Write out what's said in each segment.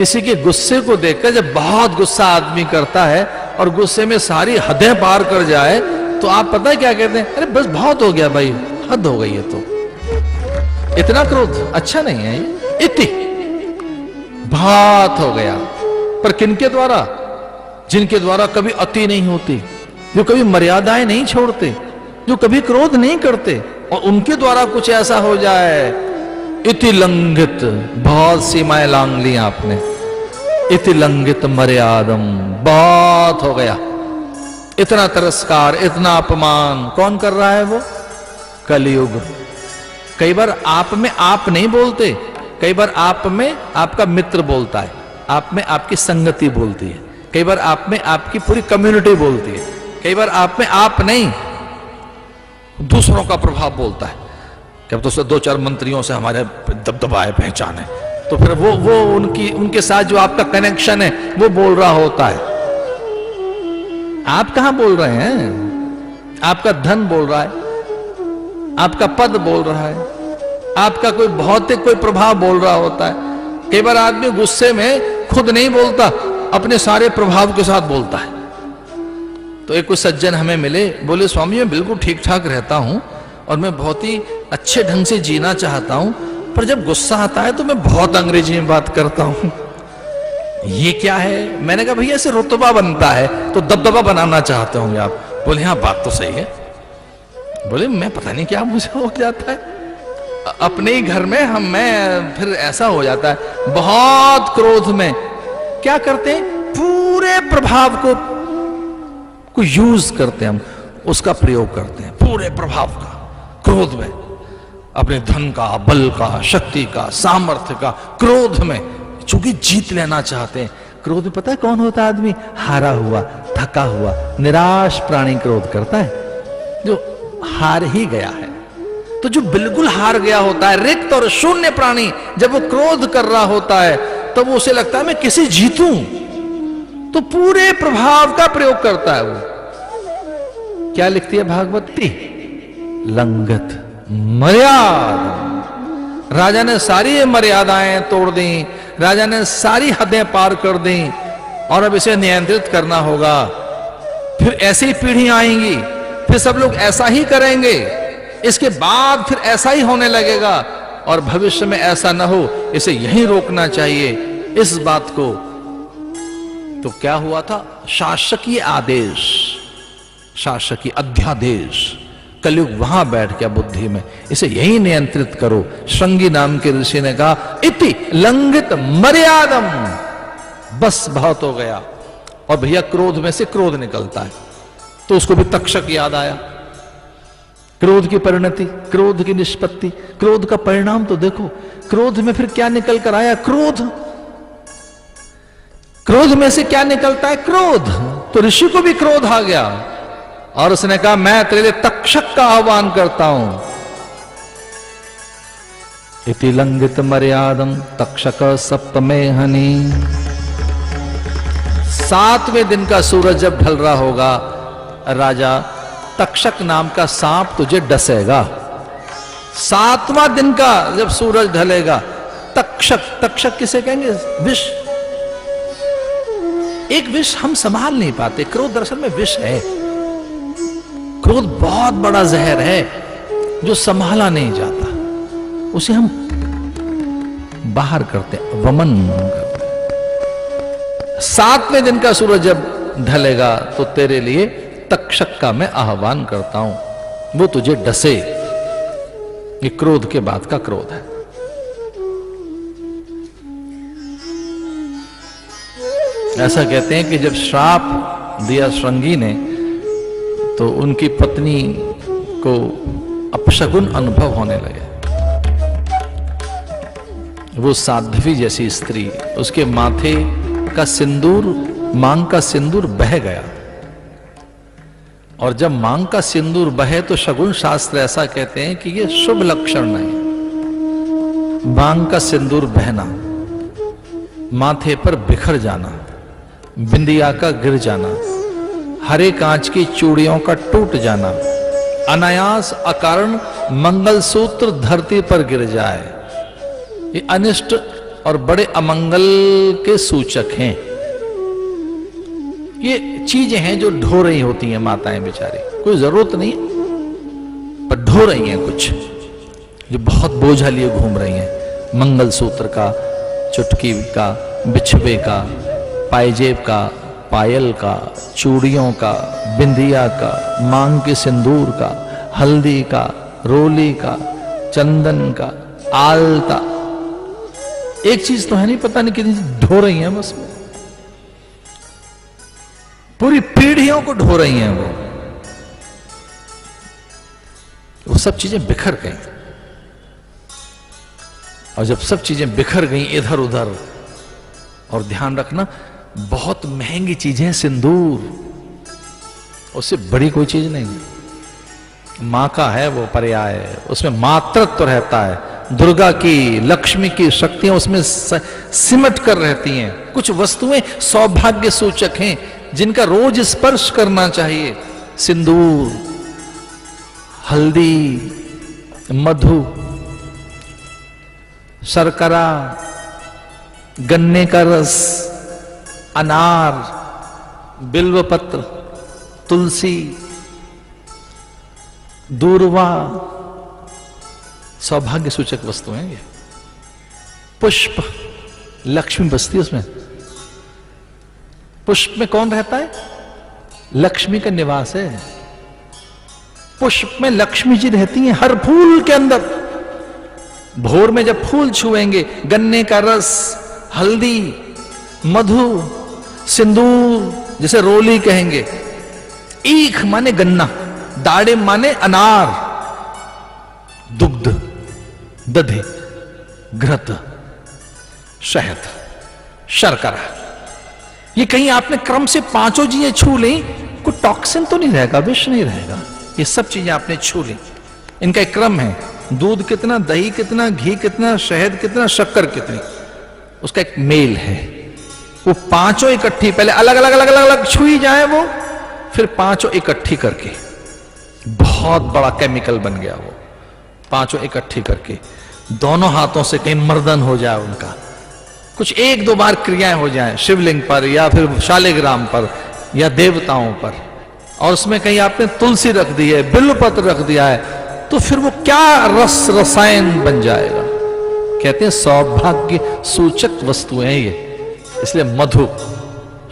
किसी के गुस्से को देखकर जब बहुत गुस्सा आदमी करता है और गुस्से में सारी हदें पार कर जाए तो आप पता है क्या कहते हैं, अरे बस बहुत हो गया भाई, हद हो गई है, तो इतना क्रोध अच्छा नहीं है, ये इति बहुत हो गया। पर किनके द्वारा? जिनके द्वारा कभी अति नहीं होती, जो कभी मर्यादाएं नहीं छोड़ते, जो कभी क्रोध नहीं करते, और उनके द्वारा कुछ ऐसा हो जाए, इति लंघित, बहुत सीमाएं लांघ ली आपने, इति लंघित मर्यादम, बहुत हो गया। इतना तिरस्कार, इतना अपमान कौन कर रहा है? वो कलयुग। कई बार आप में आप नहीं बोलते, कई बार आप में आपका मित्र बोलता है, आप में आपकी संगति बोलती है, कई बार आप में आपकी पूरी कम्युनिटी बोलती है, कई बार आप में आप नहीं दूसरों का प्रभाव बोलता है। जब तो 2-4 मंत्रियों से हमारे दबदबा है, पहचान है, तो फिर वो उनके साथ जो आपका कनेक्शन है वो बोल रहा होता है। आप कहां बोल रहे हैं? आपका धन बोल रहा है, आपका पद बोल रहा है, आपका कोई भौतिक कोई प्रभाव बोल रहा होता है। कई बार आदमी गुस्से में खुद नहीं बोलता, अपने सारे प्रभाव के साथ बोलता है। तो एक कुछ सज्जन हमें मिले, बोले स्वामी मैं बिल्कुल ठीक ठाक रहता हूं और मैं बहुत ही अच्छे ढंग से जीना चाहता हूं, पर जब गुस्सा आता है तो मैं बहुत अंग्रेजी में बात करता हूं, ये क्या है? मैंने कहा भैया ऐसे रुतबा बनता है तो दबदबा बनाना चाहते होंगे आप। बोले हाँ बात तो सही है। बोले मैं पता नहीं क्या मुझे हो जाता है अपने ही घर में, मैं फिर ऐसा हो जाता है बहुत क्रोध में। क्या करते हैं? पूरे प्रभाव को यूज करते हैं, हम उसका प्रयोग करते हैं, पूरे प्रभाव का क्रोध में, अपने धन का, बल का, शक्ति का, सामर्थ्य का, क्रोध में, चूंकि जीत लेना चाहते हैं। क्रोध में पता है कौन होता है आदमी? हारा हुआ, थका हुआ, निराश प्राणी क्रोध करता है, जो हार ही गया है। तो जो बिल्कुल हार गया होता है, रिक्त और शून्य प्राणी, जब वो क्रोध कर रहा होता है तब वो उसे लगता है मैं किसी जीतूं, तो पूरे प्रभाव का प्रयोग करता है वो। क्या लिखती है भागवती? लंघित मर्यादा। राजा ने सारी मर्यादाएं तोड़ दी, राजा ने सारी हदें पार कर दी, और अब इसे नियंत्रित करना होगा। फिर ऐसी ही पीढ़ियां आएंगी, फिर सब लोग ऐसा ही करेंगे, इसके बाद फिर ऐसा ही होने लगेगा, और भविष्य में ऐसा ना हो, इसे यहीं रोकना चाहिए इस बात को। तो क्या हुआ था? शासकीय आदेश, शासकीय अध्यादेश, कलयुग वहां बैठ गया बुद्धि में, इसे यही नियंत्रित करो। श्रृंगी नाम के ऋषि ने कहा इति लंघित मर्यादम, बस बहुत हो गया। और भैया क्रोध में से क्रोध निकलता है, तो उसको भी तक्षक याद आया। क्रोध की परिणति, क्रोध की निष्पत्ति, क्रोध का परिणाम तो देखो, क्रोध में फिर क्या निकल कर आया? क्रोध। क्रोध में से क्या निकलता है? क्रोध। तो ऋषि को भी क्रोध आ गया और उसने कहा मैं तेरे लिए तक्षक का आह्वान करता हूं। इति लंघित मर्यादम तक्षक सप्तमे हनि। 7वें दिन का सूरज जब ढल रहा होगा, राजा तक्षक नाम का सांप तुझे डसेगा। 7वां दिन का जब सूरज ढलेगा, तक्षक, तक्षक किसे कहेंगे? विष। एक विष हम संभाल नहीं पाते। क्रोध दरअसल में विष है। क्रोध बहुत बड़ा जहर है जो संभाला नहीं जाता, उसे हम बाहर करते हैं, वमन करते हैं। 7वें दिन का सूरज जब ढलेगा तो तेरे लिए तक्षक का मैं आह्वान करता हूं, वो तुझे डसे। ये क्रोध के बाद का क्रोध है। ऐसा कहते हैं कि जब श्राप दिया श्रृंगी ने तो उनकी पत्नी को अपशगुन अनुभव होने लगे। वो साध्वी जैसी स्त्री, उसके माथे का सिंदूर, मांग का सिंदूर बह गया, और जब मांग का सिंदूर बहे तो शगुन शास्त्र ऐसा कहते हैं कि यह शुभ लक्षण नहीं। मांग का सिंदूर बहना, माथे पर बिखर जाना, बिंदिया का गिर जाना, हरे कांच की चूड़ियों का टूट जाना, अनायास अकारण मंगलसूत्र धरती पर गिर जाए, ये अनिष्ट और बड़े अमंगल के सूचक हैं। ये चीजें हैं जो ढो रही होती हैं माताएं बेचारी, कोई जरूरत नहीं पर ढो रही हैं कुछ, जो बहुत बोझा लिए घूम रही हैं। मंगलसूत्र का, चुटकी का, बिछवे का, पायजेब का, पायल का, चूड़ियों का, बिंदिया का, मांग के सिंदूर का, हल्दी का, रोली का, चंदन का, आलता। एक चीज तो है नहीं, पता नहीं कितनी ढो रही हैं बस। पूरी पीढ़ियों को ढो रही हैं वो सब चीजें बिखर गई। और जब सब चीजें बिखर गई इधर उधर, और ध्यान रखना बहुत महंगी चीज है सिंदूर, उससे बड़ी कोई चीज नहीं। मां का है वो पर्याय, उसमें मातृत्व रहता है, दुर्गा की, लक्ष्मी की शक्तियां उसमें सिमट कर रहती हैं। कुछ वस्तुएं सौभाग्य सूचक हैं जिनका रोज स्पर्श करना चाहिए। सिंदूर, हल्दी, मधु, शर्करा, गन्ने का रस, अनार, बिल्वपत्र, तुलसी, दूर्वा, सौभाग्य सूचक वस्तु हैं ये। पुष्प, लक्ष्मी बसती है उसमें। पुष्प में कौन रहता है? लक्ष्मी का निवास है। पुष्प में लक्ष्मी जी रहती हैं हर फूल के अंदर। भोर में जब फूल छुएंगे, गन्ने का रस, हल्दी, मधु, सिंदूर, जिसे रोली कहेंगे, ईख माने गन्ना, दाड़े माने अनार, दुग्ध, दधि, घृत, शहद, शर्करा, ये कहीं आपने क्रम से पांचों चीजें छू ली, कोई टॉक्सिन तो नहीं रहेगा, विष नहीं रहेगा। ये सब चीजें आपने छू ली, इनका एक क्रम है। दूध कितना, दही कितना, घी कितना, शहद कितना, शक्कर कितनी, उसका एक मेल है। वो पांचों इकट्ठी, पहले अलग अलग अलग अलग अलग छुई जाए वो, फिर पांचों इकट्ठी करके बहुत बड़ा केमिकल बन गया वो। पांचों इकट्ठी करके दोनों हाथों से कहीं मर्दन हो जाए उनका, कुछ एक दो बार क्रियाएं हो जाएं शिवलिंग पर या फिर शालिग्राम पर या देवताओं पर, और उसमें कहीं आपने तुलसी रख दी है, बिल्वपत्र रख दिया है, तो फिर वो क्या रस रसायन बन जाएगा। कहते हैं सौभाग्य सूचक वस्तुएं हैं ये। इसलिए मधु,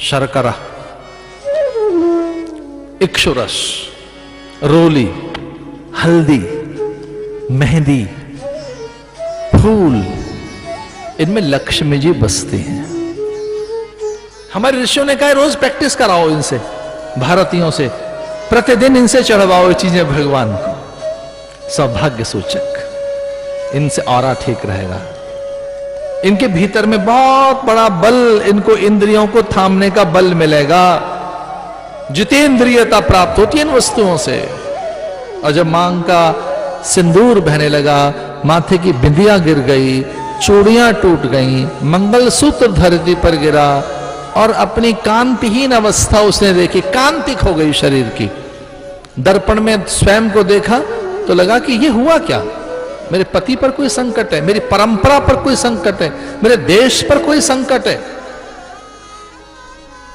शर्करा, इक्षुरस, रोली, हल्दी, मेहंदी, फूल, इनमें लक्ष्मी जी बसती हैं। हमारे ऋषियों ने कहा रोज प्रैक्टिस कराओ इनसे, भारतीयों से प्रतिदिन इनसे चढ़वाओ ये चीजें भगवान को। सौभाग्य सूचक, इनसे ऑरा ठीक रहेगा। इनके भीतर में बहुत बड़ा बल, इनको इंद्रियों को थामने का बल मिलेगा। जितेंद्रियता प्राप्त होती है इन वस्तुओं से। और जब मांग का सिंदूर बहने लगा, माथे की बिंदिया गिर गई, चूड़ियां टूट गईं, मंगलसूत्र धरती पर गिरा, और अपनी कांतिहीन अवस्था उसने देखी, कांतिक हो गई शरीर की। दर्पण में स्वयं को देखा तो लगा कि ये हुआ क्या, मेरे पति पर कोई संकट है, मेरी परंपरा पर कोई संकट है, मेरे देश पर कोई संकट है।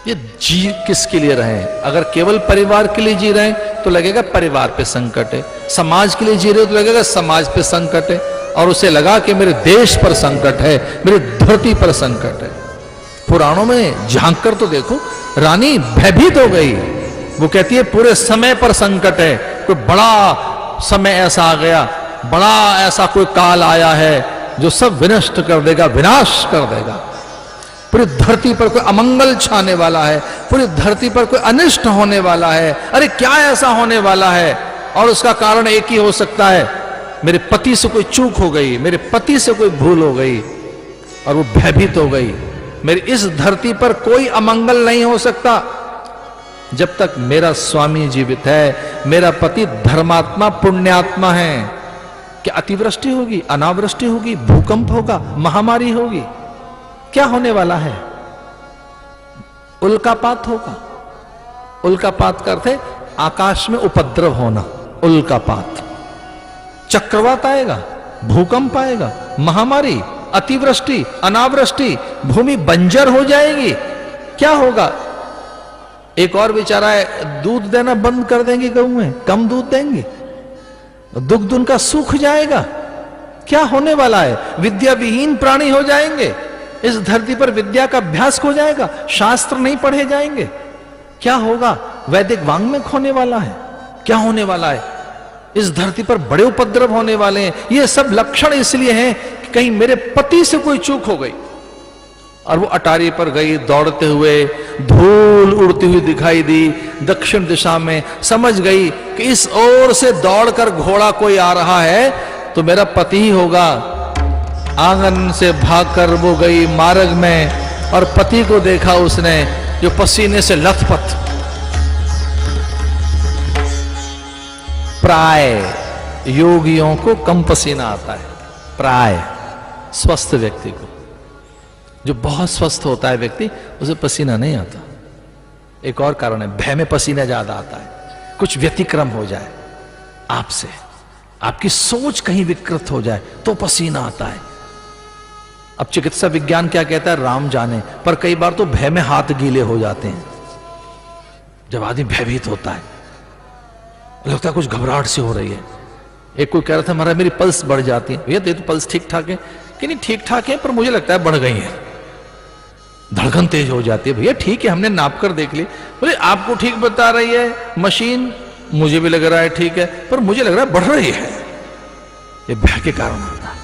ये जी किसके लिए रहे? अगर केवल परिवार के लिए जी रहे हैं तो लगेगा परिवार पे संकट है, समाज के लिए जी रहे हो तो लगेगा समाज पे संकट है, और उसे लगा कि मेरे देश पर संकट है, मेरी धरती पर संकट है। पुराणों में झांक कर तो देखो, रानी भयभीत हो गई। वो कहती है पूरे समय पर संकट है, कोई बड़ा समय ऐसा आ गया, बड़ा ऐसा कोई काल आया है जो सब विनष्ट कर देगा, विनाश कर देगा। पूरी धरती पर कोई अमंगल छाने वाला है, पूरी धरती पर कोई अनिष्ट होने वाला है। अरे क्या ऐसा होने वाला है? और उसका कारण एक ही हो सकता है, मेरे पति से कोई चूक हो गई, मेरे पति से कोई भूल हो गई, और वो भयभीत हो गई। मेरी इस धरती पर कोई अमंगल नहीं हो सकता जब तक मेरा स्वामी जीवित है, मेरा पति धर्मात्मा पुण्यात्मा है। क्या अतिवृष्टि होगी, अनावृष्टि होगी, भूकंप होगा, महामारी होगी? क्या होने वाला है? उल्कापात होगा। उल्कापात का अर्थ है आकाश में उपद्रव होना, उल्कापात। चक्रवात आएगा, भूकंप आएगा, महामारी, अतिवृष्टि, अनावृष्टि, भूमि बंजर हो जाएगी, क्या होगा? एक और बेचारा है, दूध देना बंद कर देंगे गऊं, कम दूध देंगे, दुग्ध उनका सूख जाएगा। क्या होने वाला है? विद्या विहीन प्राणी हो जाएंगे, इस धरती पर विद्या का अभ्यास हो जाएगा, शास्त्र नहीं पढ़े जाएंगे। क्या होगा? वैदिक वांग्मय होने वाला है। क्या होने वाला है? इस धरती पर बड़े उपद्रव होने वाले हैं। ये सब लक्षण इसलिए हैं कि कहीं मेरे पति से कोई चूक हो गई और वो अटारी पर गई दौड़ते हुए, धूल उड़ती हुई दिखाई दी दक्षिण दिशा में, समझ गई कि इस ओर से दौड़कर घोड़ा कोई आ रहा है तो मेरा पति ही होगा। आंगन से भागकर वो गई मार्ग में और पति को देखा उसने, जो पसीने से लथपथ। प्राय योगियों को कम पसीना आता है, प्राय स्वस्थ व्यक्ति को। जो बहुत स्वस्थ होता है व्यक्ति, उसे पसीना नहीं आता। एक और कारण है, भय में पसीना ज्यादा आता है। कुछ व्यतिक्रम हो जाए आपसे, आपकी सोच कहीं विकृत हो जाए तो पसीना आता है। अब चिकित्सा विज्ञान क्या कहता है राम जाने, पर कई बार तो भय में हाथ गीले हो जाते हैं। जब आदमी भयभीत होता है, लगता है कुछ घबराहट सी हो रही है। एक कोई कह रहा था महाराज मेरी पल्स बढ़ जाती है। भैया ये तो पल्स ठीक ठाक है कि नहीं? ठीक ठाक है, पर मुझे लगता है बढ़ गई है। धड़कन तेज हो जाती है। भैया ठीक है, हमने नाप कर देख ली। बोले आपको ठीक बता रही है मशीन, मुझे भी लग रहा है ठीक है, पर मुझे लग रहा है बढ़ रही है। ये भय के कारण होता है।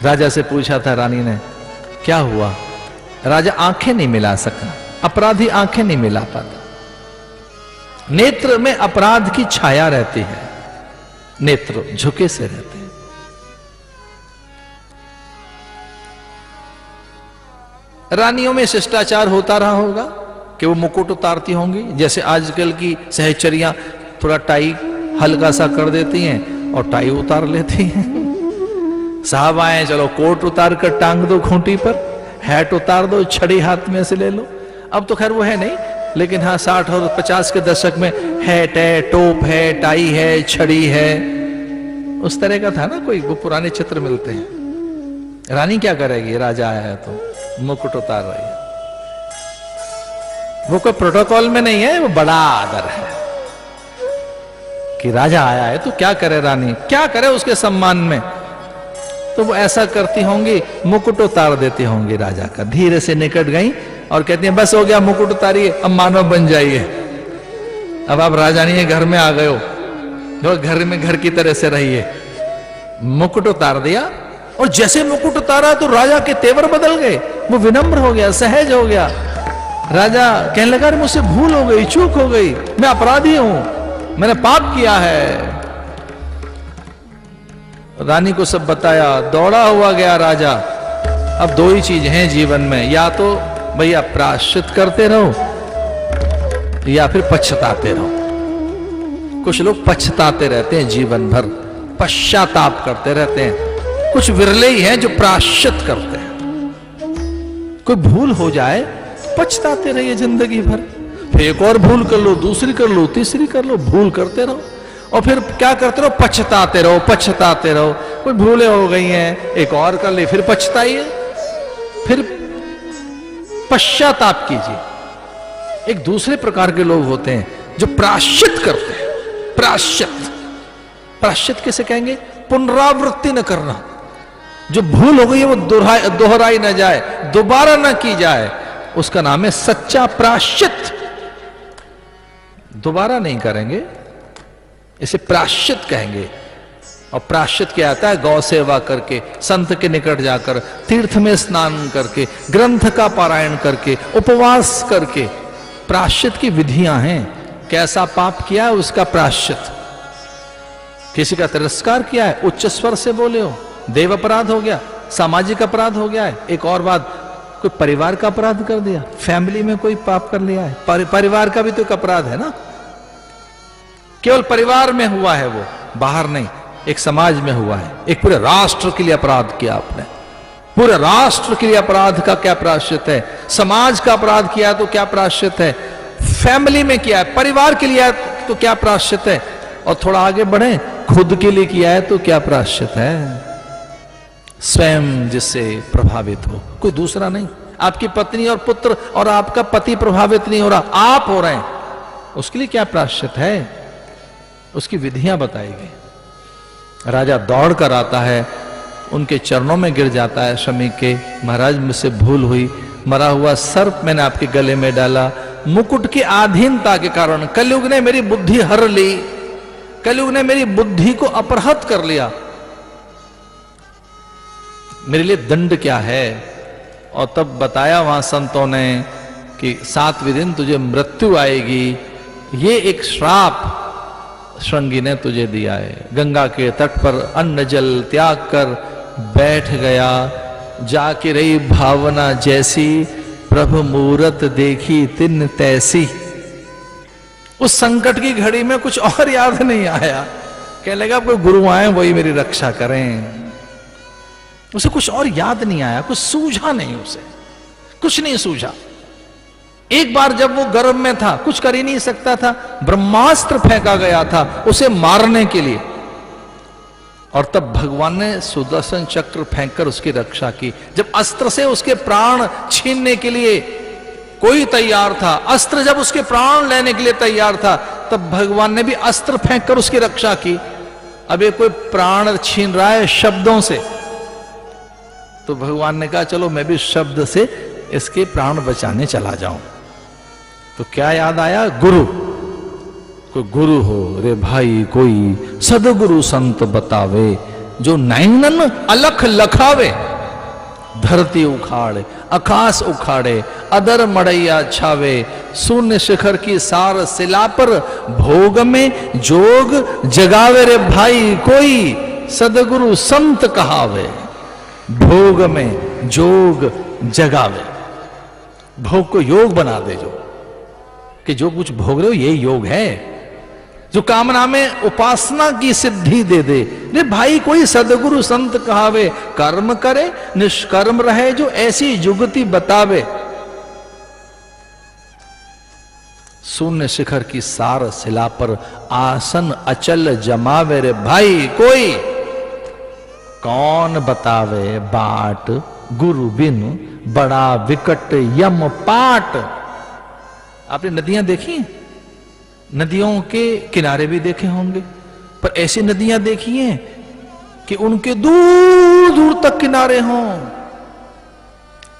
राजा से पूछा था रानी ने, क्या हुआ? राजा आंखें नहीं मिला सका। अपराधी आंखें नहीं मिला पाता। नेत्र में अपराध की छाया रहती है, नेत्र झुके से रहते हैं। रानियों में शिष्टाचार होता रहा होगा कि वो मुकुट उतारती होंगी, जैसे आजकल की सहचरियां थोड़ा टाई हल्का सा कर देती हैं और टाई उतार लेती हैं। साहब आए, चलो कोट उतार कर टांग दो खूंटी पर, हैट उतार दो, छड़ी हाथ में से ले लो। अब तो खैर वो है नहीं, लेकिन हाँ 60 और 50 के दशक में हैट है, टोप है, टाई है, छड़ी है, उस तरह का था ना कोई, वो पुराने चित्र मिलते हैं। रानी क्या करेगी? राजा आया है तो मुकुट उतार रही है। वो कोई प्रोटोकॉल में नहीं है, वो बड़ा आदर है कि राजा आया है तो क्या करे रानी, क्या करे उसके सम्मान में। तो वो ऐसा करती होंगी, मुकुट उतार देती होंगी राजा का। धीरे से निकट गई और कहती हैं बस हो गया, मुकुट उतारिए, अब मानव बन जाइए। अब आप राजानी के घर में आ गए हो, जो घर में घर की तरह से रहिए। मुकुट उतार दिया और जैसे मुकुट उतारा तो राजा के तेवर बदल गए। वो विनम्र हो गया, सहज हो गया। राजा कहने लगा मुझसे भूल हो गई, चूक हो गई, मैं अपराधी हूं, मैंने पाप किया है। रानी को सब बताया, दौड़ा हुआ गया राजा। अब दो ही चीज हैं जीवन में, या तो भैया प्रायश्चित करते रहो या फिर पछताते रहो। कुछ लोग पछताते रहते हैं जीवन भर, पश्चाताप करते रहते हैं। कुछ विरले ही हैं जो प्रायश्चित करते हैं। कोई भूल हो जाए, पछताते रहिए जिंदगी भर। फिर एक और भूल कर लो, दूसरी कर लो, तीसरी कर लो, भूल करते रहो और फिर क्या करते रहो? पछताते रहो, पछताते रहो। कोई भूलें हो गई हैं, एक और कर ले, फिर पछताइए, फिर पश्चाताप कीजिए। एक दूसरे प्रकार के लोग होते हैं जो प्रायश्चित करते हैं। प्रायश्चित किसे कहेंगे? पुनरावृत्ति न करना। जो भूल हो गई है वो दोहराई न जाए, दोबारा न की जाए, उसका नाम है सच्चा प्रायश्चित। दोबारा नहीं करेंगे, इसे प्रायश्चित कहेंगे। और प्रायश्चित क्या आता है? गौ सेवा करके, संत के निकट जाकर, तीर्थ में स्नान करके, ग्रंथ का पारायण करके, उपवास करके। प्रायश्चित की विधियां हैं। कैसा पाप किया है उसका प्रायश्चित। किसी का तिरस्कार किया है, उच्च स्वर से बोले हो, देव अपराध हो गया, सामाजिक अपराध हो गया है। एक और बात, कोई परिवार का अपराध कर दिया, फैमिली में कोई पाप कर लिया है, परिवार का भी तो एक अपराध है ना। केवल परिवार में हुआ है वो, बाहर नहीं, एक समाज में हुआ है। एक पूरे राष्ट्र के लिए अपराध किया आपने, पूरे राष्ट्र के लिए अपराध का क्या प्रायश्चित है? समाज का अपराध किया तो क्या प्रायश्चित है? फैमिली में किया है, परिवार के लिए तो क्या प्रायश्चित है? और थोड़ा आगे बढ़े, खुद के लिए किया है तो क्या प्रायश्चित है? स्वयं जिससे प्रभावित हो, कोई दूसरा नहीं। आपकी पत्नी और पुत्र और आपका पति प्रभावित नहीं हो रहा, आप हो रहे हैं। उसके लिए क्या प्रायश्चित है, उसकी विधियां बताएगी। राजा दौड़ कर आता है, उनके चरणों में गिर जाता है शमी के, महाराज मुझसे भूल हुई, मरा हुआ सर्प मैंने आपके गले में डाला, मुकुट की आधीनता के कारण कलयुग ने मेरी बुद्धि हर ली, कलयुग ने मेरी बुद्धि को अपहृत कर लिया, मेरे लिए दंड क्या है। और तब बताया वहां संतों ने कि 7वें दिन तुझे मृत्यु आएगी, ये एक श्राप श्रृंगी ने तुझे दिया है। गंगा के तट पर अन्न जल त्याग कर बैठ गया, जाके रही भावना जैसी, प्रभु मूरत देखी तिन तैसी। उस संकट की घड़ी में कुछ और याद नहीं आया, कहने लगा कोई गुरु आए वही मेरी रक्षा करें। उसे कुछ और याद नहीं आया, कुछ सूझा नहीं, उसे कुछ नहीं सूझा। एक बार जब वो गर्भ में था कुछ कर ही नहीं सकता था, ब्रह्मास्त्र फेंका गया था उसे मारने के लिए, और तब भगवान ने सुदर्शन चक्र फेंककर उसकी रक्षा की। जब अस्त्र से उसके प्राण छीनने के लिए कोई तैयार था, अस्त्र जब उसके प्राण लेने के लिए तैयार था, तब भगवान ने भी अस्त्र फेंककर उसकी रक्षा की। अब ये कोई प्राण छीन रहा है शब्दों से, तो भगवान ने कहा चलो मैं भी शब्द से इसके प्राण बचाने चला जाऊं। तो क्या याद आया, गुरु, कोई गुरु हो रे भाई, कोई सदगुरु संत बतावे, जो नैनन अलख लखावे, धरती उखाड़े आकाश उखाड़े, अदर मड़ैया छावे, शून्य शिखर की सार शिला पर, भोग में जोग जगावे रे भाई कोई, सदगुरु संत कहावे, भोग में जोग जगावे। भोग को योग बना दे, जो कि जो कुछ भोग रहे हो ये योग है, जो कामना में उपासना की सिद्धि दे दे। रे भाई कोई सदगुरु संत कहावे, कर्म करे निष्कर्म रहे, जो ऐसी जुगति बतावे। शून्य शिखर की सार शिला पर, आसन अचल जमावे रे भाई कोई, कौन बतावे बाट, गुरु बिन बड़ा विकट यम पाट। आपने नदियां देखी, नदियों के किनारे भी देखे होंगे, पर ऐसी नदियां देखी हैं कि उनके दूर दूर तक किनारे हों,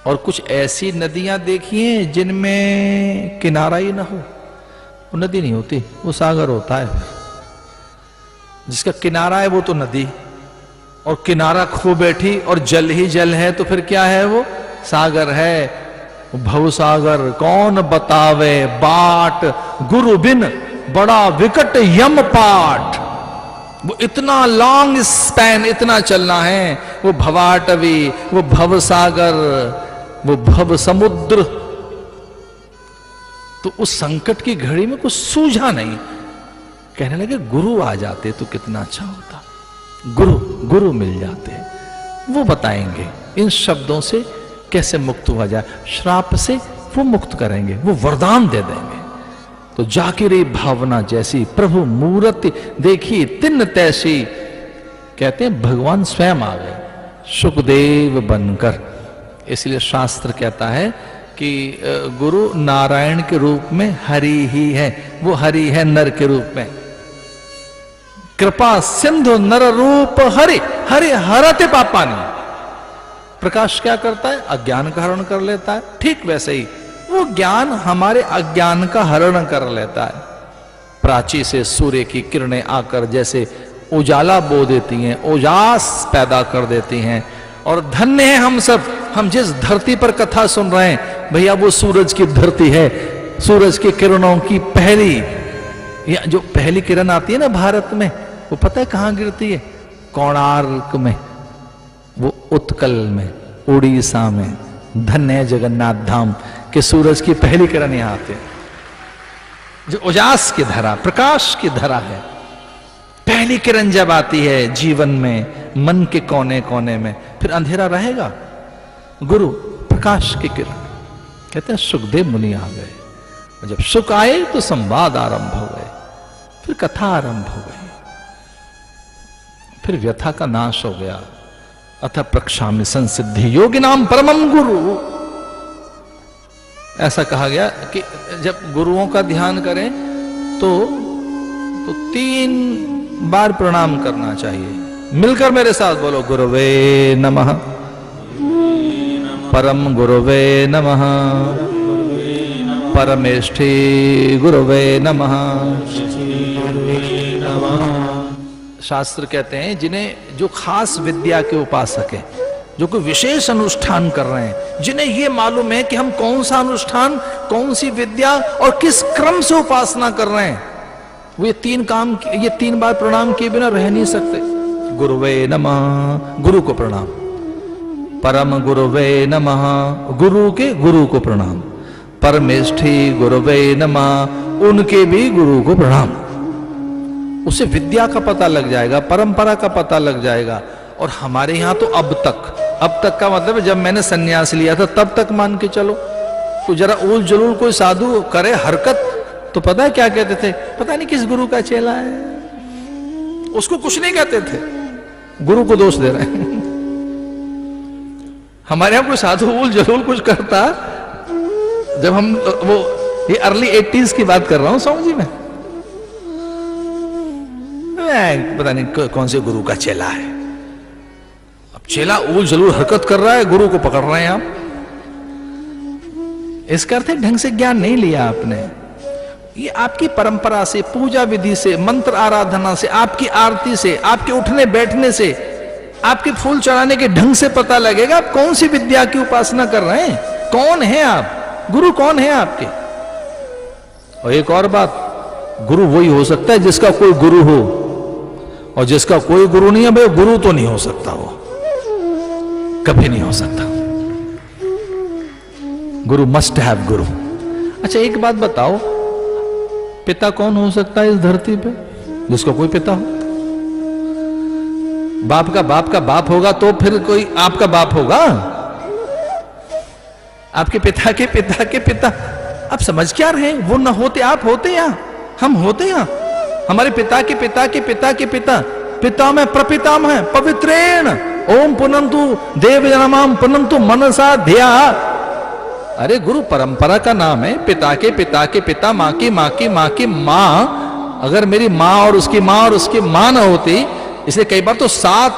और कुछ ऐसी नदियां देखी हैं जिनमें किनारा ही ना हो। वो नदी नहीं होती, वो सागर होता है। जिसका किनारा है वो तो नदी, और किनारा खो बैठी और जल ही जल है, तो फिर क्या है, वो सागर है। भव सागर कौन बतावे बाट, गुरु बिन बड़ा विकट यम पाट। वो इतना लॉन्ग स्पैन, इतना चलना है, वो भवाटवी, वो भव सागर, वो भव समुद्र। तो उस संकट की घड़ी में कुछ सूझा नहीं, कहने लगे गुरु आ जाते तो कितना अच्छा होता, गुरु गुरु मिल जाते, वो बताएंगे इन शब्दों से कैसे मुक्त हुआ जाए, श्राप से वो मुक्त करेंगे, वो वरदान दे देंगे। तो जाके रे भावना जैसी, प्रभु मूर्ति देखी तिन तैसी। कहते हैं भगवान स्वयं आ गए सुखदेव बनकर। इसलिए शास्त्र कहता है कि गुरु नारायण के रूप में हरि ही है, वो हरि है नर के रूप में। कृपा सिंधु नर रूप हरि, हरि हरते पापानी। प्रकाश क्या करता है, अज्ञान का हरण कर लेता है, ठीक वैसे ही वो ज्ञान हमारे अज्ञान का हरण कर लेता है। प्राची से सूर्य की किरणें आकर जैसे उजाला बो देती हैं, ओजास पैदा कर देती हैं। और धन्य है हम सब, हम जिस धरती पर कथा सुन रहे हैं, भैया वो सूरज की धरती है। सूरज की किरणों की पहली, या जो पहली किरण आती है ना भारत में, वो पता है कहां गिरती है, कोणार्क में, वो उत्कल में, उड़ीसा में। धन्य है जगन्नाथ धाम के सूरज की पहली किरण यहां आती है, जो उजास की धरा, प्रकाश की धरा है। पहली किरण जब आती है जीवन में, मन के कोने कोने में, फिर अंधेरा रहेगा। गुरु प्रकाश की किरण। कहते हैं सुखदेव मुनि आ गए, जब सुख आए तो संवाद आरंभ हो गए, फिर कथा आरंभ हो गई, फिर व्यथा का नाश हो गया, अथ प्रक्षामि संसिद्धि योगिनाम परमम गुरु। ऐसा कहा गया कि जब गुरुओं का ध्यान करें तो 3 बार प्रणाम करना चाहिए। मिलकर मेरे साथ बोलो, गुरुवे नमः, परम गुरुवे नमः, परमेष्ठी गुरुवे नमः। शास्त्र कहते हैं जिन्हें, जो खास विद्या के उपासक है, जो कोई विशेष अनुष्ठान कर रहे हैं, जिन्हें ये मालूम है कि हम कौन सा अनुष्ठान, कौन सी विद्या और किस क्रम से उपासना कर रहे हैं, वो ये 3 बार प्रणाम किए बिना रह नहीं सकते। गुरुवे नमः, गुरु को प्रणाम। परम गुरुवे नमः, गुरु के गुरु को प्रणाम। परमेष्ठी गुरुवे नमः, उनके भी गुरु को प्रणाम। उसे विद्या का पता लग जाएगा, परंपरा का पता लग जाएगा। और हमारे यहां तो अब तक का मतलब जब मैंने सन्यास लिया था तब तक मान के चलो, तो जरा उल जलूल कोई साधु करे हरकत तो पता है क्या कहते थे, पता नहीं किस गुरु का चेला है, उसको कुछ नहीं कहते थे, गुरु को दोष दे रहे हैं। हमारे यहां कोई साधु उल जलूल कुछ करता, जब हम वो ये अर्ली 80s की बात कर रहा हूं स्वामी जी, मैं पता नहीं कौन से गुरु का चेला है। अब चेला उल जलूल हरकत कर रहा है, गुरु को पकड़ रहे हैं आप। इसका अर्थ है ढंग से ज्ञान नहीं लिया आपने। ये आपकी परंपरा से, पूजा विधि से, मंत्र आराधना से, आपकी आरती से, आपके उठने बैठने से, आपके फूल चढ़ाने के ढंग से पता लगेगा आप कौन सी विद्या की उपासना कर रहे हैं, कौन है आप, गुरु कौन है आपके। और एक और बात, गुरु वही हो सकता है जिसका कोई गुरु हो, और जिसका कोई गुरु नहीं है भाई गुरु तो नहीं हो सकता, वो कभी नहीं हो सकता। गुरु मस्ट हैव गुरु। अच्छा एक बात बताओ, पिता कौन हो सकता है इस धरती पे जिसका कोई पिता हो? बाप का बाप होगा तो फिर कोई आपका बाप होगा, आपके पिता के पिता के पिता। आप समझ क्या रहे हैं, वो न होते आप होते यहां, हम होते यहां, हमारे पिता के पिता के पिता के पिता, पिता में प्रपितामह है पवित्रेण ओम पुनंतु देव जनमाम पुनंतु मनसा ध्या। अरे गुरु परंपरा का नाम है, पिता के पिता के पिता, माँ की माँ की माँ की माँ। अगर मेरी माँ और उसकी माँ और उसकी माँ न होती, इसलिए कई बार तो 7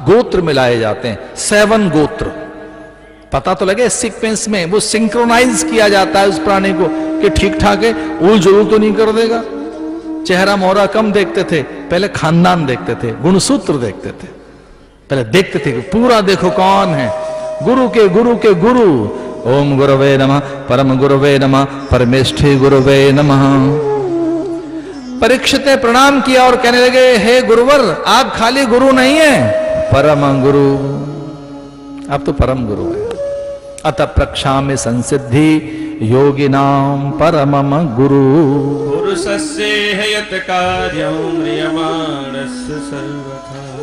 गोत्र मिलाए जाते हैं, 7 गोत्र। पता तो लगे सीक्वेंस में वो सिंक्रोनाइज किया जाता है उस प्राणी को कि ठीक ठाक है, उल जरूर तो नहीं कर देगा। चेहरा मोहरा कम देखते थे, पहले खानदान देखते थे, गुणसूत्र देखते थे, पहले देखते थे कि पूरा देखो कौन है। गुरु के गुरु, ओम गुरुवे नमः, परम गुरुवे नमः, परमेष्ठी गुरुवे नमः। परीक्षित ने प्रणाम किया और कहने लगे, हे गुरुवर, आप खाली गुरु नहीं है, परम गुरु, आप तो परम गुरु है। अतः प्रक्षामि संसिद्धि योगिनाम परमम गुरु।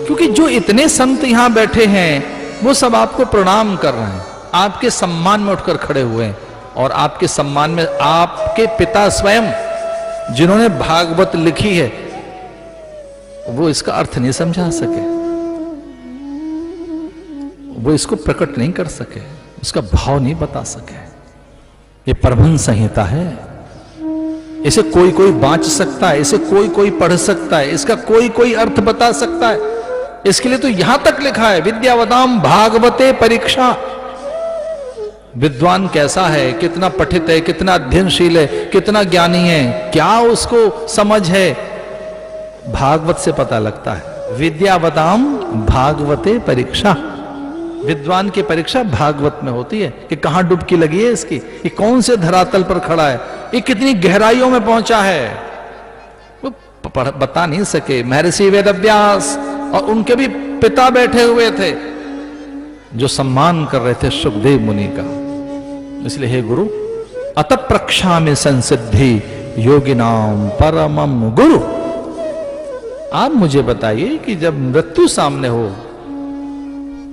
क्योंकि जो इतने संत यहां बैठे हैं वो सब आपको प्रणाम कर रहे हैं, आपके सम्मान में उठकर खड़े हुए हैं, और आपके सम्मान में आपके पिता स्वयं जिन्होंने भागवत लिखी है वो इसका अर्थ नहीं समझा सके, वो इसको प्रकट नहीं कर सके, उसका भाव नहीं बता सके। ये प्रबंध संहिता है, इसे कोई कोई बांच सकता है, इसे कोई कोई पढ़ सकता है, इसका कोई कोई अर्थ बता सकता है। इसके लिए तो यहां तक लिखा है, विद्यावताम भागवते परीक्षा। विद्वान कैसा है, कितना पठित है, कितना अध्ययनशील है, कितना ज्ञानी है, क्या उसको समझ है, भागवत से पता लगता है। विद्यावताम भागवते परीक्षा, विद्वान की परीक्षा भागवत में होती है कि कहां डुबकी लगी है इसकी, ये कौन से धरातल पर खड़ा है, ये कितनी गहराइयों में पहुंचा है, वो बता नहीं सके। महर्षि वेदव्यास और उनके भी पिता बैठे हुए थे जो सम्मान कर रहे थे सुखदेव मुनि का। इसलिए हे गुरु, अतः प्रक्षामि संसिद्धि योगिनाम परमम गुरु। आप मुझे बताइए कि जब मृत्यु सामने हो,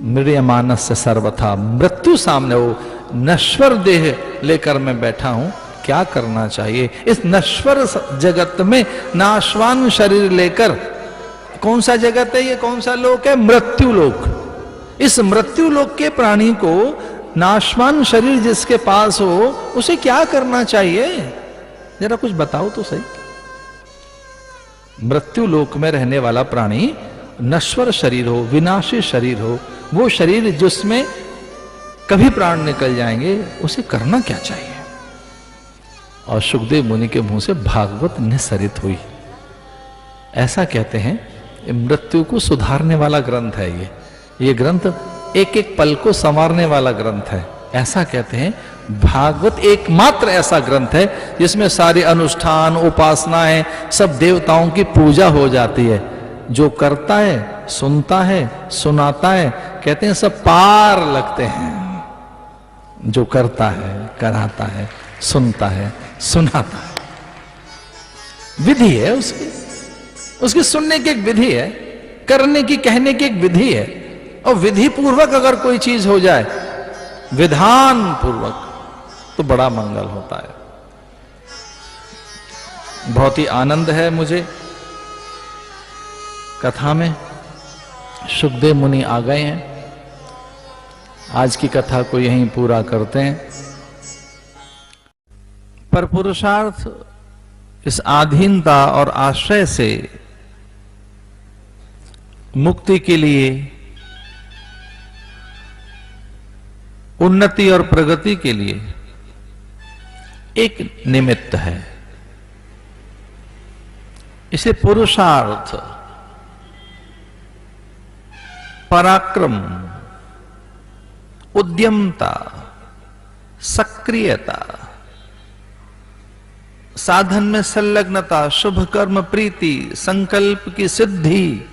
मृयमानस्य सर्वथा, मृत्यु सामने हो, नश्वर देह लेकर मैं बैठा हूं, क्या करना चाहिए इस नश्वर जगत में, नाशवान शरीर लेकर। कौन सा जगत है ये, कौन सा लोक है? मृत्यु लोक। इस मृत्यु लोक के प्राणी को, नाशवान शरीर जिसके पास हो, उसे क्या करना चाहिए? जरा कुछ बताओ तो सही। मृत्यु लोक में रहने वाला प्राणी, नश्वर शरीर हो, विनाशी शरीर हो, वो शरीर जिसमें कभी प्राण निकल जाएंगे, उसे करना क्या चाहिए? और सुखदेव मुनि के मुंह से भागवत निस्सरित हुई। ऐसा कहते हैं, मृत्यु को सुधारने वाला ग्रंथ है ये ग्रंथ एक एक पल को संवारने वाला ग्रंथ है। ऐसा कहते हैं, भागवत एकमात्र ऐसा ग्रंथ है जिसमें सारे अनुष्ठान, उपासनाएं, सब देवताओं की पूजा हो जाती है। जो करता है, सुनता है, सुनाता है, कहते हैं सब पार लगते हैं। जो करता है, कराता है, सुनता है, सुनाता है, विधि है उसकी सुनने की एक विधि है, करने की, कहने की एक विधि है। और विधि पूर्वक अगर कोई चीज हो जाए, विधान पूर्वक, तो बड़ा मंगल होता है। बहुत ही आनंद है मुझे कथा में। सुखदेव मुनि आ गए हैं। आज की कथा को यहीं पूरा करते हैं। पर पुरुषार्थ इस आधीनता और आश्रय से मुक्ति के लिए, उन्नति और प्रगति के लिए एक निमित्त है। इसे पुरुषार्थ, पराक्रम, उद्यमता, सक्रियता, साधन में संलग्नता, शुभ कर्म, प्रीति, संकल्प की सिद्धि,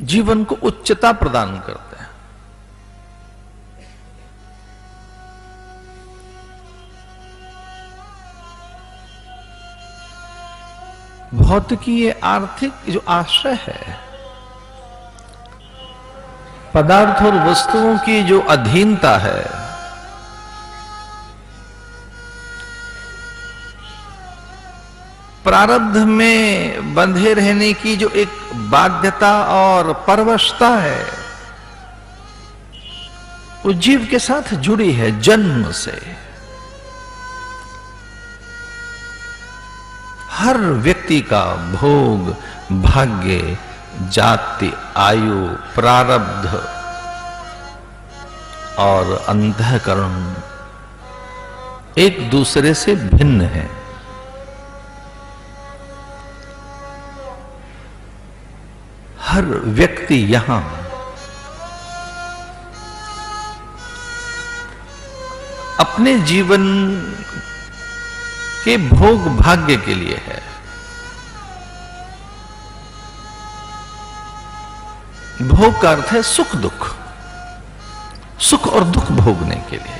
जीवन को उच्चता प्रदान करते हैं। भौतिकीय, आर्थिक जो आश्रय है, पदार्थ और वस्तुओं की जो अधीनता है, प्रारब्ध में बंधे रहने की जो एक बाध्यता और परवशता है, वो जीव के साथ जुड़ी है जन्म से। हर व्यक्ति का भोग, भाग्य, जाति, आयु, प्रारब्ध और अंतःकरण एक दूसरे से भिन्न है। हर व्यक्ति यहां अपने जीवन के भोग भाग्य के लिए है। भोग का अर्थ है सुख दुख, सुख और दुख भोगने के लिए।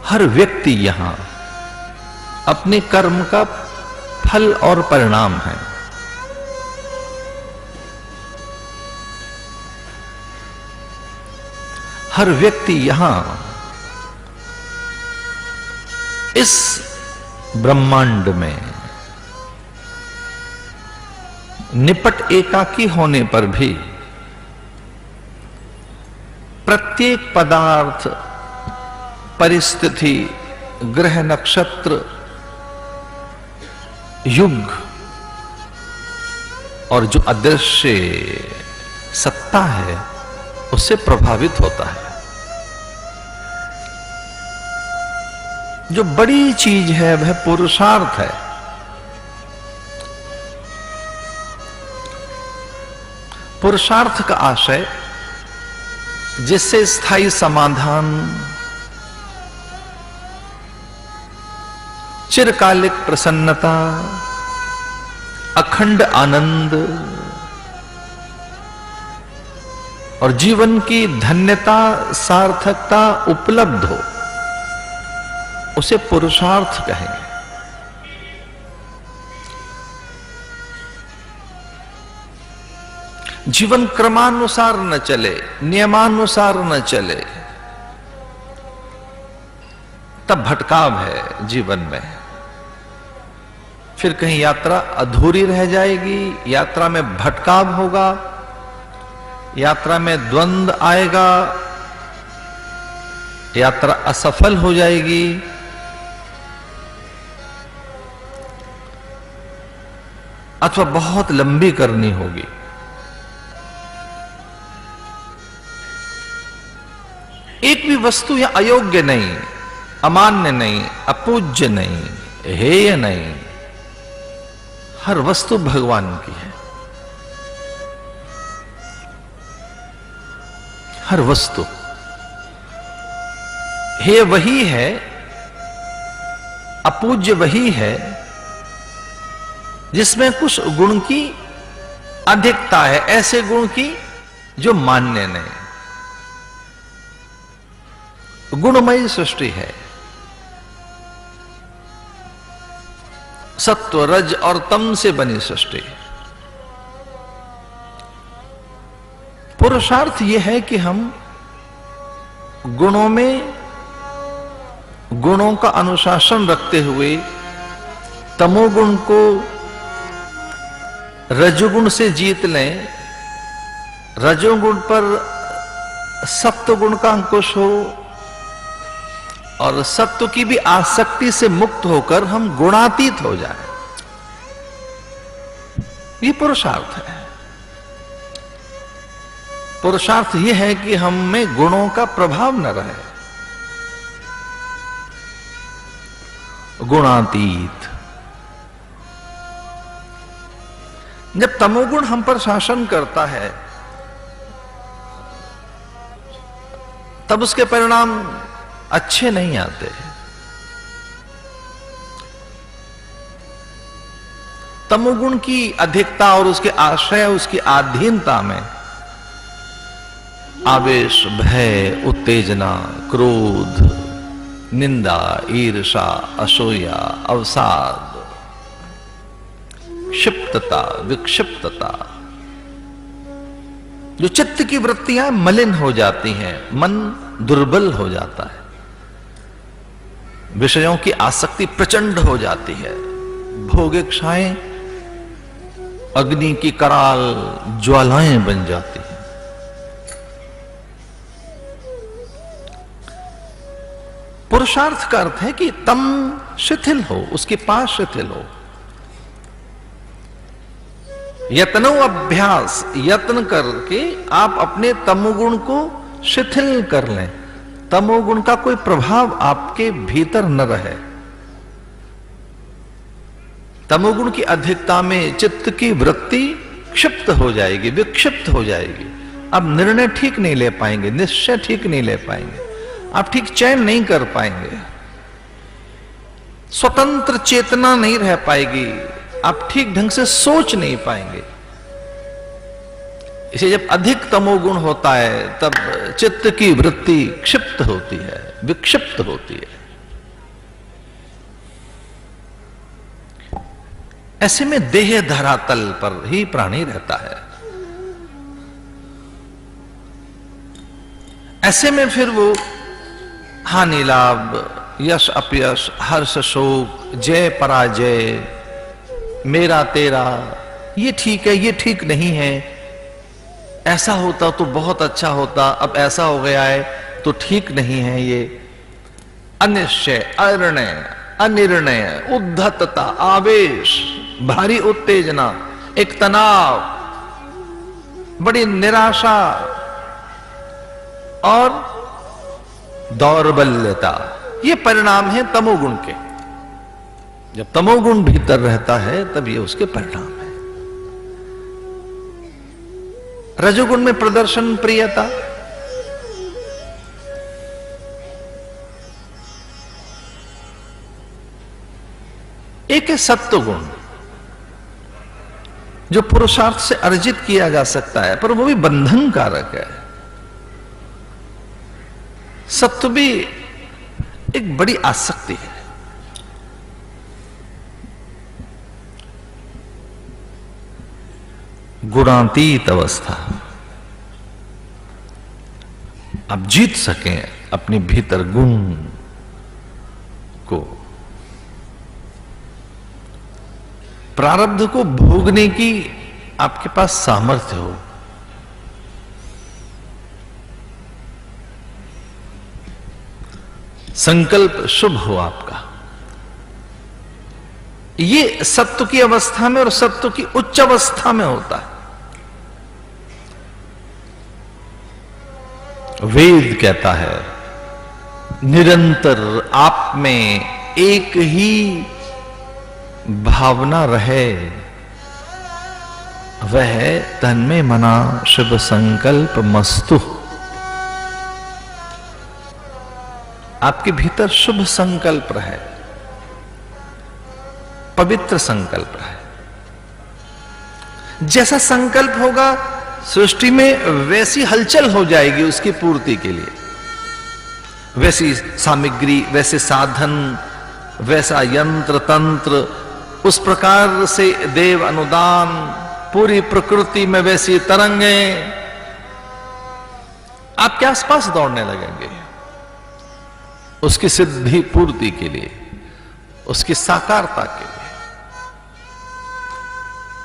हर व्यक्ति यहां अपने कर्म का फल और परिणाम है। हर व्यक्ति यहां इस ब्रह्मांड में निपट एकाकी होने पर भी प्रत्येक पदार्थ, परिस्थिति, ग्रह, नक्षत्र, युग और जो अदृश्य सत्ता है उससे प्रभावित होता है। जो बड़ी चीज है वह पुरुषार्थ है। पुरुषार्थ का आशय जिससे स्थायी समाधान, चिरकालिक प्रसन्नता, अखंड आनंद और जीवन की धन्यता, सार्थकता उपलब्ध हो, उसे पुरुषार्थ कहेंगे। जीवन क्रमानुसार न चले, नियमानुसार न चले, तब भटकाव है जीवन में। फिर कहीं यात्रा अधूरी रह जाएगी, यात्रा में भटकाव होगा, यात्रा में द्वंद्व आएगा, यात्रा असफल हो जाएगी। अथवा बहुत लंबी करनी होगी। एक भी वस्तु यहां अयोग्य नहीं, अमान्य नहीं, अपूज्य नहीं, हेय नहीं, हर वस्तु भगवान की है। हर वस्तु हेय वही है, अपूज्य वही है जिसमें कुछ गुण की अधिकता है, ऐसे गुण की जो मान्य नहीं। गुणमयी सृष्टि है, सत्व रज और तम से बनी सृष्टि। पुरुषार्थ यह है कि हम गुणों में गुणों का अनुशासन रखते हुए तमोगुण को रजोगुण से जीत लें, रजोगुण पर सत्वगुण का अंकुश हो और सत्व की भी आसक्ति से मुक्त होकर हम गुणातीत हो जाएं। ये पुरुषार्थ है। पुरुषार्थ यह है कि हम में गुणों का प्रभाव न रहे, गुणातीत। जब तमोगुण हम पर शासन करता है तब उसके परिणाम अच्छे नहीं आते। तमोगुण की अधिकता और उसके आश्रय, उसकी आधीनता में आवेश, भय, उत्तेजना, क्रोध, निंदा, ईर्षा, असूया, अवसाद, क्षिप्तता, विक्षिप्तता, जो चित्त की वृत्तियां मलिन हो जाती हैं, मन दुर्बल हो जाता है, विषयों की आसक्ति प्रचंड हो जाती है, भोग इच्छाएं अग्नि की कराल ज्वालाएं बन जाती हैं। पुरुषार्थ का अर्थ है कि तम शिथिल हो, उसके पास शिथिल हो। यत्नो अभ्यास, यत्न करके आप अपने तमोगुण को शिथिल कर लें, तमोगुण का कोई प्रभाव आपके भीतर न रहे। तमोगुण की अधिकता में चित्त की वृत्ति क्षिप्त हो जाएगी, विक्षिप्त हो जाएगी। अब निर्णय ठीक नहीं ले पाएंगे, निश्चय ठीक नहीं ले पाएंगे, आप ठीक चयन नहीं कर पाएंगे, स्वतंत्र चेतना नहीं रह पाएगी, आप ठीक ढंग से सोच नहीं पाएंगे। इसे जब अधिक तमोगुण होता है तब चित्त की वृत्ति क्षिप्त होती है, विक्षिप्त होती है। ऐसे में देह धरातल पर ही प्राणी रहता है। ऐसे में फिर वो हानि लाभ, यश अपयश, हर्ष शोक, जय पराजय, मेरा तेरा, ये ठीक है, ये ठीक नहीं है, ऐसा होता तो बहुत अच्छा होता, अब ऐसा हो गया है तो ठीक नहीं है, ये अनिश्चय, अनिर्णय, अनिर्णय, उद्धतता, आवेश, भारी उत्तेजना, एक तनाव, बड़ी निराशा और दौर्बल्यता, ये परिणाम है तमोगुण के। जब तमोगुण भीतर रहता है तब ये उसके परिणाम है। रजोगुण में प्रदर्शन, प्रियता, एक है सत्वगुण जो पुरुषार्थ से अर्जित किया जा सकता है, पर वो भी बंधन कारक है। सत्व भी एक बड़ी आसक्ति है। गुणातीत अवस्था, आप जीत सकें अपने भीतर गुण, को, प्रारब्ध को भोगने की आपके पास सामर्थ्य हो, संकल्प शुभ हो आपका, ये सत्व की अवस्था में और सत्व की उच्च अवस्था में होता है। वेद कहता है निरंतर आप में एक ही भावना रहे, वह तन्मे मना शुभ संकल्प मस्तु। आपके भीतर शुभ संकल्प रहे, पवित्र संकल्प रहे। जैसा संकल्प होगा सृष्टि में वैसी हलचल हो जाएगी उसकी पूर्ति के लिए, वैसी सामग्री, वैसे साधन, वैसा यंत्र तंत्र, उस प्रकार से देव अनुदान, पूरी प्रकृति में वैसी तरंगें आपके आसपास दौड़ने लगेंगे उसकी सिद्धि पूर्ति के लिए, उसकी साकारता के लिए।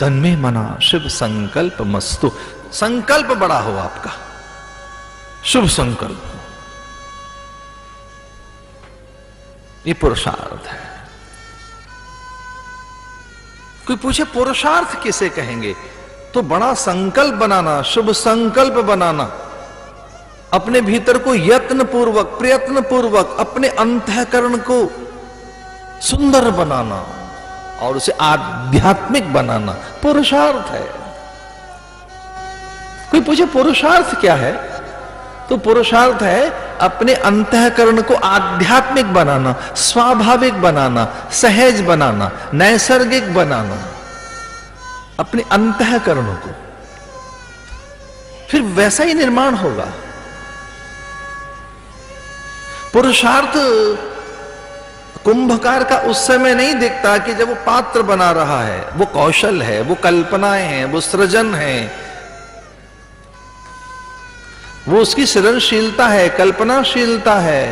तन्मे मना शुभ संकल्प मस्तु। संकल्प बड़ा हो आपका, शुभ संकल्प, ये पुरुषार्थ है। कोई पूछे पुरुषार्थ किसे कहेंगे, तो बड़ा संकल्प बनाना, शुभ संकल्प बनाना, अपने भीतर को यत्न पूर्वक, प्रयत्न पूर्वक अपने अंतःकरण को सुंदर बनाना और उसे आध्यात्मिक बनाना पुरुषार्थ है। कोई पूछे पुरुषार्थ क्या है, तो पुरुषार्थ है अपने अंतःकरण को आध्यात्मिक बनाना, स्वाभाविक बनाना, सहज बनाना, नैसर्गिक बनाना, अपने अंतःकरण को, फिर वैसा ही निर्माण होगा। पुरुषार्थ कुंभकार का उस समय नहीं दिखता कि जब वो पात्र बना रहा है, वो कौशल है, वो कल्पनाएं हैं, वो सृजन है, वो उसकी सृजनशीलता है, कल्पनाशीलता है।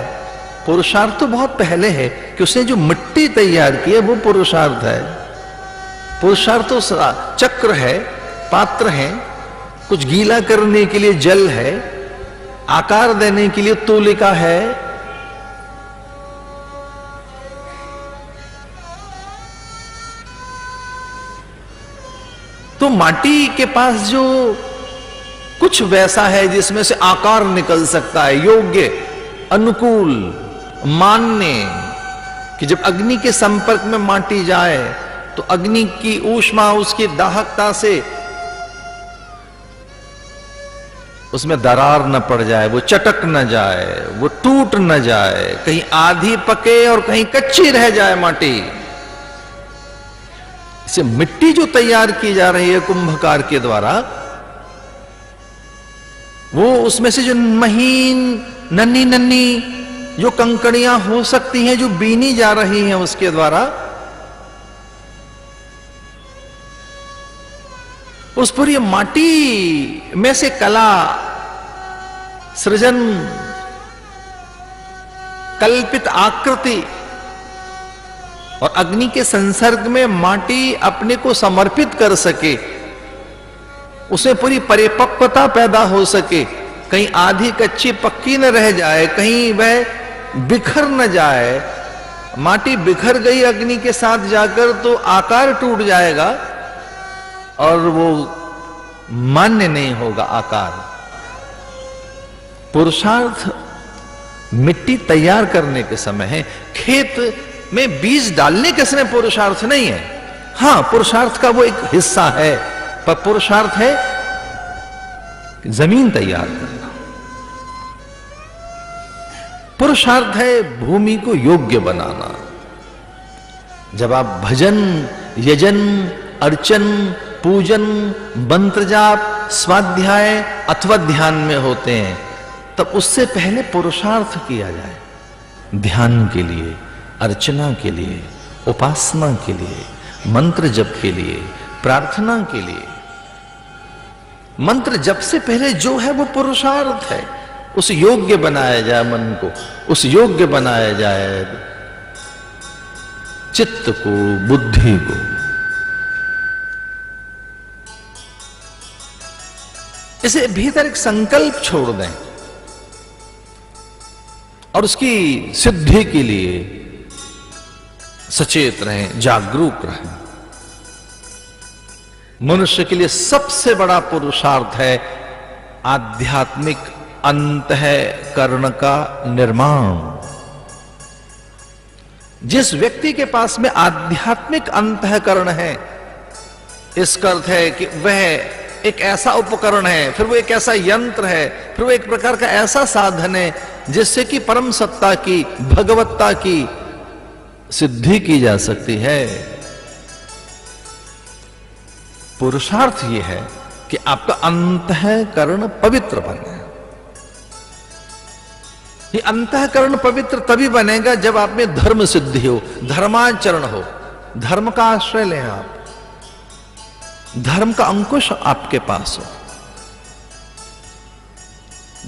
पुरुषार्थ तो बहुत पहले है कि उसने जो मिट्टी तैयार की है वो पुरुषार्थ है। पुरुषार्थ तो चक्र है, पात्र है, कुछ गीला करने के लिए जल है, आकार देने के लिए तूलिका है, तो माटी के पास जो कुछ वैसा है जिसमें से आकार निकल सकता है, योग्य, अनुकूल, मान्य, कि जब अग्नि के संपर्क में माटी जाए तो अग्नि की ऊष्मा, उसकी दाहकता से उसमें दरार न पड़ जाए, वो चटक न जाए, वो टूट न जाए, कहीं आधी पके और कहीं कच्ची रह जाए माटी। इसे मिट्टी जो तैयार की जा रही है कुंभकार के द्वारा, वो उसमें से जो महीन नन्ही नन्ही जो कंकड़ियां हो सकती हैं, जो बीनी जा रही हैं उसके द्वारा, उस पर ये माटी में से कला, सृजन, कल्पित आकृति और अग्नि के संसर्ग में माटी अपने को समर्पित कर सके, उसे पूरी परिपक्वता पैदा हो सके, कहीं आधी कच्ची पक्की न रह जाए, कहीं वह बिखर न जाए। माटी बिखर गई अग्नि के साथ जाकर तो आकार टूट जाएगा और वो मान्य नहीं होगा आकार। पुरुषार्थ मिट्टी तैयार करने के समय है, खेत में बीज डालने के समय पुरुषार्थ नहीं है। हां, पुरुषार्थ का वो एक हिस्सा है, पर पुरुषार्थ है जमीन तैयार करना। पुरुषार्थ है भूमि को योग्य बनाना। जब आप भजन, यजन, अर्चन, पूजन, मंत्र जाप, स्वाध्याय अथवा ध्यान में होते हैं, तब उससे पहले पुरुषार्थ किया जाए। ध्यान के लिए, अर्चना के लिए, उपासना के लिए, मंत्र जप के लिए, प्रार्थना के लिए। मंत्र जप से पहले जो है वो पुरुषार्थ है, उस योग्य बनाया जाए मन को, उस योग्य बनाया जाए। चित्त को, बुद्धि को। इसे भीतर एक संकल्प छोड़ दें और उसकी सिद्धि के लिए सचेत रहें, जागरूक रहें। मनुष्य के लिए सबसे बड़ा पुरुषार्थ है आध्यात्मिक अंतःकरण का निर्माण। जिस व्यक्ति के पास में आध्यात्मिक अंतःकरण है, इसका अर्थ है कि वह एक ऐसा उपकरण है, फिर वो एक ऐसा यंत्र है, फिर वो एक प्रकार का ऐसा साधन है जिससे कि परम सत्ता की, भगवत्ता की सिद्धि की जा सकती है। पुरुषार्थ ये है कि आपका अंतःकरण पवित्र बने। ये अंतःकरण पवित्र तभी बनेगा जब आप में धर्म सिद्धि हो, धर्माचरण हो, धर्म का आश्रय लें आप, धर्म का अंकुश आपके पास हो।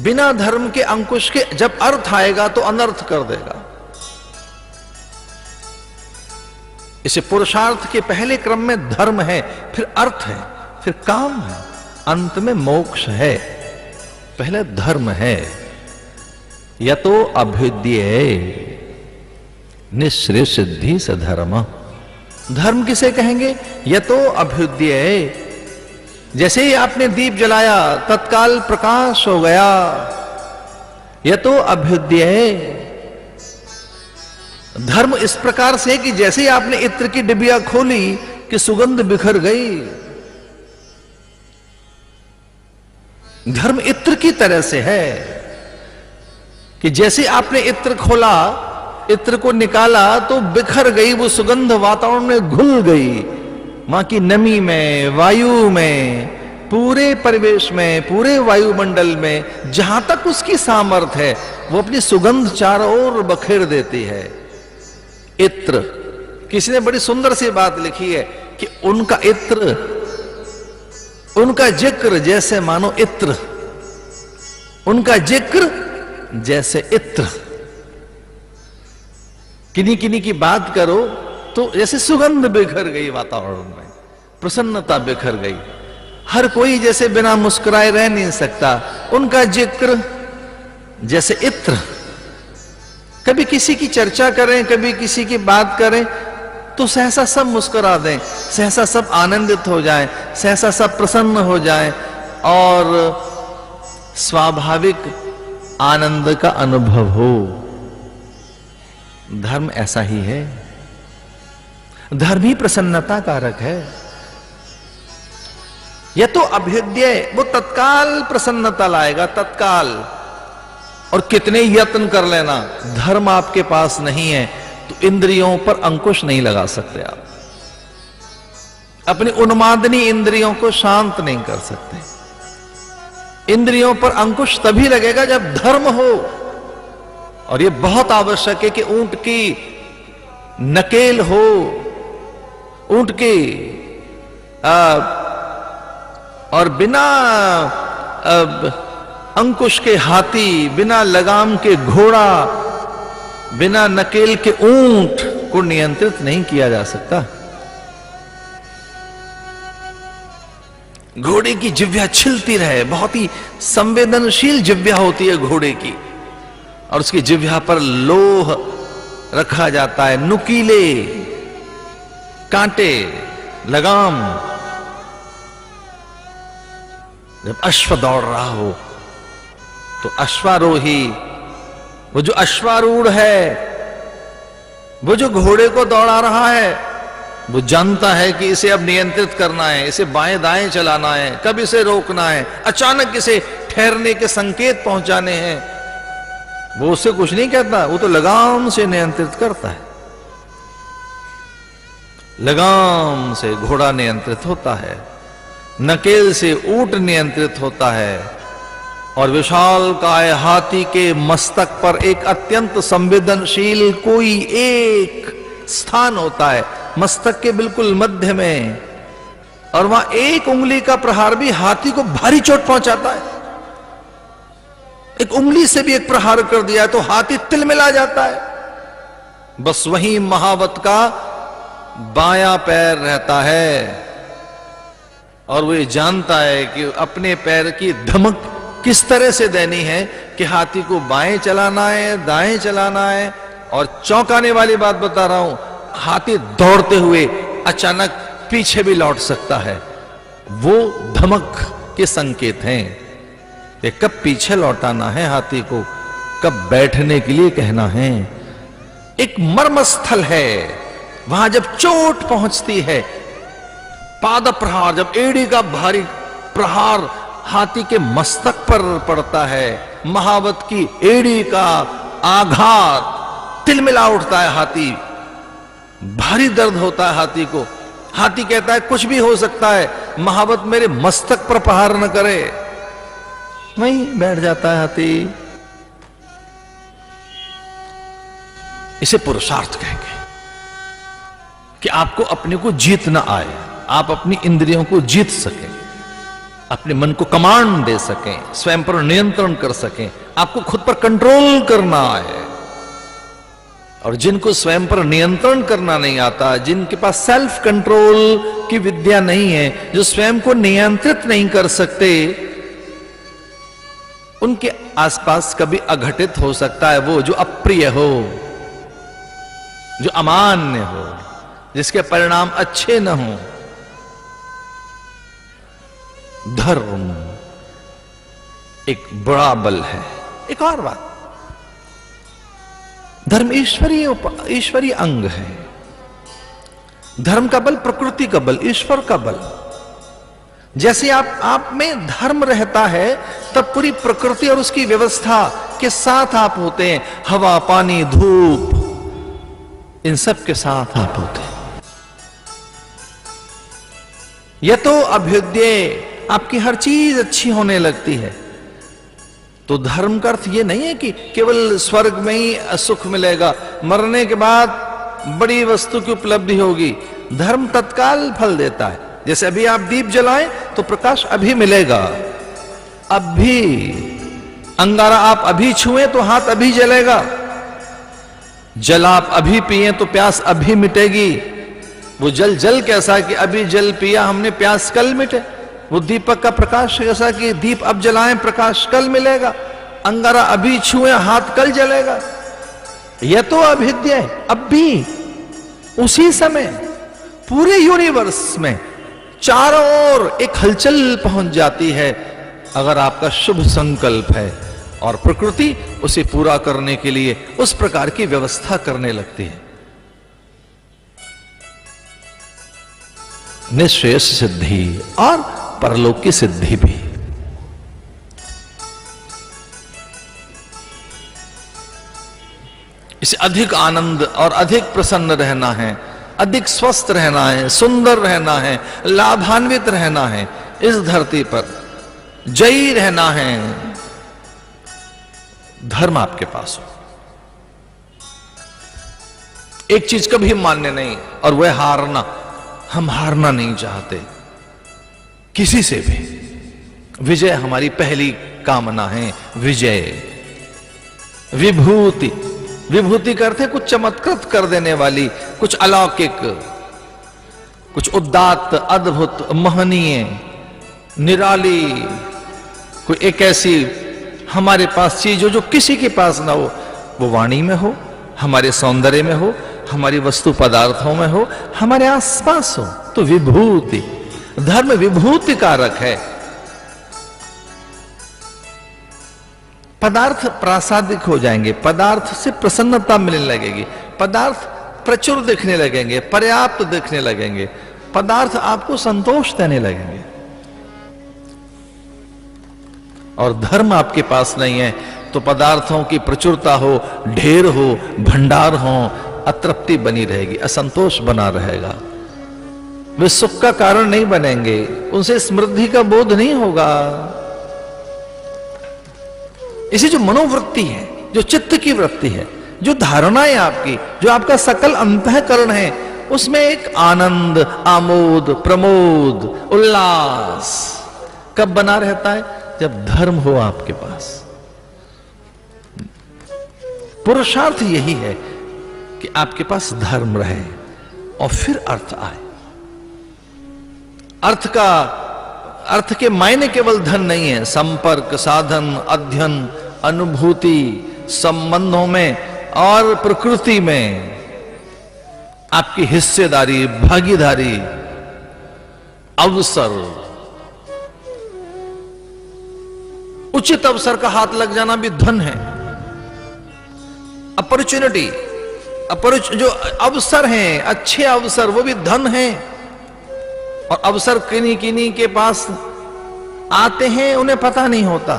बिना धर्म के अंकुश के जब अर्थ आएगा तो अनर्थ कर देगा। इसे पुरुषार्थ के पहले क्रम में धर्म है, फिर अर्थ है, फिर काम है, अंत में मोक्ष है। पहले धर्म है। यतो अभ्युदये निःश्रेय सिद्धि स धर्म। धर्म किसे कहेंगे? यतो अभ्युदये, जैसे ही आपने दीप जलाया तत्काल प्रकाश हो गया। यतो अभ्युदये, धर्म इस प्रकार से कि जैसे ही आपने इत्र की डिबिया खोली कि सुगंध बिखर गई। धर्म इत्र की तरह से है कि जैसे आपने इत्र खोला, इत्र को निकाला तो बिखर गई वो सुगंध, वातावरण में घुल गई, मां की नमी में, वायु में, पूरे परिवेश में, पूरे वायुमंडल में जहां तक उसकी सामर्थ्य है वो अपनी सुगंध चारों ओर बखेर देती है। इत्र, किसी ने बड़ी सुंदर सी बात लिखी है कि उनका इत्र, उनका जिक्र जैसे मानो इत्र, उनका जिक्र जैसे इत्र। किन्हीं किन्हीं की बात करो तो जैसे सुगंध बिखर गई वातावरण में, प्रसन्नता बिखर गई। हर कोई जैसे बिना मुस्कुराए रह नहीं सकता, उनका जिक्र जैसे इत्र। कभी किसी की चर्चा करें, कभी किसी की बात करें तो सहसा सब मुस्कुरा दें, सहसा सब आनंदित हो जाएं, सहसा सब प्रसन्न हो जाएं और स्वाभाविक आनंद का अनुभव हो। धर्म ऐसा ही है। धर्म ही प्रसन्नता कारक है। यह तो अभ्युदय, वो तत्काल प्रसन्नता लाएगा, तत्काल। और कितने यत्न कर लेना, धर्म आपके पास नहीं है तो इंद्रियों पर अंकुश नहीं लगा सकते आप, अपनी उन्मादनी इंद्रियों को शांत नहीं कर सकते। इंद्रियों पर अंकुश तभी लगेगा जब धर्म हो। और यह बहुत आवश्यक है कि ऊंट की नकेल हो, ऊंट की और बिना अंकुश के हाथी, बिना लगाम के घोड़ा, बिना नकेल के ऊंट को नियंत्रित नहीं किया जा सकता। घोड़े की जिह्वा छिलती रहे, बहुत ही संवेदनशील जिह्वा होती है घोड़े की, और उसकी जिह्वा पर लोह रखा जाता है, नुकीले कांटे, लगाम। जब अश्व दौड़ रहा हो तो अश्वारोही, वो जो अश्वारूढ़ है, वो जो घोड़े को दौड़ा रहा है, वो जानता है कि इसे अब नियंत्रित करना है, इसे बाएं दाएं चलाना है, कब इसे रोकना है, अचानक इसे ठहरने के संकेत पहुंचाने हैं। वो उससे कुछ नहीं कहता, वो तो लगाम से नियंत्रित करता है। लगाम से घोड़ा नियंत्रित होता है, नकेल से ऊंट नियंत्रित होता है, और विशाल काय हाथी के मस्तक पर एक अत्यंत संवेदनशील कोई एक स्थान होता है, मस्तक के बिल्कुल मध्य में, और वहां एक उंगली का प्रहार भी हाथी को भारी चोट पहुंचाता है। एक उंगली से भी एक प्रहार कर दिया तो हाथी तिलमिला जाता है। बस वही महावत का बायां पैर रहता है और वो ये जानता है कि अपने पैर की धमक किस तरह से देनी है कि हाथी को बाएं चलाना है, दाएं चलाना है। और चौंकाने वाली बात बता रहा हूं, हाथी दौड़ते हुए अचानक पीछे भी लौट सकता है। वो धमक के संकेत हैं कि कब पीछे लौटाना है हाथी को, कब बैठने के लिए कहना है। एक मर्मस्थल है, वहां जब चोट पहुंचती है, पाद प्रहार, जब एड़ी का भारी प्रहार हाथी के मस्तक पर पड़ता है, महावत की एड़ी का आघात, तिलमिला उठता है हाथी, भारी दर्द होता है हाथी को। हाथी कहता है कुछ भी हो सकता है, महावत मेरे मस्तक पर प्रहार न करे। वहीं बैठ जाता है हाथी। इसे पुरुषार्थ कहेंगे कि आपको अपने को जीत ना आए, आप अपनी इंद्रियों को जीत सकें, अपने मन को कमांड दे सकें, स्वयं पर नियंत्रण कर सकें, आपको खुद पर कंट्रोल करना आए। और जिनको स्वयं पर नियंत्रण करना नहीं आता, जिनके पास सेल्फ कंट्रोल की विद्या नहीं है, जो स्वयं को नियंत्रित नहीं कर सकते, उनके आसपास कभी अघटित हो सकता है वो जो अप्रिय हो, जो अमान्य हो, जिसके परिणाम अच्छे न हो। धर्म एक बड़ा बल है। एक और बात, धर्म ईश्वरीय अंग है। धर्म का बल प्रकृति का बल, ईश्वर का बल। जैसे आप में धर्म रहता है, तब पूरी प्रकृति और उसकी व्यवस्था के साथ आप होते हैं। हवा, पानी, धूप, इन सब के साथ आप होते हैं। यह तो अभ्युदय, आपकी हर चीज अच्छी होने लगती है। तो धर्म का अर्थ यह नहीं है कि केवल स्वर्ग में ही सुख मिलेगा, मरने के बाद बड़ी वस्तु की उपलब्धि होगी। धर्म तत्काल फल देता है। जैसे अभी आप दीप जलाएं तो प्रकाश अभी मिलेगा, अभी। अंगारा आप अभी छुएं तो हाथ अभी जलेगा, जल आप अभी पिए तो प्यास अभी मिटेगी। वो जल कैसा कि अभी जल पिया हमने, प्यास कल मिटे। वो दीपक का प्रकाश कैसा कि दीप अब जलाएं, प्रकाश कल मिलेगा। अंगारा अभी छुए, हाथ कल जलेगा। यह तो अभेद्य है। अब भी उसी समय पूरे यूनिवर्स में चारों ओर एक हलचल पहुंच जाती है, अगर आपका शुभ संकल्प है, और प्रकृति उसे पूरा करने के लिए उस प्रकार की व्यवस्था करने लगती है। निश्रेयस सिद्धि और परलोक की सिद्धि भी। इसे अधिक आनंद और अधिक प्रसन्न रहना है, अधिक स्वस्थ रहना है, सुंदर रहना है, लाभान्वित रहना है, इस धरती पर जयी रहना है। धर्म आपके पास हो। एक चीज कभी मान्य नहीं, और वह हारना। हम हारना नहीं चाहते किसी से भी। विजय हमारी पहली कामना है। विजय, विभूति। विभूति करते कुछ चमत्कृत कर देने वाली, कुछ अलौकिक, कुछ उदात्त, अद्भुत, महनीय, निराली, कोई एक ऐसी हमारे पास चीज हो जो किसी के पास ना हो। वो वाणी में हो, हमारे सौंदर्य में हो, हमारी वस्तु पदार्थों में हो, हमारे आसपास हो, तो विभूति। धर्म विभूति कारक है। पदार्थ प्रासादिक हो जाएंगे, पदार्थ से प्रसन्नता मिलने लगेगी, पदार्थ प्रचुर दिखने लगेंगे, पर्याप्त दिखने लगेंगे, पदार्थ आपको संतोष देने लगेंगे। और धर्म आपके पास नहीं है तो पदार्थों की प्रचुरता हो, ढेर हो, भंडार हो, अतृप्ति बनी रहेगी, असंतोष बना रहेगा। वे सुख का कारण नहीं बनेंगे, उनसे समृद्धि का बोध नहीं होगा। इसी जो मनोवृत्ति है, जो चित्त की वृत्ति है, जो धारणाएं आपकी, जो आपका सकल अंतःकरण है, उसमें एक आनंद, आमोद, प्रमोद, उल्लास कब बना रहता है? जब धर्म हो आपके पास। पुरुषार्थ यही है कि आपके पास धर्म रहे, और फिर अर्थ आए। अर्थ के मायने केवल धन नहीं है, संपर्क, साधन, अध्ययन, अनुभूति, संबंधों में और प्रकृति में आपकी हिस्सेदारी, भागीदारी, अवसर, उचित अवसर का हाथ लग जाना भी धन है। अपॉर्चुनिटी, जो अवसर हैं, अच्छे अवसर, वो भी धन है। और अवसर किन्हीं किन्हीं के पास आते हैं, उन्हें पता नहीं होता,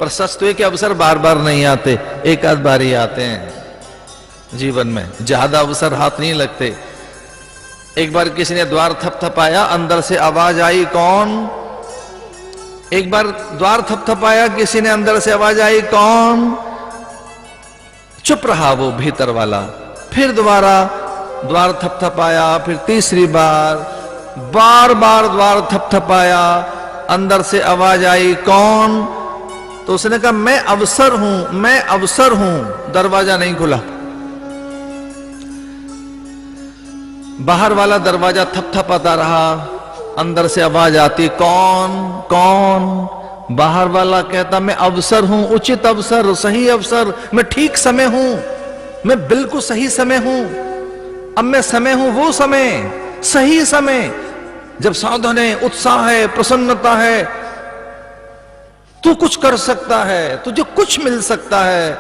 पर सच तो है कि अवसर बार बार नहीं आते, एक आध बार ही आते हैं जीवन में। ज्यादा अवसर हाथ नहीं लगते। एक बार किसी ने द्वार थपथपाया, अंदर से आवाज आई, कौन? एक बार द्वार थपथपाया किसी ने, अंदर से आवाज आई, कौन? चुप रहा वो भीतर वाला। फिर दोबारा द्वार थपथपाया, फिर तीसरी बार, बार बार द्वार थपथपाया, अंदर से आवाज आई, कौन? तो उसने कहा, मैं अवसर हूं, मैं अवसर हूं। दरवाजा नहीं खुला। बाहर वाला दरवाजा थपथपाता रहा, अंदर से आवाज आती, कौन? कौन? बाहर वाला कहता, मैं अवसर हूं, उचित अवसर, सही अवसर, मैं ठीक समय हूं, मैं बिल्कुल सही समय हूं। अब मैं समय हूं, वो समय, सही समय, जब साधन है, उत्साह है, प्रसन्नता है, तू कुछ कर सकता है, तुझे कुछ मिल सकता है,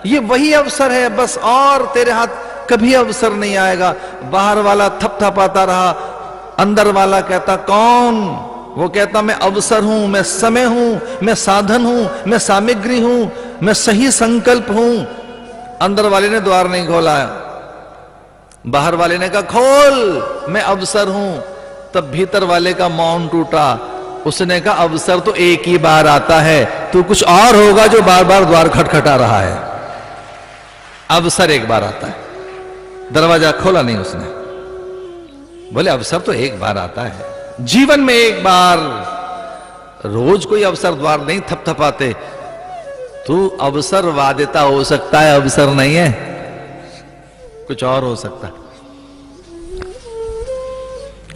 ये वही अवसर है बस, और तेरे हाथ कभी अवसर नहीं आएगा। बाहर वाला थपथपाता रहा, अंदर वाला कहता, कौन? वो कहता, मैं अवसर हूं, मैं समय हूं, मैं साधन हूं, मैं सामग्री हूं, मैं सही संकल्प हूं। अंदर वाले ने द्वार नहीं खोला, बाहर वाले ने कहा, खोल, मैं अवसर हूं। तब भीतर वाले का मौन टूटा। उसने कहा, अवसर तो एक ही बार आता है, तू कुछ और होगा जो बार बार द्वार खटखटा रहा है। अवसर एक बार आता है। दरवाजा खोला नहीं उसने। बोले, अवसर तो एक बार आता है, जीवन में एक बार, रोज कोई अवसर द्वार नहीं थपथपाते। तू अवसरवादिता हो सकता है, अवसर नहीं है, कुछ और हो सकता है।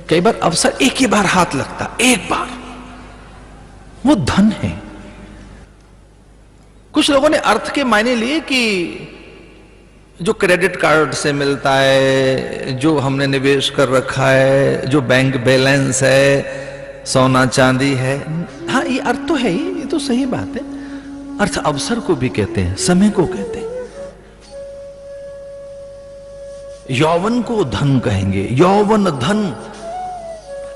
कई बार अवसर एक ही बार हाथ लगता, एक बार, वो धन है। कुछ लोगों ने अर्थ के मायने लिए कि जो क्रेडिट कार्ड से मिलता है, जो हमने निवेश कर रखा है, जो बैंक बैलेंस है, सोना चांदी है, हाँ ये अर्थ तो है ही, ये तो सही बात है। अर्थ अवसर को भी कहते हैं, समय को कहते हैं। यौवन को धन कहेंगे, यौवन धन।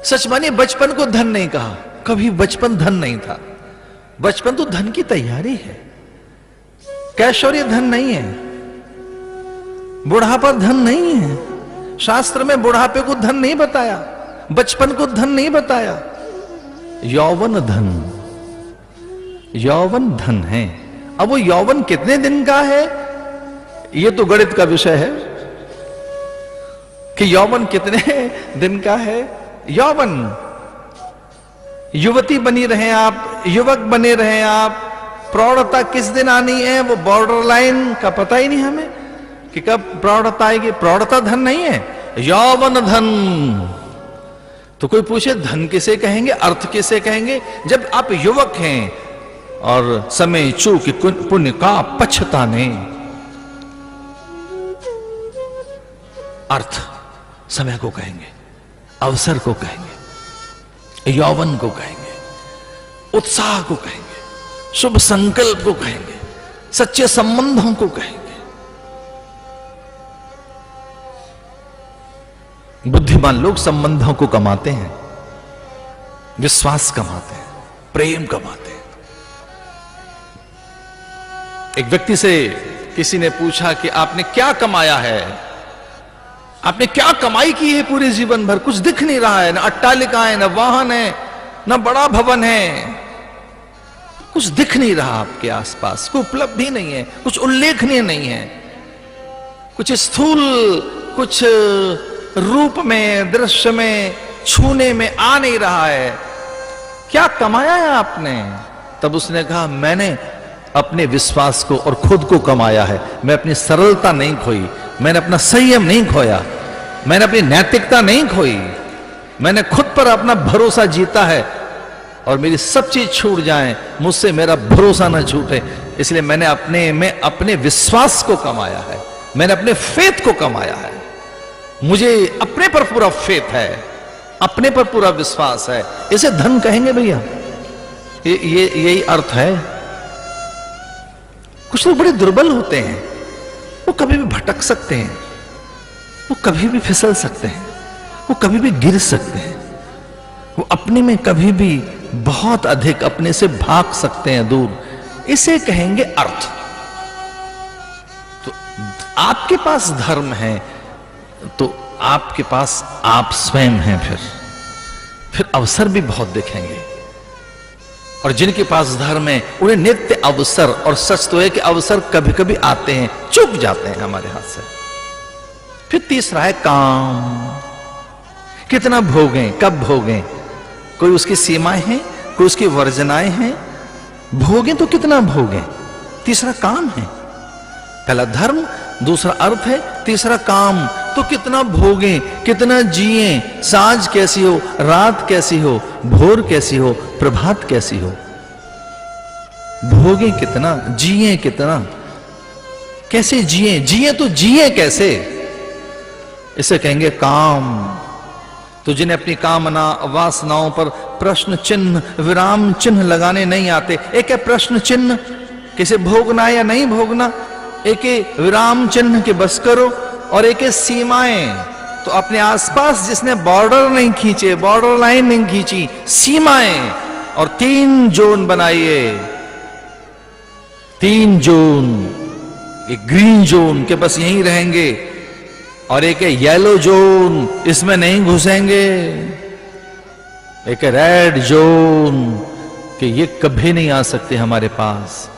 सच मानिए, बचपन को धन नहीं कहा, कभी बचपन धन नहीं था। बचपन तो धन की तैयारी है, कैशोर्य धन नहीं है, बुढ़ापा धन नहीं है। शास्त्र में बुढ़ापे को धन नहीं बताया, बचपन को धन नहीं बताया। यौवन धन, यौवन धन है। अब वो यौवन कितने दिन का है, ये तो गणित का विषय है कि यौवन कितने दिन का है। यौवन, युवती बनी रहे आप, युवक बने रहे आप, प्रौढ़ता किस दिन आनी है, वो बॉर्डर लाइन का पता ही नहीं हमें कि कब प्रौढ़ता आएगी। प्रौढ़ता धन नहीं है, यौवन धन। तो कोई पूछे धन किसे कहेंगे, अर्थ किसे कहेंगे? जब आप युवक हैं और समय चूक पुण्य का पछताने। अर्थ समय को कहेंगे, अवसर को कहेंगे, यौवन को कहेंगे, उत्साह को कहेंगे, शुभ संकल्प को कहेंगे, सच्चे संबंधों को कहेंगे। बुद्धिमान लोग संबंधों को कमाते हैं, विश्वास कमाते हैं, प्रेम कमाते हैं। एक व्यक्ति से किसी ने पूछा कि आपने क्या कमाया है, आपने क्या कमाई की है पूरे जीवन भर? कुछ दिख नहीं रहा है, ना अट्टालिका है, ना वाहन है, ना बड़ा भवन है, कुछ दिख नहीं रहा आपके आसपास, कोई उपलब्धि नहीं है, कुछ उल्लेखनीय नहीं है, कुछ स्थूल, कुछ रूप में, दृश्य में, छूने में आ नहीं रहा है। क्या कमाया है आपने? तब उसने कहा, मैंने अपने विश्वास को और खुद को कमाया है। मैं अपनी सरलता नहीं खोई, मैंने अपना संयम नहीं खोया, मैंने अपनी नैतिकता नहीं खोई, मैंने खुद पर अपना भरोसा जीता है, और मेरी सब चीज छूट जाए, मुझसे मेरा भरोसा ना छूटे, इसलिए मैंने अपने में अपने विश्वास को कमाया है, मैंने अपने फेथ को कमाया है। मुझे अपने पर पूरा फेथ है, अपने पर पूरा विश्वास है, इसे धन कहेंगे भैया। ये यही अर्थ है। कुछ लोग बड़े दुर्बल होते हैं, वो कभी भी भटक सकते हैं, वो कभी भी फिसल सकते हैं, वो कभी भी गिर सकते हैं, वो अपने में कभी भी बहुत अधिक अपने से भाग सकते हैं दूर, इसे कहेंगे अर्थ। तो आपके पास धर्म है तो आपके पास आप स्वयं हैं, फिर अवसर भी बहुत दिखेंगे। और जिनके पास धर्म है उन्हें नित्य अवसर, और सच तो है कि अवसर कभी कभी आते हैं, चुक जाते हैं हमारे हाथ से। फिर तीसरा है काम। कितना भोगें, कब भोगें, कोई उसकी सीमाएं हैं, कोई उसकी वर्जनाएं हैं, भोगें तो कितना भोगें। तीसरा काम है, पहला धर्म, दूसरा अर्थ है, तीसरा काम, तो कितना भोगें, कितना जिएं, सांझ कैसी हो, रात कैसी हो, भोर कैसी हो, प्रभात कैसी हो, भोगें कितना, जिएं कितना, कैसे जिएं, जिएं तो जिएं कैसे, इसे कहेंगे काम। तो जिन्हें अपनी कामना वासनाओं पर प्रश्न चिन्ह, विराम चिन्ह लगाने नहीं आते, एक है प्रश्न चिन्ह किसे भोगना या नहीं भोगना, एक है विराम चिन्ह के बस करो, और एक है सीमाएं। तो अपने आसपास जिसने बॉर्डर नहीं खींचे, बॉर्डर लाइन नहीं खींची, सीमाएं, और 3 जोन बनाइए, 3 जोन, एक ग्रीन जोन के बस यहीं रहेंगे, और एक है येलो जोन, इसमें नहीं घुसेंगे, एक है रेड जोन कि ये कभी नहीं आ सकते हमारे पास।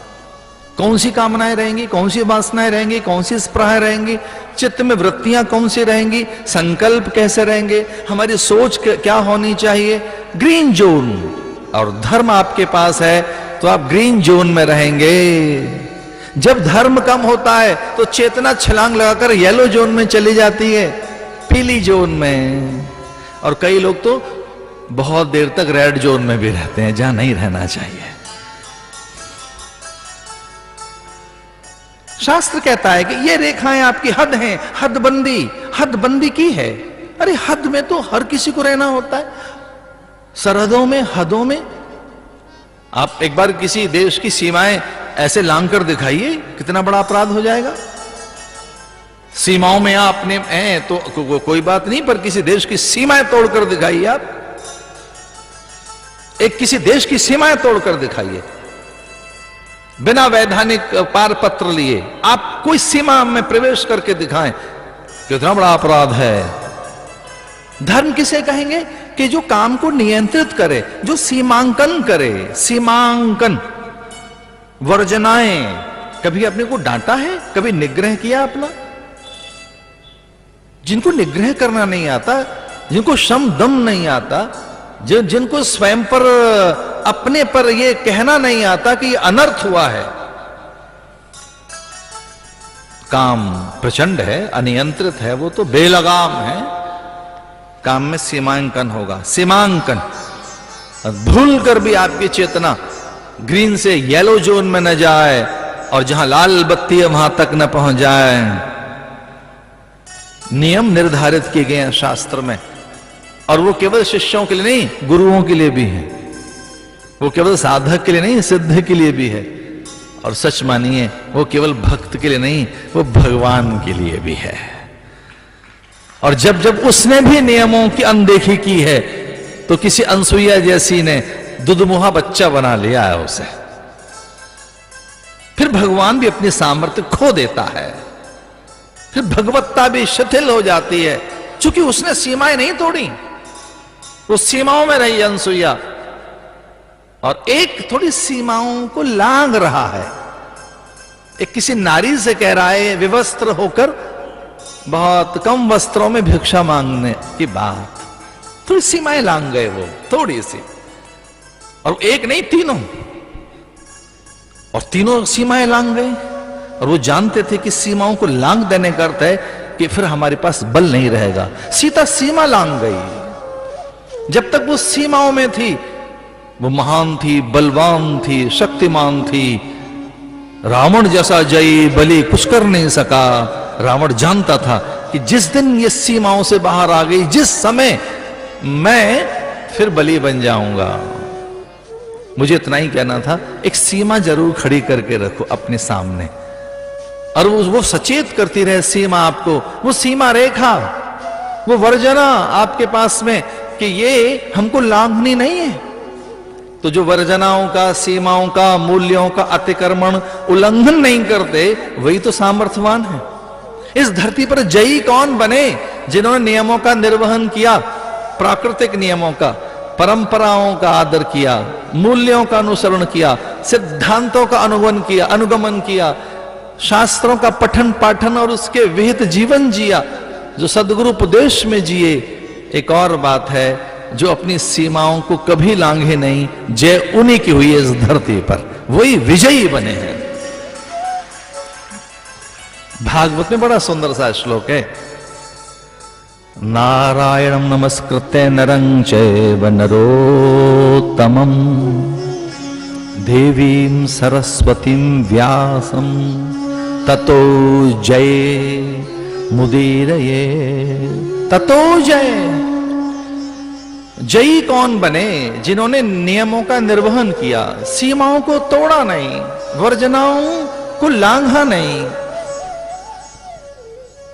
कौन सी कामनाएं रहेंगी, कौन सी वासनाएं रहेंगी, कौन सी स्पृहा रहेंगी, चित्त में वृत्तियां कौन सी रहेंगी, संकल्प कैसे रहेंगे, हमारी सोच क्या होनी चाहिए, ग्रीन जोन। और धर्म आपके पास है तो आप ग्रीन जोन में रहेंगे। जब धर्म कम होता है तो चेतना छलांग लगाकर येलो जोन में चली जाती है, पीली जोन में, और कई लोग तो बहुत देर तक रेड जोन में भी रहते हैं, जहां नहीं रहना चाहिए। शास्त्र कहता है कि ये रेखाएं आपकी हद हैं, हदबंदी की है। अरे हद में तो हर किसी को रहना होता है, सरहदों में, हदों में। आप एक बार किसी देश की सीमाएं ऐसे लांग कर दिखाइए, कितना बड़ा अपराध हो जाएगा। सीमाओं में आप अपने हैं तो कोई बात नहीं, पर किसी देश की सीमाएं तोड़कर दिखाइए। आप एक किसी देश की सीमाएं तोड़कर दिखाइए, बिना वैधानिक पारपत्र लिए आप कोई सीमा में प्रवेश करके दिखाएं, कितना बड़ा अपराध है। धर्म किसे कहेंगे कि जो काम को नियंत्रित करे, जो सीमांकन करे, सीमांकन, वर्जनाएं। कभी अपने को डांटा है, कभी निग्रह किया अपना। जिनको निग्रह करना नहीं आता, जिनको शम दम नहीं आता, जिनको स्वयं पर, अपने पर यह कहना नहीं आता कि यह अनर्थ हुआ है। काम प्रचंड है, अनियंत्रित है, वो तो बेलगाम है। काम में सीमांकन होगा, सीमांकन। भूल कर भी आपकी चेतना ग्रीन से येलो जोन में न जाए, और जहां लाल बत्ती है वहां तक न पहुंच जाए। नियम निर्धारित किए गए हैं शास्त्र में, और वो केवल शिष्यों के लिए नहीं, गुरुओं के लिए भी है। वो केवल साधक के लिए नहीं, सिद्ध के लिए भी है। और सच मानिए, वो केवल भक्त के लिए नहीं, वो भगवान के लिए भी है। और जब जब उसने भी नियमों की अनदेखी की है, तो किसी अनसुईया जैसी ने दुधमुहा बच्चा बना लिया है उसे। फिर भगवान भी अपनी सामर्थ्य खो देता है, फिर भगवत्ता भी शिथिल हो जाती है, क्योंकि उसने सीमाएं नहीं तोड़ी, वो सीमाओं में रही अनसुईया, और एक थोड़ी सीमाओं को लांग रहा है। एक किसी नारी से कह रहा है विवस्त्र होकर, बहुत कम वस्त्रों में भिक्षा मांगने की बात, थोड़ी सीमाएं लांग गए वो, थोड़ी सी। और एक नहीं, तीनों, और तीनों सीमाएं लांग गए। और वो जानते थे कि सीमाओं को लांग देने का अर्थ है कि फिर हमारे पास बल नहीं रहेगा। सीता सीमा लांघ गई। जब तक वो सीमाओं में थी, वो महान थी, बलवान थी, शक्तिमान थी। रावण जैसा जयी बलि कुछ कर नहीं सका। रावण जानता था कि जिस दिन ये सीमाओं से बाहर आ गई, जिस समय मैं फिर बलि बन जाऊंगा। मुझे इतना ही कहना था, एक सीमा जरूर खड़ी करके रखो अपने सामने, और वो सचेत करती रहे सीमा आपको, वो सीमा रेखा, वो वर्जना आपके पास में कि ये हमको लांघनी नहीं है। तो जो वर्जनाओं का, सीमाओं का, मूल्यों का अतिक्रमण, उल्लंघन नहीं करते, वही तो सामर्थ्यवान है। इस धरती पर जयी कौन बने? जिन्होंने नियमों का निर्वहन किया, प्राकृतिक नियमों का, परंपराओं का आदर किया, मूल्यों का अनुसरण किया, सिद्धांतों का अनुगमन किया, शास्त्रों का पठन पाठन और उसके विहित जीवन जिया, जो सद्गुरु उपदेश में जिए। एक और बात है, जो अपनी सीमाओं को कभी लांघे नहीं, जय उन्हीं की हुई है इस धरती पर, वही विजयी बने हैं। भागवत में बड़ा सुंदर सा श्लोक है, नारायणं नमस्कृत्य नरं चैव नरोत्तमं देवीं सरस्वतीं व्यासं ततो जये मुदीरये। ततो जय, जयी कौन बने? जिन्होंने नियमों का निर्वहन किया, सीमाओं को तोड़ा नहीं, वर्जनाओं को लांघा नहीं।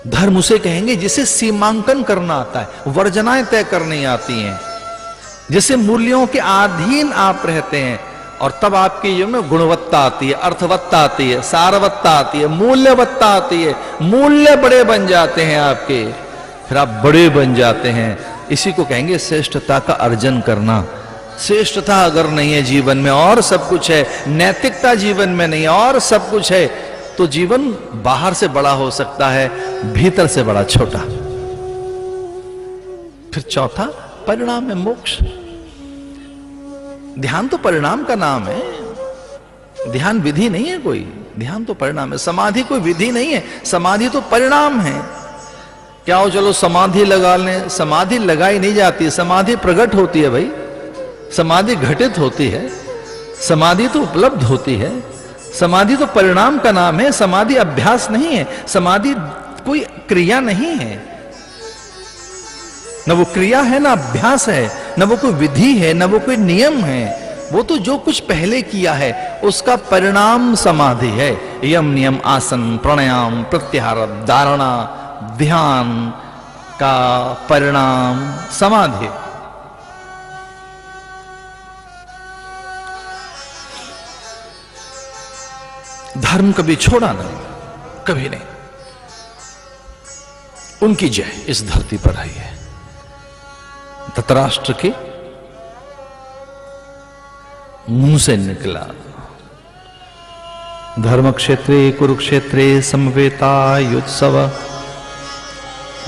धर्म उसे कहेंगे जिसे सीमांकन करना आता है, वर्जनाएं तय करनी आती हैं, जिसे मूल्यों के अधीन आप रहते हैं, और तब आपके जीवन में गुणवत्ता आती है, अर्थवत्ता आती है, सारवत्ता आती है, मूल्यवत्ता आती है। मूल्य बड़े बन जाते हैं आपके, फिर आप बड़े बन जाते हैं। इसी को कहेंगे श्रेष्ठता का अर्जन करना। श्रेष्ठता अगर नहीं है जीवन में, और सब कुछ है, नैतिकता जीवन में नहीं और सब कुछ है, तो जीवन बाहर से बड़ा हो सकता है, भीतर से बड़ा छोटा। फिर चौथा परिणाम है मोक्ष। ध्यान तो परिणाम का नाम है, ध्यान विधि नहीं है कोई, ध्यान तो परिणाम है। समाधि कोई विधि नहीं है, समाधि तो परिणाम है। क्या हो, चलो समाधि लगा लें, समाधि लगाई नहीं जाती, समाधि प्रकट होती है भाई, समाधि घटित होती है, समाधि तो उपलब्ध होती है। समाधि तो परिणाम का नाम है, समाधि अभ्यास नहीं है, समाधि कोई क्रिया नहीं है, न वो क्रिया है ना अभ्यास है, न वो कोई विधि है, न वो कोई नियम है। वो तो जो कुछ पहले किया है उसका परिणाम समाधि है। यम नियम आसन प्राणायाम प्रत्याहार धारणा ध्यान का परिणाम समाधि। धर्म कभी छोड़ा नहीं, कभी नहीं। उनकी जय इस धरती पर आई है। धृतराष्ट्र के मुंह से निकला, धर्म क्षेत्रे कुरुक्षेत्रे समवेतायुत्सव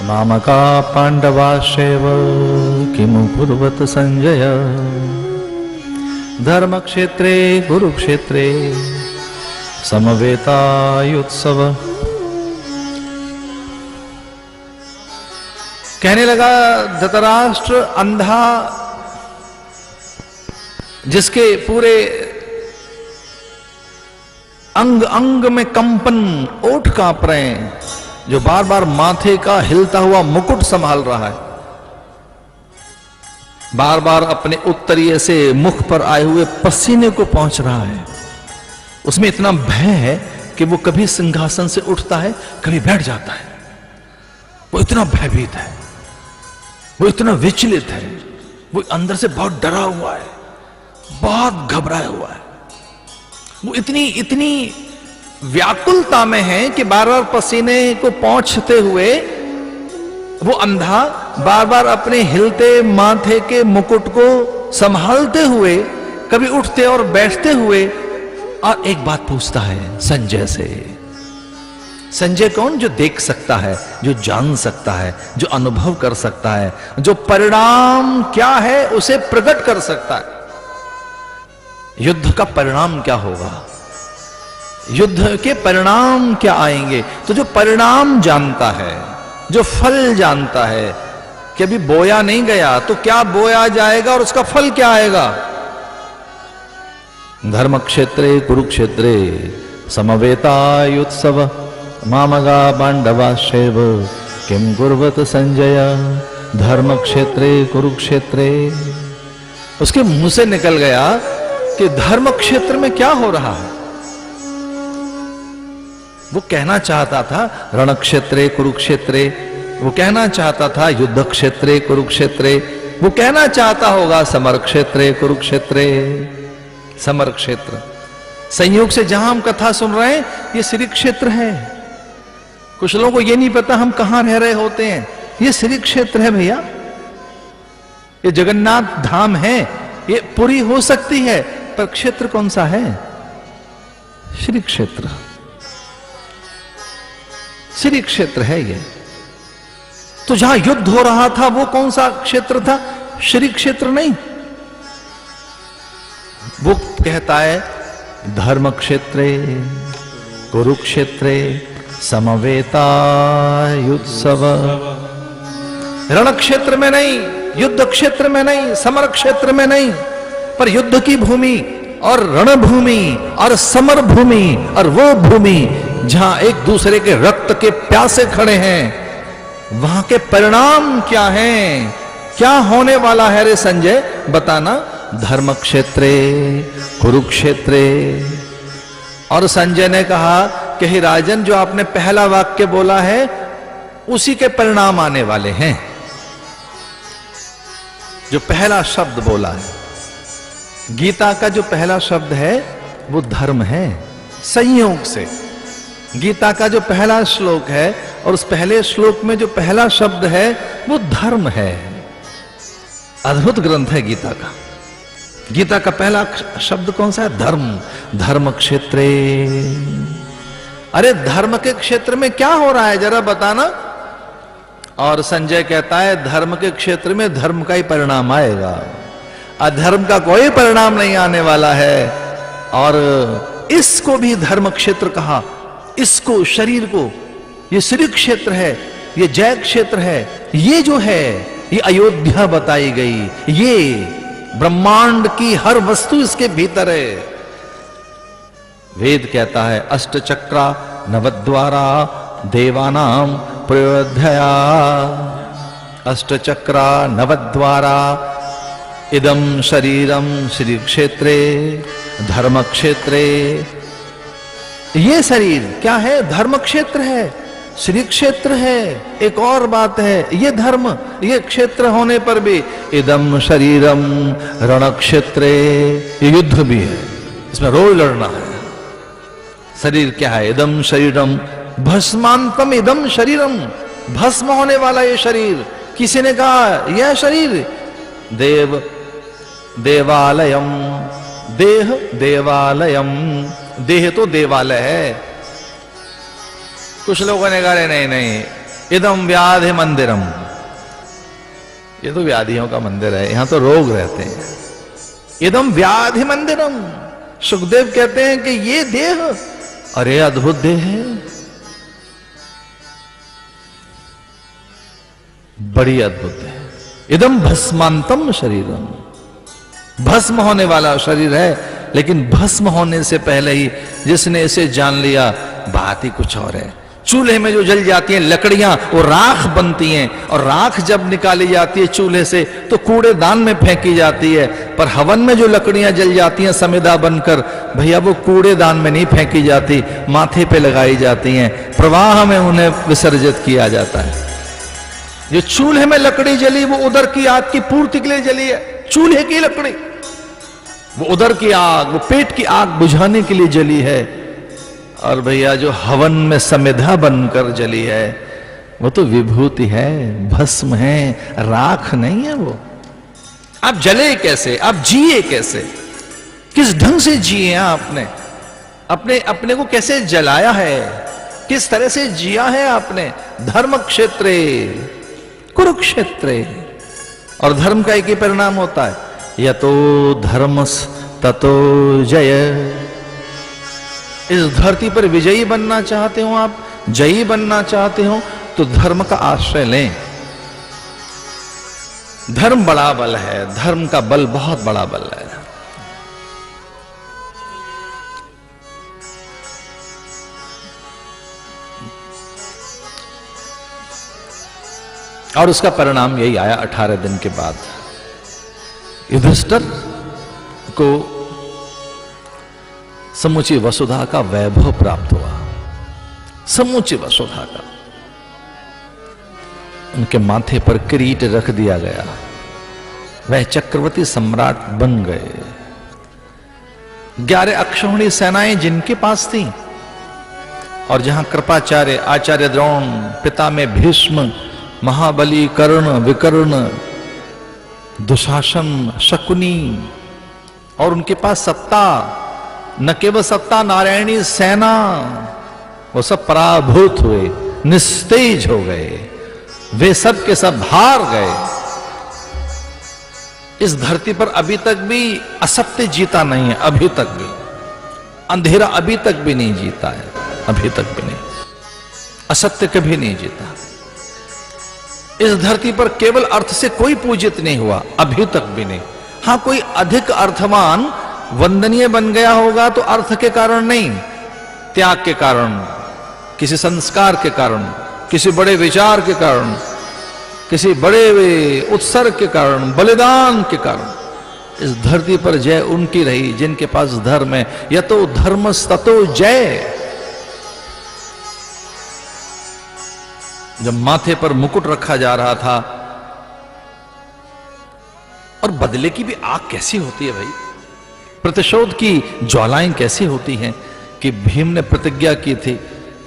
मामका पांडवाश्चैव किमु कुर्वत संजय। धर्म क्षेत्रे कुरुक्षेत्रे समवेतायुत्सव। कहने लगा धृतराष्ट्र अंधा, जिसके पूरे अंग अंग में कंपन, ओठ कांप रहे हैं, जो बार बार माथे का हिलता हुआ मुकुट संभाल रहा है, बार बार अपने उत्तरीय से मुख पर आए हुए पसीने को पहुंच रहा है। उसमें इतना भय है कि वो कभी सिंहासन से उठता है, कभी बैठ जाता है। वो इतना भयभीत है, वो इतना विचलित है, वो अंदर से बहुत डरा हुआ है, बहुत घबराया हुआ है। वो इतनी व्याकुलता में है कि बार बार पसीने को पोंछते हुए वो अंधा बार बार अपने हिलते माथे के मुकुट को संभालते हुए, कभी उठते और बैठते हुए, और एक बात पूछता है संजय से। संजय कौन? जो देख सकता है, जो जान सकता है, जो अनुभव कर सकता है, जो परिणाम क्या है उसे प्रकट कर सकता है। युद्ध का परिणाम क्या होगा, युद्ध के परिणाम क्या आएंगे, तो जो परिणाम जानता है, जो फल जानता है कि अभी बोया नहीं गया तो क्या बोया जाएगा और उसका फल क्या आएगा। धर्म क्षेत्रे कुरुक्षेत्रे समवेतायुत्सव मामगा पांडवाश्चैव किम कुर्वत संजय। धर्म क्षेत्रे कुरुक्षेत्रे, उसके मुंह से निकल गया कि धर्म क्षेत्र में क्या हो रहा है। वो कहना चाहता था रण क्षेत्रे कुरुक्षेत्रे, वो कहना चाहता था युद्ध क्षेत्रे कुरुक्षेत्रे, वो कहना चाहता होगा समर क्षेत्रे कुरुक्षेत्रे। समर क्षेत्र संयोग से जहां हम कथा सुन रहे हैं ये श्री क्षेत्र है। कुछ लोगों को ये नहीं पता हम कहां रह रहे होते हैं। ये श्री क्षेत्र है भैया, ये जगन्नाथ धाम है। ये पुरी हो सकती है पर क्षेत्र कौन सा है? श्री क्षेत्र, श्री क्षेत्र है ये। तो जहां युद्ध हो रहा था वो कौन सा क्षेत्र था? श्री क्षेत्र नहीं। वो कहता है धर्म क्षेत्रे कुरुक्षेत्रे समवेता युत्सव। रण क्षेत्र में नहीं, युद्ध क्षेत्र में नहीं, समर क्षेत्र में नहीं, पर युद्ध की भूमि और रणभूमि और समर भूमि और वो भूमि जहां एक दूसरे के रक्त के प्यासे खड़े हैं, वहां के परिणाम क्या हैं, क्या होने वाला है रे संजय बताना। धर्म क्षेत्रे कुरुक्षेत्रे। और संजय ने कहा कि हे राजन, जो आपने पहला वाक्य बोला है उसी के परिणाम आने वाले हैं। जो पहला शब्द बोला है गीता का, जो पहला शब्द है वो धर्म है। संयोग से गीता का जो पहला श्लोक है और उस पहले श्लोक में जो पहला शब्द है वो धर्म है। अद्भुत ग्रंथ है गीता का। गीता का पहला शब्द कौन सा है? धर्म। धर्म क्षेत्रे। अरे धर्म के क्षेत्र में क्या हो रहा है जरा बताना। और संजय कहता है धर्म के क्षेत्र में धर्म का ही परिणाम आएगा, अधर्म का कोई परिणाम नहीं आने वाला है। और इसको भी धर्म क्षेत्र कहा, इसको शरीर को। ये श्री क्षेत्र है, ये जय क्षेत्र है, ये जो है ये अयोध्या बताई गई, ये ब्रह्मांड की हर वस्तु इसके भीतर है। वेद कहता है अष्ट चक्रा नवद्वारा देवानाम प्रयोध्यया। अष्ट चक्रा नवद्वारा इदम शरीरम श्री क्षेत्रे धर्म क्षेत्रे। ये शरीर क्या है? धर्म क्षेत्र है, श्री क्षेत्र है। एक और बात है, ये धर्म, ये क्षेत्र होने पर भी इदम शरीरम रण क्षेत्रे। ये युद्ध भी है, इसमें रोज लड़ना है। शरीर क्या है? इदम शरीरम भस्मांतम इदम शरीरम। भस्म होने वाला ये शरीर। किसी ने कहा यह शरीर देव देवालयम, देह देवालयम। देह तो देवालय है। कुछ लोगों ने कहा नहीं नहीं इदम व्याधि मंदिरम, ये तो व्याधियों का मंदिर है, यहां तो रोग रहते हैं। इदम व्याधि मंदिरम। सुखदेव कहते हैं कि ये देह, अरे अद्भुत देह है, बड़ी अद्भुत है। इदम भस्मांतम शरीरम। भस्म होने वाला शरीर है, लेकिन भस्म होने से पहले ही जिसने इसे जान लिया बात ही कुछ और है। चूल्हे में जो जल जाती हैं लकड़ियां वो राख बनती हैं, और राख जब निकाली जाती है चूल्हे से तो कूड़ेदान में फेंकी जाती है। पर हवन में जो लकड़ियां जल जाती हैं समिधा बनकर, भैया वो कूड़ेदान में नहीं फेंकी जाती, माथे पे लगाई जाती हैं, प्रवाह में उन्हें विसर्जित किया जाता है। जो चूल्हे में लकड़ी जली वो उधर की आग की पूर्ति के लिए जली है। चूल्हे की लकड़ी, वो उधर की आग, वो पेट की आग बुझाने के लिए जली है। और भैया जो हवन में समिधा बनकर जली है वो तो विभूति है, भस्म है, राख नहीं है वो। आप जले कैसे, आप जिए कैसे, किस ढंग से जिए आपने, अपने को कैसे जलाया है, किस तरह से जिया है आपने। धर्म क्षेत्रे कुरुक्षेत्रे। और धर्म का एक ही परिणाम होता है, यतो धर्मस ततो जय। इस धरती पर विजयी बनना चाहते हो आप, जयी बनना चाहते हो, तो धर्म का आश्रय लें। धर्म बड़ा बल है, धर्म का बल बहुत बड़ा बल है। और उसका परिणाम यही आया 18 दिन के बाद। युधिष्ठिर को समूची वसुधा का वैभव प्राप्त हुआ, समूची वसुधा का। उनके माथे पर किरीट रख दिया गया, वह चक्रवर्ती सम्राट बन गए। 11 अक्षौहिणी सेनाएं जिनके पास थी, और जहां कृपाचार्य, आचार्य द्रोण, पिता में भीष्म, महाबली, कर्ण, विकर्ण, दुशासन, शकुनी, और उनके पास सत्ता, न केवल सत्ता, नारायणी सेना, वो सब पराभूत हुए, निस्तेज हो गए, वे सब के सब हार गए। इस धरती पर अभी तक भी असत्य जीता नहीं है, अभी तक भी अंधेरा अभी तक भी नहीं जीता है, अभी तक भी नहीं, असत्य कभी नहीं जीता। इस धरती पर केवल अर्थ से कोई पूजित नहीं हुआ, अभी तक भी नहीं। हां, कोई अधिक अर्थवान वंदनीय बन गया होगा तो अर्थ के कारण नहीं, त्याग के कारण, किसी संस्कार के कारण, किसी बड़े विचार के कारण, किसी बड़े उत्सर्ग के कारण, बलिदान के कारण इस धरती पर जय उनकी रही जिनके पास धर्म है। यतो धर्मस्ततो जय। जब माथे पर मुकुट रखा जा रहा था, और बदले की भी आग कैसी होती है भाई, प्रतिशोध की ज्वालाएं कैसी होती हैं, कि भीम ने प्रतिज्ञा की थी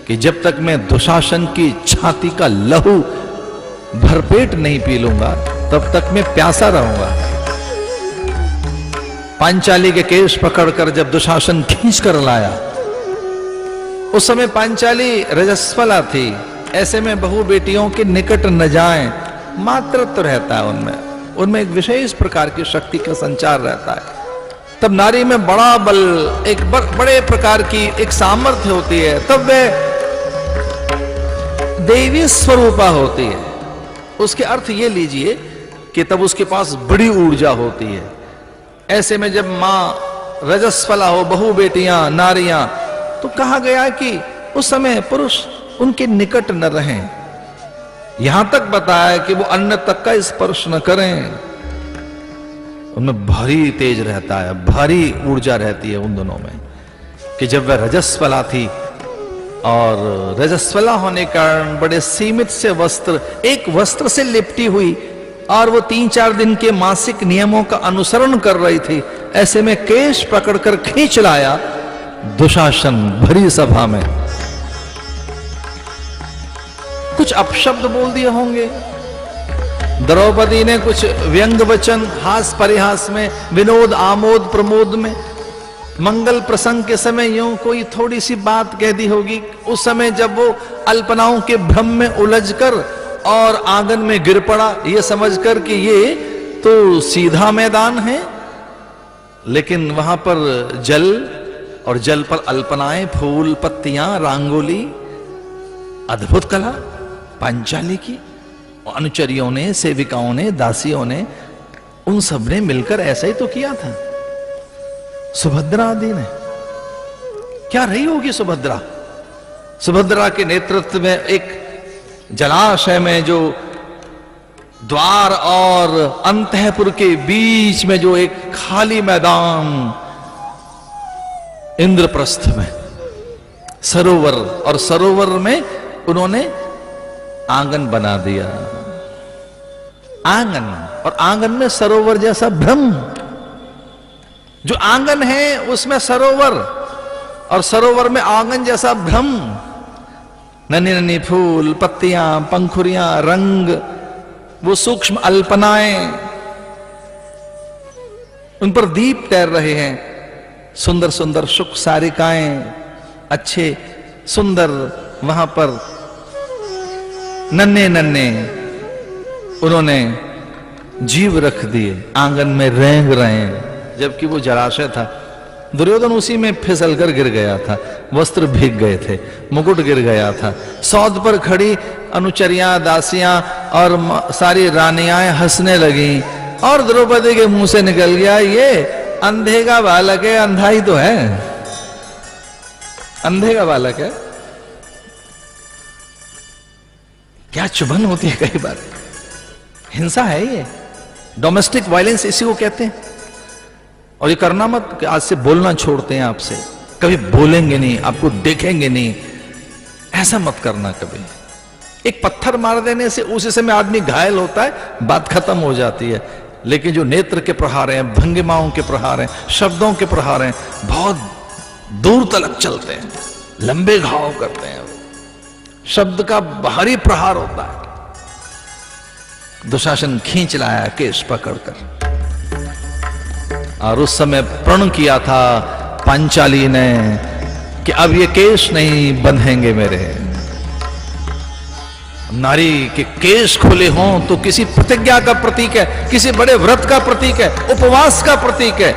कि जब तक मैं दुशासन की छाती का लहू भरपेट नहीं पी लूंगा तब तक मैं प्यासा रहूंगा। पांचाली के केश पकड़कर जब दुशासन खींच कर लाया, उस समय पांचाली रजस्वला थी, ऐसे में बहु बेटियों के निकट न जाएं, मातृत्व रहता है उनमें, उनमें एक विशेष प्रकार की शक्ति का संचार रहता है। तब नारी में बड़ा बल, एक बड़े प्रकार की एक सामर्थ्य होती है, तब वह देवी स्वरूपा होती है। उसके अर्थ ये लीजिए कि तब उसके पास बड़ी ऊर्जा होती है। ऐसे में जब मां रजस्वला हो, बहु बेटियां, नारियां, तो कहा गया कि उस समय पुरुष उनके निकट न रहें, यहां तक बताया कि वो अन्न तक का स्पर्श न करें। उनमें भारी तेज रहता है, भारी ऊर्जा रहती है उन दोनों में, कि जब वह रजस्वला थी, और रजस्वला होने के कारण बड़े सीमित से वस्त्र, एक वस्त्र से लिपटी हुई, और वो 3-4 दिन के मासिक नियमों का अनुसरण कर रही थी। ऐसे में केश पकड़कर खींच लाया दुशासन भरी सभा में, कुछ अपशब्द बोल दिए होंगे। द्रौपदी ने कुछ व्यंग वचन, हास परिहास में, विनोद आमोद प्रमोद में, मंगल प्रसंग के समय यूं कोई थोड़ी सी बात कह दी होगी। उस समय जब वो अल्पनाओं के भ्रम में उलझकर और आंगन में गिर पड़ा, ये समझकर कि ये तो सीधा मैदान है, लेकिन वहां पर जल, और जल पर अल्पनाएं, फूल, पत्तियां, रंगोली, अद्भुत कला पांचाली की। अनुचरियों ने, सेविकाओं ने, दासियों ने, उन सब ने मिलकर ऐसा ही तो किया था। सुभद्रा आदि ने, क्या रही होगी सुभद्रा? सुभद्रा के नेतृत्व में एक जलाशय में, जो द्वार और अंतःपुर के बीच में जो एक खाली मैदान, इंद्रप्रस्थ में सरोवर, और सरोवर में उन्होंने आंगन बना दिया। आंगन, और आंगन में सरोवर जैसा भ्रम, जो आंगन है उसमें सरोवर, और सरोवर में आंगन जैसा भ्रम, नन्ही नन्ही फूल, पत्तियां, पंखुरियां, रंग, वो सूक्ष्म अल्पनाएं, उन पर दीप तैर रहे हैं, सुंदर सुंदर सुख सारिकाएं, अच्छे सुंदर वहां पर नन्हे नन्हे उन्होंने जीव रख दिए, आंगन में रेंग रहे हैं, जबकि वो जलाशय था। दुर्योधन उसी में फिसल कर गिर गया था, वस्त्र भीग गए थे, मुकुट गिर गया था। सौद पर खड़ी अनुचरियां, दासियां और सारी रानियां हंसने लगी और द्रौपदी के मुंह से निकल गया, ये अंधे का बालक है। अंधा ही तो है, अंधे का बालक है। क्या चुभन होती है कई बार, हिंसा है ये, डोमेस्टिक वायलेंस इसी को कहते हैं। और ये करना मत कि आज से बोलना छोड़ते हैं आपसे, कभी बोलेंगे नहीं, आपको देखेंगे नहीं, ऐसा मत करना कभी। एक पत्थर मार देने से उसी समय आदमी घायल होता है, बात खत्म हो जाती है। लेकिन जो नेत्र के प्रहार हैं, भंगिमाओं के प्रहार हैं, शब्दों के प्रहार हैं, बहुत दूर तलक चलते हैं, लंबे घाव करते हैं। शब्द का बाहरी प्रहार होता है। दुशासन खींच लाया केश पकड़कर और उस समय प्रण किया था पांचाली ने कि अब ये केश नहीं बंधेंगे मेरे। नारी के केश खुले हों तो किसी प्रतिज्ञा का प्रतीक है, किसी बड़े व्रत का प्रतीक है, उपवास का प्रतीक है,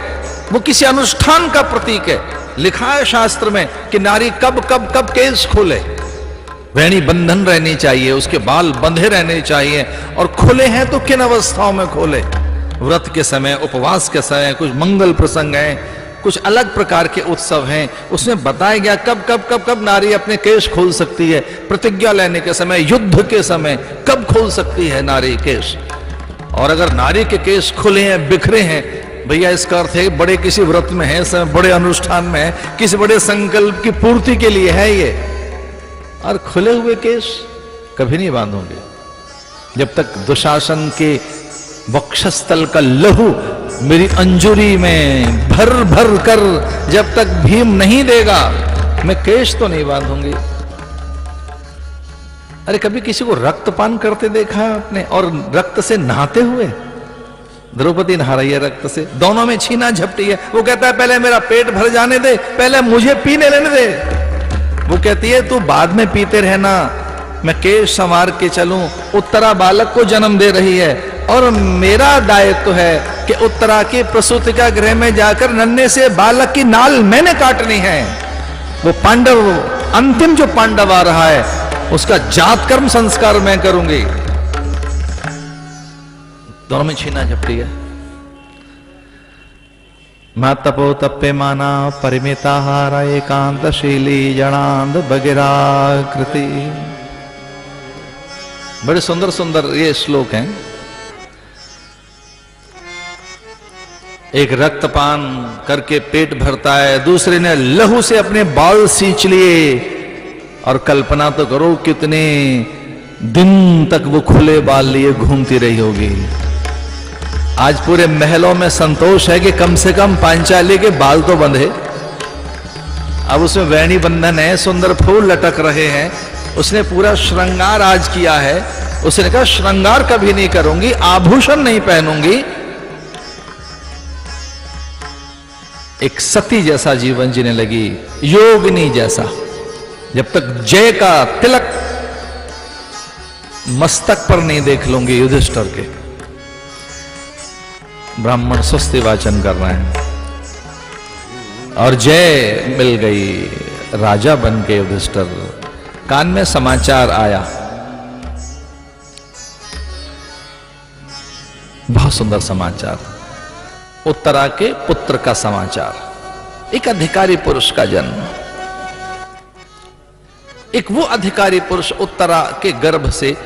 वो किसी अनुष्ठान का प्रतीक है। लिखा है शास्त्र में कि नारी कब कब कब केश खोले, वैणी बंधन रहनी चाहिए, उसके बाल बंधे रहने चाहिए। और खुले हैं तो किन अवस्थाओं में खोले? व्रत के समय, उपवास के समय, कुछ मंगल प्रसंग हैं, कुछ अलग प्रकार के उत्सव हैं, उसमें बताया गया कब कब कब कब नारी अपने केश खोल सकती है। प्रतिज्ञा लेने के समय, युद्ध के समय कब खोल सकती है नारी केश। और अगर नारी के केश खुले हैं, बिखरे हैं, भैया इसका अर्थ है बड़े किसी व्रत में है, समय बड़े अनुष्ठान में है, किसी बड़े संकल्प की पूर्ति के लिए है ये। और खुले हुए केश कभी नहीं बांधोगे जब तक दुशासन के वक्षस्थल का लहू मेरी अंजुरी में भर भर कर जब तक भीम नहीं देगा, मैं केश तो नहीं बांधूंगी। अरे कभी किसी को रक्तपान करते देखा है आपने? और रक्त से नहाते हुए? द्रौपदी नहा रही है रक्त से, दोनों में छीना झपटी है। वो कहता है पहले मेरा पेट भर जाने दे, पहले मुझे पीने लेने दे। वो कहती है तू बाद में पीते रहना, मैं केश संवार के चलूं। उत्तरा बालक को जन्म दे रही है और मेरा दायित्व है कि उत्तरा के प्रसूतिका गृह में जाकर नन्हे से बालक की नाल मैंने काटनी है। वो पांडव, अंतिम जो पांडव आ रहा है, उसका जात कर्म संस्कार मैं करूंगी। दोनों में छीना झपटी है। मा तपो तप्पे माना परिमिताहार एकांतशीली जनांद बगिराकृति। बड़े सुंदर सुंदर ये श्लोक हैं। एक रक्तपान करके पेट भरता है, दूसरे ने लहू से अपने बाल सींच लिए। और कल्पना तो करो कितने दिन तक वो खुले बाल लिए घूमती रही होगी। आज पूरे महलों में संतोष है कि कम से कम पांचाली के बाल तो बंधे। अब उसमें वैणी बंधन है, सुंदर फूल लटक रहे हैं, उसने पूरा श्रृंगार आज किया है। उसने कहा श्रृंगार कभी नहीं करूंगी, आभूषण नहीं पहनूंगी। एक सती जैसा जीवन जीने लगी, योगिनी जैसा। जब तक जय का तिलक मस्तक पर नहीं देख लूंगी युधिष्ठिर के। ब्राह्मण स्वस्ति वाचन कर रहे हैं और जय मिल गई, राजा बन के युधिष्ठिर। कान में समाचार आया, बहुत सुंदर समाचार, उत्तरा के पुत्र का समाचार। एक अधिकारी पुरुष का जन्म। एक वो अधिकारी पुरुष उत्तरा के गर्भ से,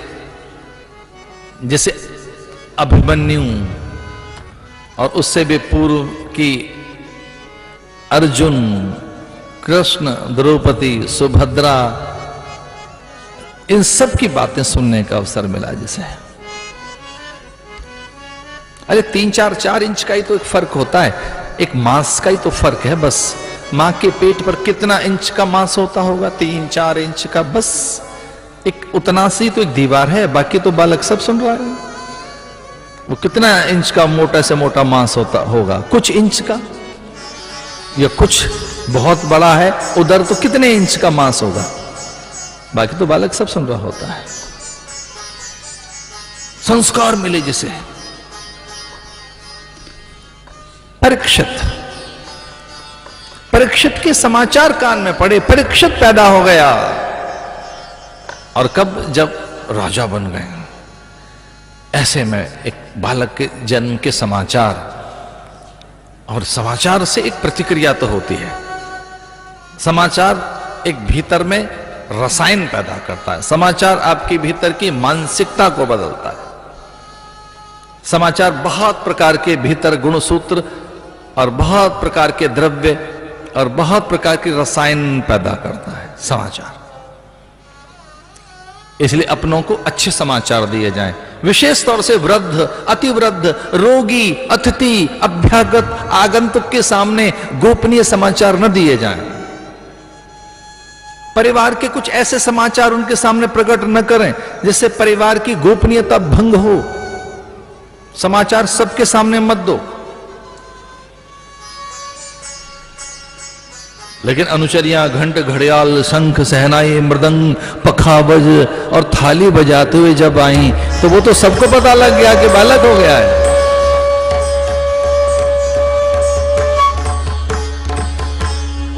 जैसे अभिमन्यु और उससे भी पूर्व की अर्जुन, कृष्ण, द्रौपदी, सुभद्रा, इन सब की बातें सुनने का अवसर मिला जिसे। अरे 3-4 इंच का ही तो एक फर्क होता है, एक मांस का ही तो फर्क है बस। मां के पेट पर कितना इंच का मांस होता होगा? 3-4 इंच का बस। एक उतना सी तो एक दीवार है, बाकी तो बालक सब सुन रहा है। वो कितना इंच का मोटा से मोटा मांस होता होगा? कुछ इंच का, या कुछ बहुत बड़ा है उधर तो कितने इंच का मांस होगा? बाकी तो बालक सब सुन रहा होता है। संस्कार मिले जिसे। परीक्षित परीक्षित के समाचार कान में पड़े, परीक्षित पैदा हो गया। और कब? जब राजा बन गए। ऐसे में एक बालक के जन्म के समाचार, और समाचार से एक प्रतिक्रिया तो होती है। समाचार एक भीतर में रसायन पैदा करता है, समाचार आपकी भीतर की मानसिकता को बदलता है। समाचार बहुत प्रकार के भीतर गुणसूत्र और बहुत प्रकार के द्रव्य और बहुत प्रकार के रसायन पैदा करता है समाचार। इसलिए अपनों को अच्छे समाचार दिए जाएं, विशेष तौर से वृद्ध, अतिवृद्ध, रोगी, अतिथि, अभ्यागत, आगंतुक के सामने गोपनीय समाचार न दिए जाएं। परिवार के कुछ ऐसे समाचार उनके सामने प्रकट न करें जिससे परिवार की गोपनीयता भंग हो। समाचार सबके सामने मत दो। लेकिन अनुचरियां घंट, घड़ियाल, शंख, सहनाई, मृदंग, पखावज और थाली बजाते हुए जब आई तो वो तो सबको पता लग गया कि बालक हो गया है।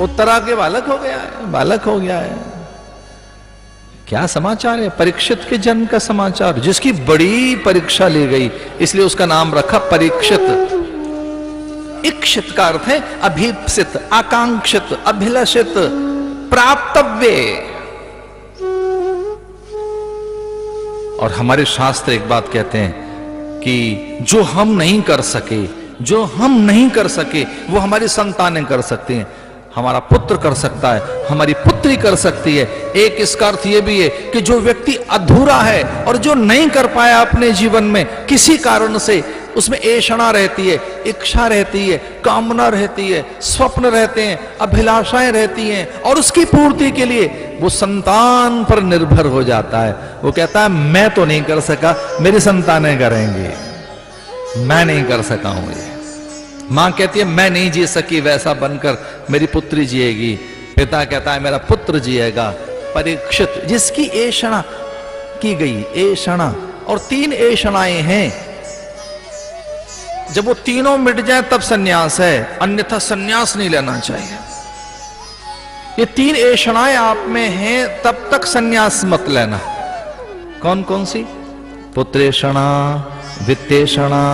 उत्तरा के बालक हो गया है, बालक हो गया है। क्या समाचार है? परीक्षित के जन्म का समाचार, जिसकी बड़ी परीक्षा ली गई, इसलिए उसका नाम रखा परीक्षित। इक्षित का अर्थ है अभीप्सित, आकांक्षित, अभिलषित, प्राप्तव्य। और हमारे शास्त्र एक बात कहते हैं कि जो हम नहीं कर सके, जो हम नहीं कर सके वो हमारी संतानें कर सकती हैं। हमारा पुत्र कर सकता है, हमारी पुत्री कर सकती है। एक इसका अर्थ यह भी है कि जो व्यक्ति अधूरा है और जो नहीं कर पाया अपने जीवन में किसी कारण से, उसमें ऐषणा रहती है, इच्छा रहती है, कामना रहती है, स्वप्न रहते हैं, अभिलाषाएं रहती हैं, और उसकी पूर्ति के लिए वो संतान पर निर्भर हो जाता है। वो कहता है मैं तो नहीं कर सका, मेरी संतानें करेंगी, मैं नहीं कर सका हूं। ये मां कहती है मैं नहीं जी सकी वैसा बनकर, मेरी पुत्री जिएगी। पिता कहता है मेरा पुत्र जिएगा। परीक्षित, जिसकी ऐषणा की गई, ऐषणा, और 3 ऐषणाएं हैं। जब वो तीनों मिट जाए तब सन्यास है, अन्यथा सन्यास नहीं लेना चाहिए। ये 3 ऐषणाएं आप में हैं तब तक सन्यास मत लेना। कौन कौन सी? पुत्रेषणा, वित्तेषणा,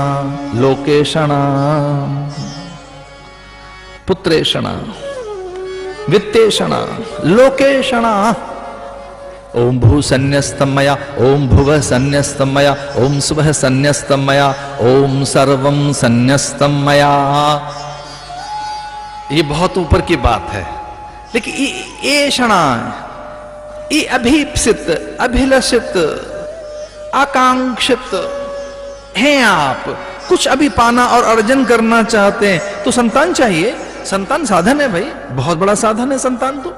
लोकेषणा। पुत्रेषणा, वित्तेषणा, लोकेषणा। ओम भू संन्यस्तम मया, ओम भुवः संन्यस्तम मया, ओम सुवः संन्यस्तम मया, ओम सर्वं संन्यस्तम मया। ये बहुत ऊपर की बात है, लेकिन ये ऐषणा, ये अभीप्सित, अभिलषित, आकांक्षित हैं। आप कुछ अभी पाना और अर्जन करना चाहते हैं तो संतान चाहिए। संतान साधन है भाई, बहुत बड़ा साधन है संतान। तो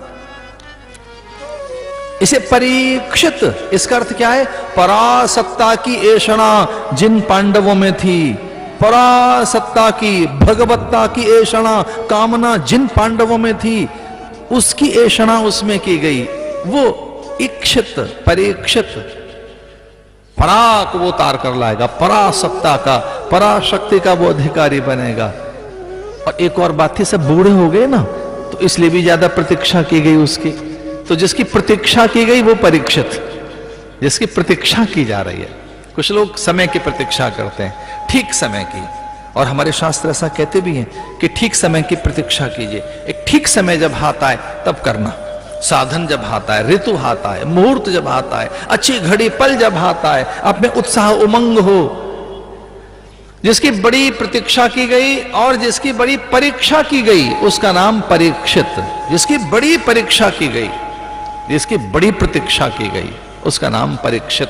इसे परीक्षित, इसका अर्थ क्या है? परासत्ता की ऐषणा जिन पांडवों में थी, परासत्ता की, भगवत्ता की ऐषणा, कामना जिन पांडवों में थी, उसकी ऐषणा उसमें की गई। वो इक्षित, परीक्षित, पराक वो तार कर लाएगा, परासत्ता का, पराशक्ति का वो अधिकारी बनेगा। और एक और बात थी, सब बूढ़े हो गए ना, तो इसलिए भी ज्यादा प्रतीक्षा की गई उसकी। तो जिसकी प्रतीक्षा की गई वो परीक्षित, जिसकी प्रतीक्षा की जा रही है। कुछ लोग समय की प्रतीक्षा करते हैं, ठीक समय की, और हमारे शास्त्र ऐसा कहते भी हैं कि ठीक समय की प्रतीक्षा कीजिए। एक ठीक समय जब आता है तब करना, साधन जब आता है, ऋतु आता है, मुहूर्त जब आता है, अच्छी घड़ी पल जब आता है, आप में उत्साह उमंग हो। जिसकी बड़ी प्रतीक्षा की गई और जिसकी बड़ी परीक्षा की गई उसका नाम परीक्षित। जिसकी बड़ी परीक्षा की गई, जिसकी बड़ी प्रतीक्षा की गई उसका नाम परीक्षित।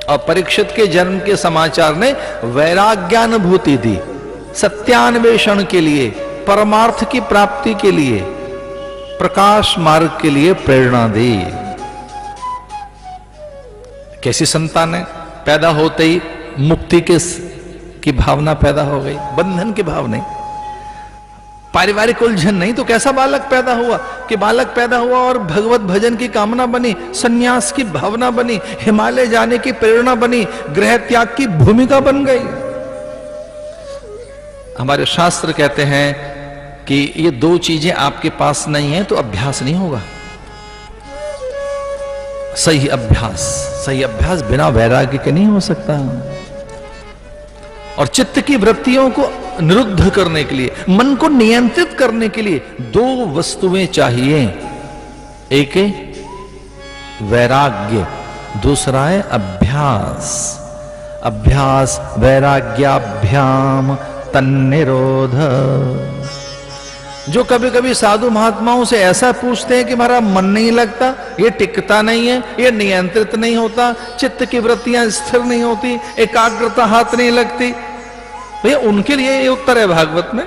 और परीक्षित के जन्म के समाचार ने वैराग्यानुभूति दी, सत्यान्वेषण के लिए, परमार्थ की प्राप्ति के लिए, प्रकाश मार्ग के लिए प्रेरणा दी। कैसी संतानें? पैदा होते ही मुक्ति की भावना पैदा हो गई, बंधन की भाव नहीं, पारिवारिक उलझन नहीं। तो कैसा बालक पैदा हुआ कि बालक पैदा हुआ और भगवत भजन की कामना बनी, सन्यास की भावना बनी, हिमालय जाने की प्रेरणा बनी, गृह त्याग की भूमिका बन गई। हमारे शास्त्र कहते हैं कि ये दो चीजें आपके पास नहीं है तो अभ्यास नहीं होगा। सही अभ्यास बिना वैराग्य के नहीं हो सकता। और चित्त की वृत्तियों को निरुद्ध करने के लिए, मन को नियंत्रित करने के लिए दो वस्तुएं चाहिए। एक है वैराग्य, दूसरा है अभ्यास। अभ्यास वैराग्याभ्याम तन्निरोध। जो कभी कभी साधु महात्माओं से ऐसा पूछते हैं कि हमारा मन नहीं लगता, ये टिकता नहीं है, ये नियंत्रित नहीं होता, चित्त की वृत्तियां स्थिर नहीं होती, एकाग्रता हाथ नहीं लगती, भैया उनके लिए ये उत्तर है भागवत में।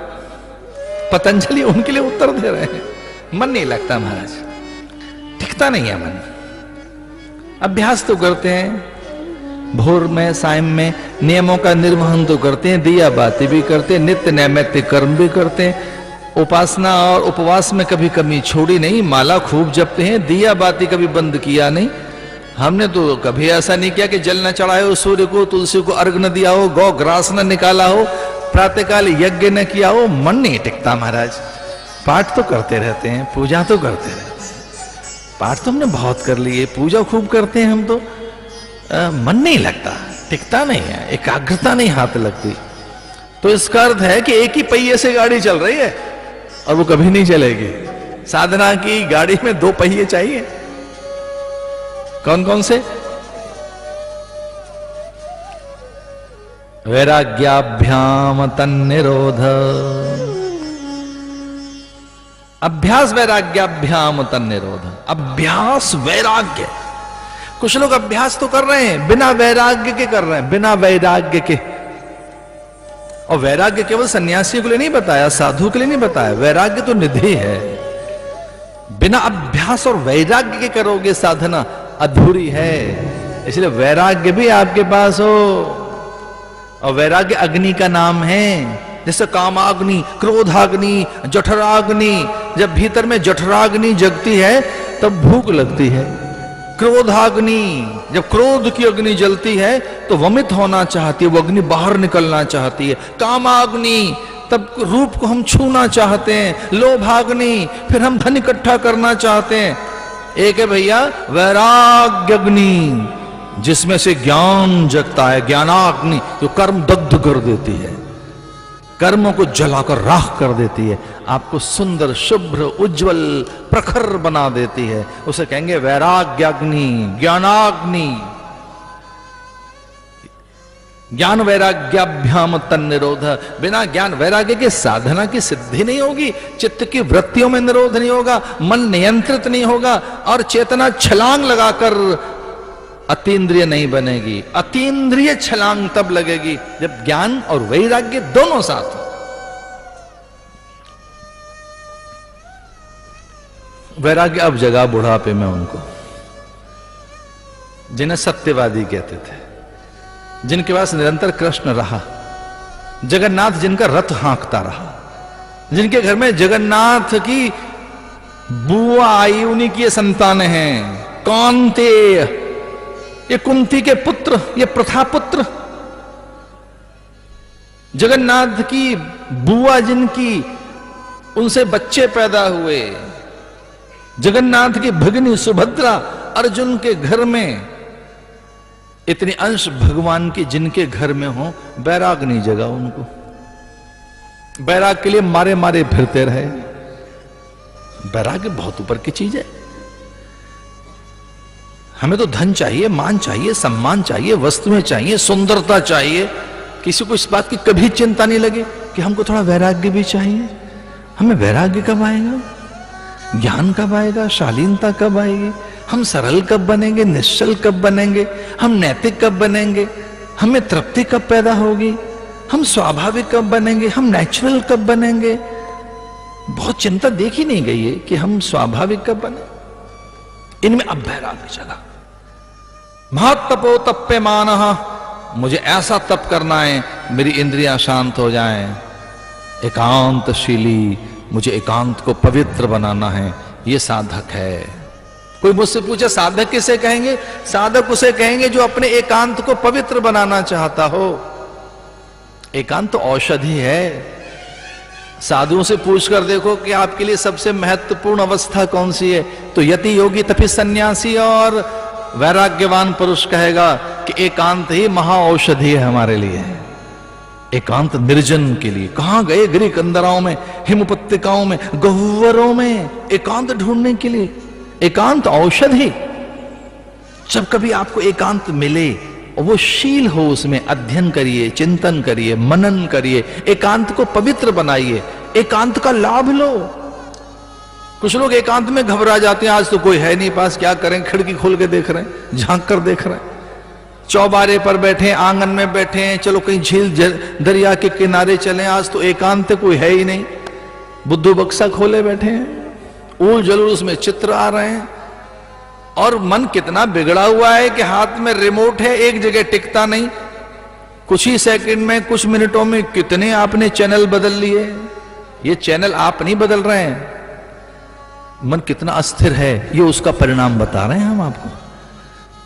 पतंजलि उनके लिए उत्तर दे रहे हैं, मन नहीं लगता महाराज, टिकता नहीं है मन। अभ्यास तो करते हैं, भोर में सायं में नियमों का निर्वहन तो करते हैं, दिया बाती भी करते हैं, नित्य नैमित्तिक कर्म भी करते हैं, उपासना और उपवास में कभी कमी छोड़ी नहीं, माला खूब जपते हैं, दिया बाती कभी बंद किया नहीं। हमने तो कभी ऐसा नहीं किया कि जल न चढ़ाए हो सूर्य को, तुलसी को अर्घ न दिया हो, गौ ग्रास न निकाला हो, प्रातःकाल यज्ञ न किया हो। मन नहीं टिकता महाराज। पाठ तो करते रहते हैं, पूजा तो करते रहते हैं, पाठ तो हमने बहुत कर लिए, पूजा खूब करते हैं हम तो, मन नहीं लगता, टिकता नहीं है, एकाग्रता नहीं हाथ लगती। तो इसका अर्थ है कि एक ही पहिए से गाड़ी चल रही है और वो कभी नहीं चलेगी। साधना की गाड़ी में दो पहिए चाहिए। कौन कौन से? वैराग्याभ्याम तन्निरोध। अभ्यास वैराग्याभ्याम तन्निरोध। अभ्यास वैराग्य। कुछ लोग अभ्यास तो कर रहे हैं, बिना वैराग्य के कर रहे हैं, बिना वैराग्य के। और वैराग्य केवल सन्यासी के लिए नहीं बताया, साधु के लिए नहीं बताया, वैराग्य तो निधि है। बिना अभ्यास और वैराग्य के करोगे साधना अधूरी है। इसलिए वैराग्य भी आपके पास हो। और वैराग्य अग्नि का नाम है, जैसे कामाग्नि, क्रोधाग्नि, जठराग्नि। जब भीतर में जठराग्नि जगती है तब भूख लगती है। क्रोधाग्नि, जब क्रोध की अग्नि जलती है तो वमित होना चाहती है, वो अग्नि बाहर निकलना चाहती है। कामाग्नि, तब रूप को हम छूना चाहते हैं। लोभाग्नि, फिर हम धन इकट्ठा करना चाहते हैं। एक है भैया वैराग्यग्नि, जिसमें से ज्ञान जगता है, ज्ञानाग्नि, जो कर्म दग्ध कर देती है, कर्मों को जलाकर राख कर देती है, आपको सुंदर, शुभ्र, उज्जवल, प्रखर बना देती है। उसे कहेंगे वैराग्याग्नि, ज्ञानाग्नि। ज्ञान वैराग्याभ्याम तन्निरोध। बिना ज्ञान वैराग्य के साधना की सिद्धि नहीं होगी, चित्त की वृत्तियों में निरोध नहीं होगा, मन नियंत्रित नहीं होगा, और चेतना छलांग लगाकर अतीन्द्रिय नहीं बनेगी। अतीन्द्रिय छलांग तब लगेगी जब ज्ञान और वैराग्य दोनों साथ हो। वैराग्य अब जगा बुढ़ापे में उनको, जिन्हें सत्यवादी कहते थे, जिनके पास निरंतर कृष्ण रहा, जगन्नाथ जिनका रथ हाँकता रहा, जिनके घर में जगन्नाथ की बुआ आई, उन्हीं की ये संतानें हैं। कौन्तेय, ये कुंती के पुत्र, ये प्रथा पुत्र, जगन्नाथ की बुआ जिनकी, उनसे बच्चे पैदा हुए। जगन्नाथ की भगिनी सुभद्रा, अर्जुन के घर में इतने अंश भगवान के जिनके घर में हो, वैराग नहीं जगा उनको। वैराग के लिए मारे मारे फिरते रहे। वैराग्य बहुत ऊपर की चीज है। हमें तो धन चाहिए, मान चाहिए, सम्मान चाहिए, वस्तुएं चाहिए, सुंदरता चाहिए। किसी को इस बात की कभी चिंता नहीं लगे कि हमको थोड़ा वैराग्य भी चाहिए। हमें वैराग्य कब आएगा? ज्ञान कब आएगा? शालीनता कब आएगी? हम सरल कब बनेंगे? निश्चल कब बनेंगे? हम नैतिक कब बनेंगे? हमें तृप्ति कब पैदा होगी? हम स्वाभाविक कब बनेंगे? हम नेचुरल कब बनेंगे? बहुत चिंता देखी नहीं गई है कि हम स्वाभाविक कब बने। इनमें अब वैराग्य चला। महत्तपो तप्यमानः, मुझे ऐसा तप करना है मेरी इंद्रियां शांत हो जाएं। एकांतशीली, मुझे एकांत को पवित्र बनाना है, ये साधक है। कोई मुझसे पूछे साधक किसे कहेंगे? साधक उसे कहेंगे जो अपने एकांत को पवित्र बनाना चाहता हो। एकांत तो औषधि है। साधुओं से पूछ कर देखो कि आपके लिए सबसे महत्वपूर्ण अवस्था कौन सी है, तो यति योगी तपि सन्यासी और वैराग्यवान पुरुष कहेगा कि एकांत ही महाऔषधि है हमारे लिए। एकांत निर्जन के लिए कहां गए? गिरि कंदराओं में, हिम उपत्यकाओं में, गह्वरों में एकांत ढूंढने के लिए। एकांत औषधि। जब कभी आपको एकांत मिले और वो शील हो, उसमें अध्ययन करिए, चिंतन करिए, मनन करिए, एकांत को पवित्र बनाइए, एकांत का लाभ लो। कुछ लोग एकांत में घबरा जाते हैं, आज तो कोई है नहीं पास, क्या करें, खिड़की खोल के देख रहे हैं, झांक कर देख रहे हैं, चौबारे पर बैठे, आंगन में बैठे हैं, चलो कहीं झील दरिया के किनारे चलें, आज तो एकांत कोई है ही नहीं, बुद्धू बक्सा खोले बैठे हैं, ऊल जलूस में चित्र आ रहे हैं, और मन कितना बिगड़ा हुआ है कि हाथ में रिमोट है, एक जगह टिकता नहीं, कुछ ही सेकंड में, कुछ मिनटों में कितने आपने चैनल बदल लिए। ये चैनल आप नहीं बदल रहे हैं, मन कितना अस्थिर है, ये उसका परिणाम बता रहे हैं हम आपको,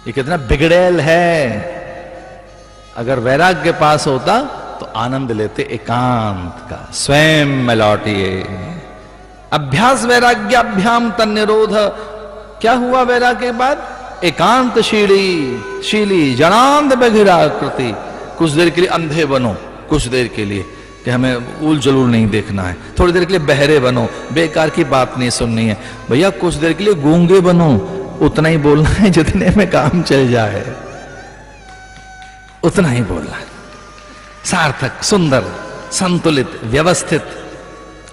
ये कितना बिगड़ैल है। अगर वैराग्य पास होता तो आनंद लेते एकांत का। स्वयं में लौटिए। अभ्यास वैराग्याभ्याम तन्निरोध। क्या हुआ वैराग्य के बाद? एकांत शीली जनांद बघिराकृति। कुछ देर के लिए अंधे बनो, कुछ देर के लिए कि हमें उल जलूल नहीं देखना है, थोड़ी देर के लिए बहरे बनो, बेकार की बात नहीं सुननी है भैया, कुछ देर के लिए गूंगे बनो, उतना ही बोलना है जितने में काम चल जाए, उतना ही बोलना है। सार्थक, सुंदर, संतुलित, व्यवस्थित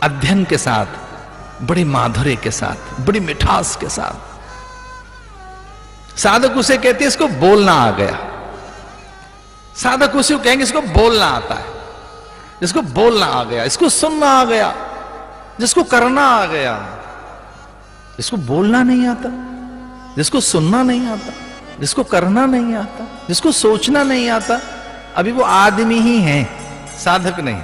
अध्ययन के साथ, बड़ी माधुर्य के साथ, बड़ी मिठास के साथ। साधक उसे कहते हैं इसको बोलना आ गया। साधक उसे कहेंगे इसको बोलना आता है, जिसको बोलना आ गया, इसको सुनना आ गया, जिसको करना आ गया। जिसको बोलना नहीं आता, जिसको सुनना नहीं आता, जिसको करना नहीं आता, जिसको सोचना नहीं आता, अभी वो आदमी ही है, साधक नहीं।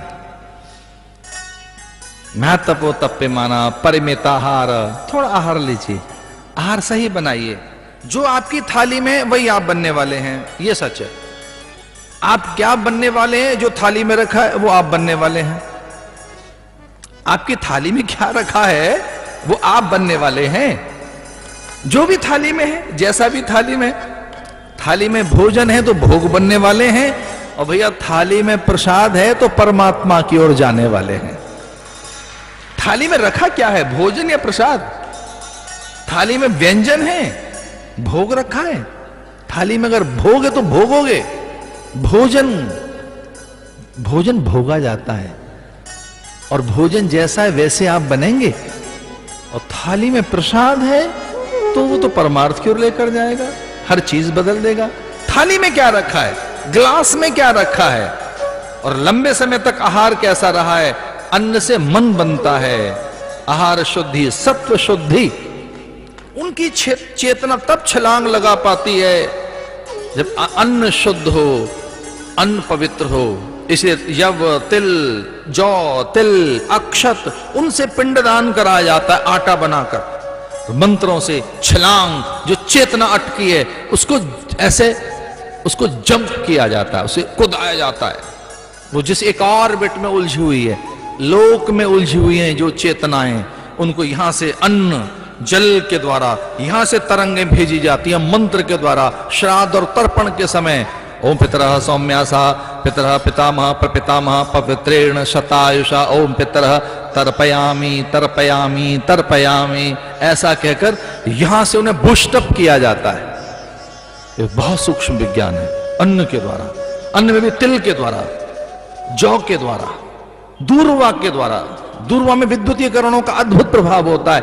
मैं तपो तप्पे माना परिमित आहार। थोड़ा आहार लीजिए, आहार सही बनाइए। जो आपकी थाली में वही आप बनने वाले हैं, ये सच है। आप क्या बनने वाले हैं, जो थाली में रखा है वो आप बनने वाले हैं। आपकी थाली में क्या रखा है वो आप बनने वाले हैं। जो भी थाली में है, जैसा भी थाली में भोजन है तो भोग बनने वाले हैं, और भैया थाली में प्रसाद है तो परमात्मा की ओर जाने वाले हैं। थाली में रखा क्या है, भोजन या प्रसाद? थाली में व्यंजन है, भोग रखा है। थाली में अगर भोग है तो भोगोगे। भोजन भोगा जाता है, और भोजन जैसा है वैसे आप बनेंगे। और थाली में प्रसाद है तो वो तो परमार्थ की ओर लेकर जाएगा, हर चीज बदल देगा। थाली में क्या रखा है, ग्लास में क्या रखा है, और लंबे समय तक आहार कैसा रहा है। अन्न से मन बनता है, आहार शुद्धि, सत्व शुद्धि। उनकी चेतना तब छलांग लगा पाती है जब अन्न शुद्ध हो, अन्न पवित्र हो। इसे यव, तिल, जौ, तिल, अक्षत, उनसे पिंडदान कराया जाता है आटा बनाकर। मंत्रों से छलांग, जो चेतना अटकी है उसको ऐसे उसको जंप किया जाता है, उसे कुदाया जाता है। वो जिस एक ऑर्बिट में उलझी हुई है, लोक में उलझी हुई है जो चेतनाएं, उनको यहां से अन्न जल के द्वारा, यहां से तरंगें भेजी जाती हैं मंत्र के द्वारा। श्राद्ध और तर्पण के समय ओम पितरः सौम्यासा पितरः पितामह प्रपितामह पवित्रेण शतायुषा ओम पितरः तर्पयामी तर्पयामी तर्पयामी, ऐसा कहकर यहां से उन्हें बूस्टअप किया जाता है। ये बहुत सूक्ष्म विज्ञान है। अन्न के द्वारा, अन्न में भी तिल के द्वारा, जौ के द्वारा, दूर्वा के द्वारा। दूर्वा में विद्युतीकरणों का अद्भुत प्रभाव होता है।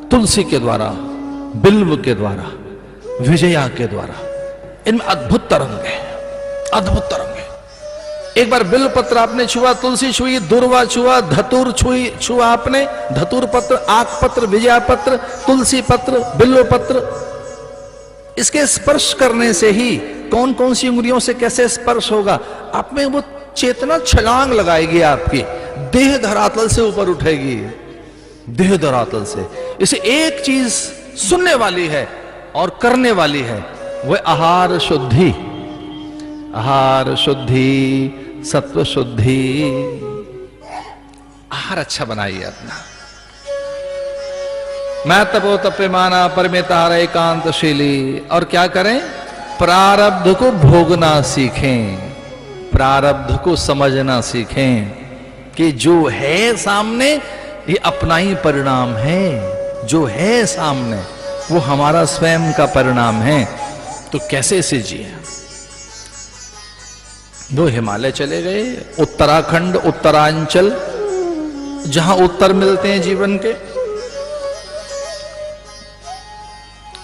तुलसी के द्वारा, बिल्व के द्वारा, विजया के द्वारा, इनमें अद्भुत तरंग है, अद्भुत तरंग है। एक बार बिल्व पत्र आपने छुआ, तुलसी छुई, दुर्वा छुआ, धतूर छुआ आपने, धतूर पत्र, आक पत्र, विजया पत्र, तुलसी पत्र, बिल्व पत्र, इसके स्पर्श करने से ही कौन कौन सी उंगलियों से कैसे स्पर्श होगा, आप में वो चेतना छलांग लगाएगी, आपकी देह धरातल से ऊपर उठेगी, देह धरातल से। इसे एक चीज सुनने वाली है और करने वाली है, वह आहार शुद्धि, आहार शुद्धि, सत्व शुद्धि। व्यवहार अच्छा बनाइए अपना। मैं तपो तप्यमाना परमेतार एकांतशीली। और क्या करें? प्रारब्ध को भोगना सीखें, प्रारब्ध को समझना सीखें कि जो है सामने ये अपना ही परिणाम है, जो है सामने वो हमारा स्वयं का परिणाम है। तो कैसे इसे जिए? वो हिमालय चले गए, उत्तराखंड, उत्तरांचल, जहां उत्तर मिलते हैं जीवन के।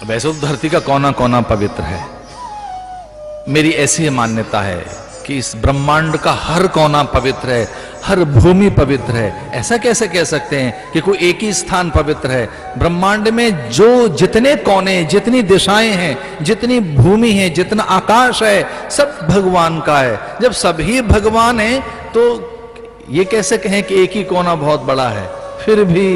वैसे तो धरती का कोना कोना पवित्र है। मेरी ऐसी मान्यता है कि इस ब्रह्मांड का हर कोना पवित्र है, हर भूमि पवित्र है। ऐसा कैसे कह सकते हैं कि कोई एक ही स्थान पवित्र है? ब्रह्मांड में जो जितने कोने, जितनी दिशाएं हैं, जितनी भूमि है, जितना आकाश है, सब भगवान का है। जब सभी भगवान है तो ये कैसे कहें कि एक ही कोना बहुत बड़ा है? फिर भी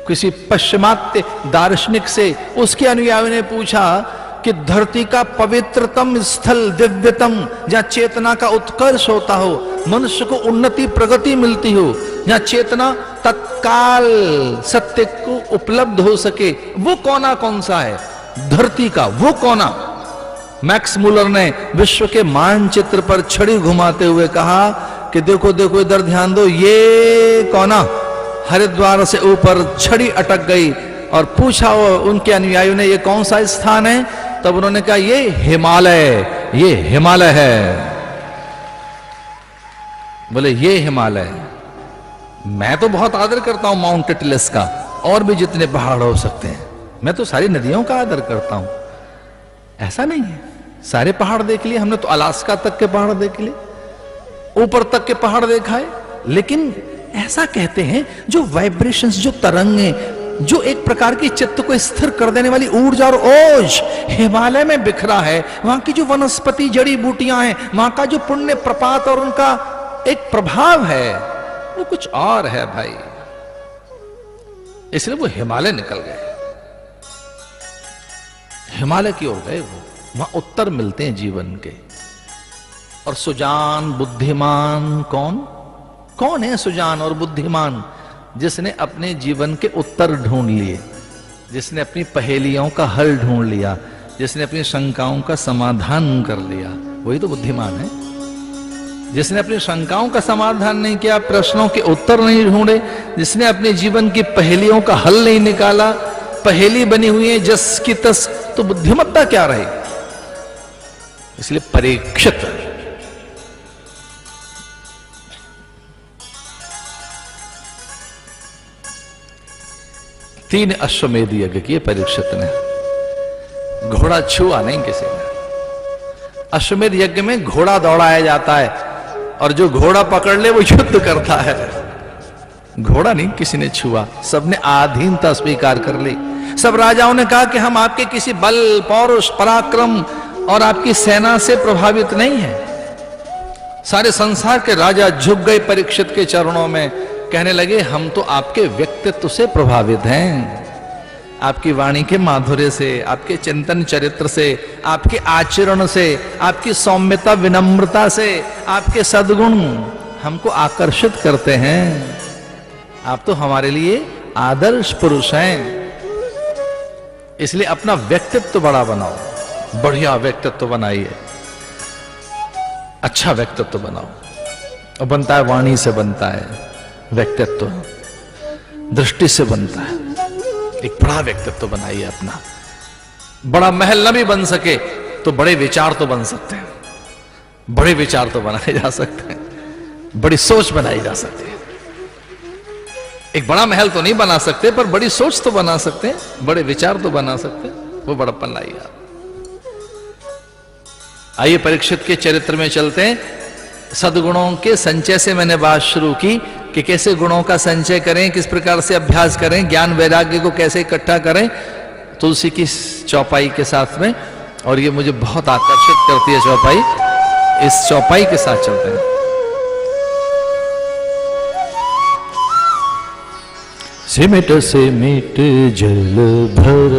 किसी पश्चिमात्य दार्शनिक से उसके अनुयायियों ने पूछा कि धरती का पवित्रतम स्थल, दिव्यतम, जहां चेतना का उत्कर्ष होता हो, मनुष्य को उन्नति प्रगति मिलती हो, जहां चेतना तत्काल सत्य को उपलब्ध हो सके, वो कोना कौन सा है? धरती का वो कोना। मैक्स मुलर ने विश्व के मानचित्र पर छड़ी घुमाते हुए कहा कि देखो देखो इधर ध्यान दो, ये कोना। हरिद्वार से ऊपर छड़ी अटक गई और पूछा उनके अनुयायियों ने ये कौन सा स्थान है? तब उन्होंने कहा ये हिमालय, ये हिमालय है। बोले ये हिमालय। मैं तो बहुत आदर करता हूं माउंट एटलस का, और भी जितने पहाड़ हो सकते हैं। मैं तो सारी नदियों का आदर करता हूं, ऐसा नहीं है। सारे पहाड़ देख लिए हमने, तो अलास्का तक के पहाड़ देख लिए, ऊपर तक के पहाड़ देखा है। लेकिन ऐसा कहते हैं जो वाइब्रेशंस, जो तरंगे, जो एक प्रकार की चित्त को स्थिर कर देने वाली ऊर्जा और ओज हिमालय में बिखरा है। वहां की जो वनस्पति, जड़ी बूटियां हैं, वहां का जो पुण्य प्रपात और उनका एक प्रभाव है, वो कुछ और है भाई। इसलिए वो हिमालय निकल गए, हिमालय की ओर गए। वो वहां उत्तर मिलते हैं जीवन के। और सुजान, बुद्धिमान कौन है सुजान और बुद्धिमान? जिसने अपने जीवन के उत्तर ढूंढ लिए, जिसने अपनी पहेलियों का हल ढूंढ लिया, जिसने अपनी शंकाओं का समाधान कर लिया, वही तो बुद्धिमान है। जिसने अपनी शंकाओं का समाधान नहीं किया, प्रश्नों के उत्तर नहीं ढूंढे, जिसने अपने जीवन की पहेलियों का हल नहीं निकाला, पहेली बनी हुई है जस की तस, तो बुद्धिमत्ता क्या रही? इसलिए परीक्षित तीन अश्वमेध यज्ञ किए परीक्षित ने, घोड़ा छुआ नहीं किसी ने। अश्वमेध यज्ञ में घोड़ा दौड़ाया जाता है और जो घोड़ा पकड़ ले वो युद्ध करता है। घोड़ा नहीं किसी ने छुआ, सबने आधीनता स्वीकार कर ली। सब राजाओं ने कहा कि हम आपके किसी बल, पौरुष, पराक्रम और आपकी सेना से प्रभावित नहीं है। सारे संसार के राजा झुक गए परीक्षित के चरणों में, कहने लगे हम तो आपके व्यक्तित्व से प्रभावित हैं, आपकी वाणी के माधुर्य से, आपके चिंतन चरित्र से, आपके आचरण से, आपकी सौम्यता विनम्रता से, आपके सद्गुण हमको आकर्षित करते हैं। आप तो हमारे लिए आदर्श पुरुष हैं। इसलिए अपना व्यक्तित्व बड़ा बनाओ, बढ़िया व्यक्तित्व बनाइए, अच्छा व्यक्तित्व बनाओ। और बनता है वाणी से, बनता है व्यक्तित्व, दृष्टि से बनता है। एक बड़ा व्यक्तित्व बनाइए अपना। बड़ा महल न भी बन सके तो बड़े विचार तो बन सकते हैं, बड़े विचार तो बनाए जा सकते हैं, बड़ी सोच बनाई जा सकती है। एक बड़ा महल तो नहीं बना सकते, पर बड़ी सोच तो बना सकते हैं, बड़े विचार तो बना सकते हैं। वो बड़प्पन लाइए आप। आइए परीक्षित के चरित्र में चलते हैं। सद्गुणों के संचय से मैंने बात शुरू की कि कैसे गुणों का संचय करें, किस प्रकार से अभ्यास करें, ज्ञान वैराग्य को कैसे इकट्ठा करें, तुलसी की चौपाई के साथ में। और ये मुझे बहुत आकर्षित करती है चौपाई। इस चौपाई के साथ चलते हैं। सिमट सिमट जल भर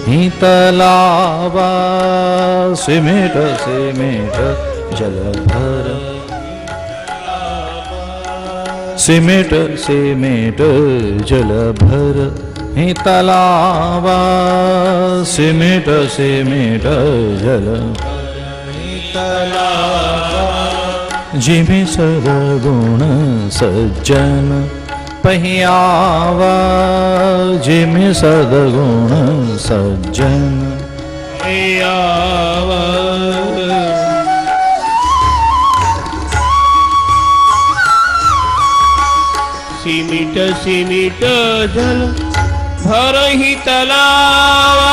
ही तलावा, सिमट सिमट जल भर, सिमेट सिमेट जल भर ही तलावा, सिमेट सिमेट जल तलावा, जिमि सद्गुण सज्जन पहियावा, जिमि सद्गुण सज्जन पहियावा। सिमिट सिमिट जल भरहि तलावा,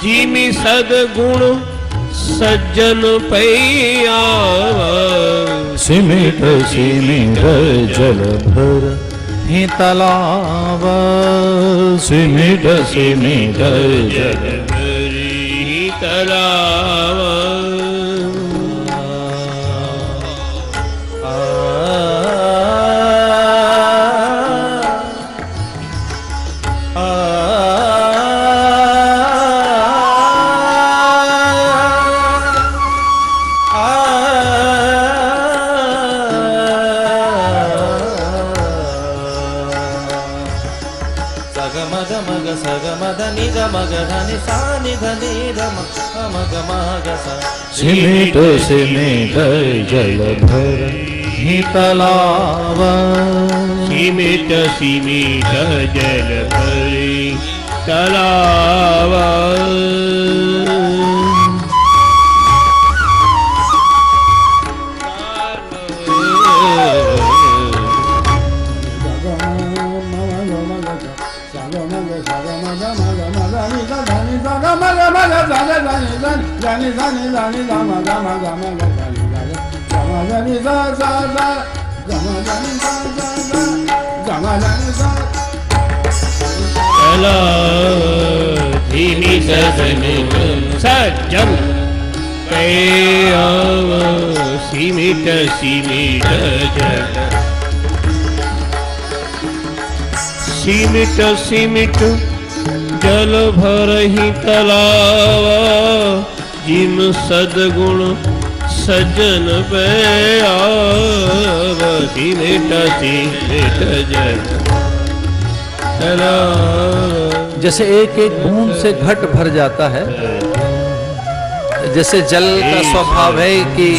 जिमि सद्गुण सज्जन पैयावा। सिमिट सिमिट जल भर ही तलावा, सिमिट सिमिट जल भर ही तलावा। सिमिट सिमिट जल भर ही तलावा, सिमिट सिमिट जल भर तलावा। धीमी सज्जन पैयावा, सिमिट सिमिट जल सिमिट सिमिट जल भरहि तलावा, जिम सद्गुण सज्जन पैयावा, सिमिट सिमिट जल तलावा। जैसे एक एक बूंद से घट भर जाता है, जैसे जल का स्वभाव है कि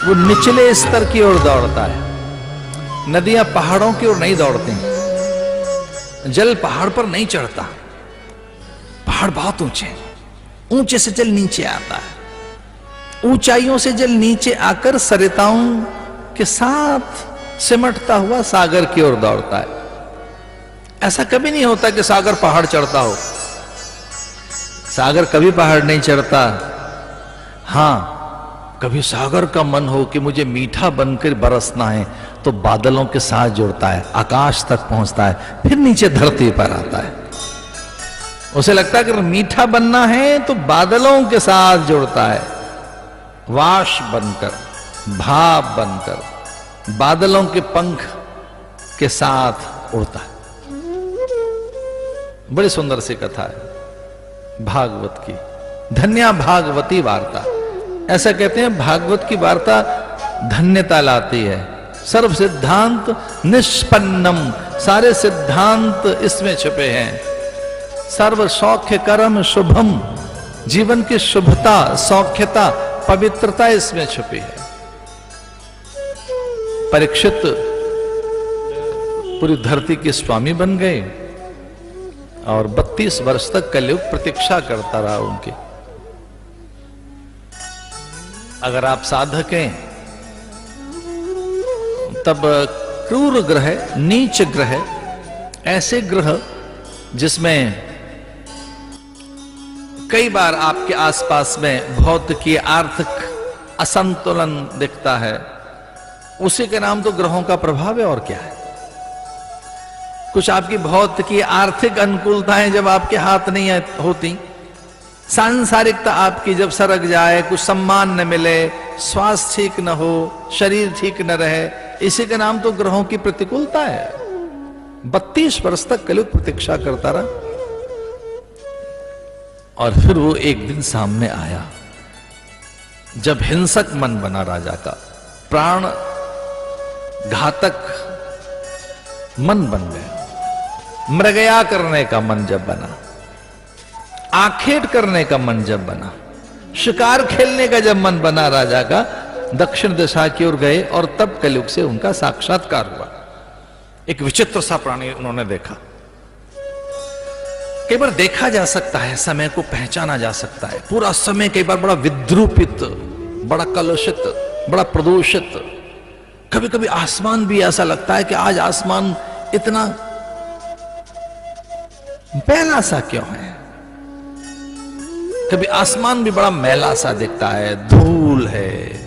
वो निचले स्तर की ओर दौड़ता है। नदियां पहाड़ों की ओर नहीं दौड़ती, जल पहाड़ पर नहीं चढ़ता, पहाड़ बहुत ऊंचे, ऊंचे से जल नीचे आता है, ऊंचाइयों से जल नीचे आकर सरिताओं के साथ सिमटता हुआ सागर की ओर दौड़ता है। ऐसा कभी नहीं होता कि सागर पहाड़ चढ़ता हो, सागर कभी पहाड़ नहीं चढ़ता। हां, कभी सागर का मन हो कि मुझे मीठा बनकर बरसना है तो बादलों के साथ जुड़ता है, आकाश तक पहुंचता है, फिर नीचे धरती पर आता है। उसे लगता है कि मीठा बनना है तो बादलों के साथ जुड़ता है, वाश बनकर, भाप बनकर बादलों के पंख के साथ उड़ता है। बड़ी सुंदर सी कथा है भागवत की, धन्या भागवती वार्ता। ऐसा कहते हैं भागवत की वार्ता धन्यता लाती है। सर्व सिद्धांत निष्पन्नम, सारे सिद्धांत इसमें छुपे हैं। सर्व सौख्य कर्म शुभम, जीवन की शुभता, सौख्यता, पवित्रता इसमें छुपी है। परीक्षित पूरी धरती के स्वामी बन गए और 32 वर्ष तक कलयुग प्रतीक्षा करता रहा उनकी। अगर आप साधक हैं तब क्रूर ग्रह, नीच ग्रह, ऐसे ग्रह जिसमें कई बार आपके आसपास में भौतिकी आर्थिक असंतुलन दिखता है, उसी के नाम तो ग्रहों का प्रभाव है और क्या है। कुछ आपकी भौतिकी आर्थिक अनुकूलताएं जब आपके हाथ नहीं होती, सांसारिकता आपकी जब सरक जाए, कुछ सम्मान न मिले, स्वास्थ्य ठीक न हो, शरीर ठीक न रहे, इसी का नाम तो ग्रहों की प्रतिकूलता है। 32 वर्ष तक कलयुग प्रतीक्षा करता रहा और फिर वो एक दिन सामने आया जब हिंसक मन बना राजा का, प्राण घातक मन बन गया। मृगया करने का मन जब बना, आखेट करने का मन जब बना, शिकार खेलने का जब मन बना राजा का, दक्षिण दिशा की ओर गए और तब कलयुग से उनका साक्षात्कार हुआ। एक विचित्र सा प्राणी उन्होंने देखा। कई बार देखा जा सकता है, समय को पहचाना जा सकता है। पूरा समय कई बार बड़ा विद्रूपित, बड़ा कलुषित, बड़ा प्रदूषित। कभी कभी आसमान भी ऐसा लगता है कि आज आसमान इतना मैला सा क्यों है। कभी आसमान भी बड़ा मैला सा दिखता है, धूल है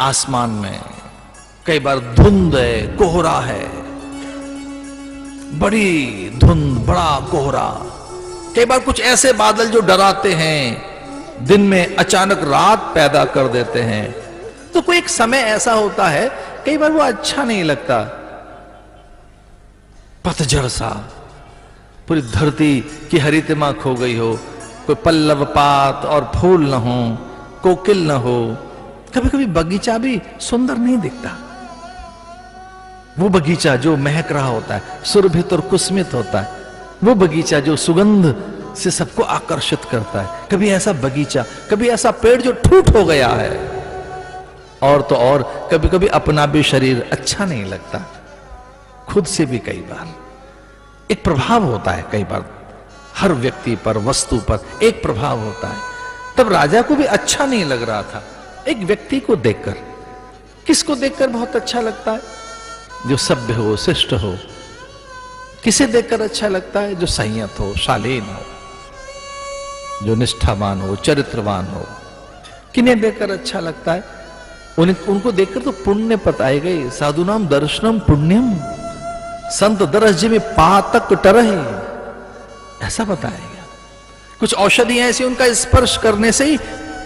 आसमान में, कई बार धुंध है, कोहरा है, बड़ी धुंध, बड़ा कोहरा। कई बार कुछ ऐसे बादल जो डराते हैं, दिन में अचानक रात पैदा कर देते हैं। तो कोई एक समय ऐसा होता है, कई बार वो अच्छा नहीं लगता। पतझड़ सा, पूरी धरती की हरितिमा खो गई हो, कोई पल्लव पात और फूल न हो, कोकिल न हो। कभी कभी बगीचा भी सुंदर नहीं दिखता। वो बगीचा जो महक रहा होता है, सुरभित और कुसमित होता है, वो बगीचा जो सुगंध से सबको आकर्षित करता है। कभी ऐसा बगीचा, कभी ऐसा पेड़ जो ठूठ हो गया है। और तो और कभी कभी अपना भी शरीर अच्छा नहीं लगता, खुद से भी। कई बार एक प्रभाव होता है, कई बार हर व्यक्ति पर, वस्तु पर एक प्रभाव होता है। तब राजा को भी अच्छा नहीं लग रहा था एक व्यक्ति को देखकर। किसको देखकर बहुत अच्छा लगता है? जो सभ्य हो, शिष्ट हो। किसे देखकर अच्छा लगता है? जो संयत हो, शालीन हो, जो निष्ठावान हो, चरित्रवान हो। किन्हें देखकर अच्छा लगता है? उनको देखकर तो पुण्य पताएगा ही। साधु नाम दर्शनम पुण्यम, संत दरस में पातक टरहि, ऐसा बताएगा। कुछ औषधियां ऐसी, उनका स्पर्श करने से ही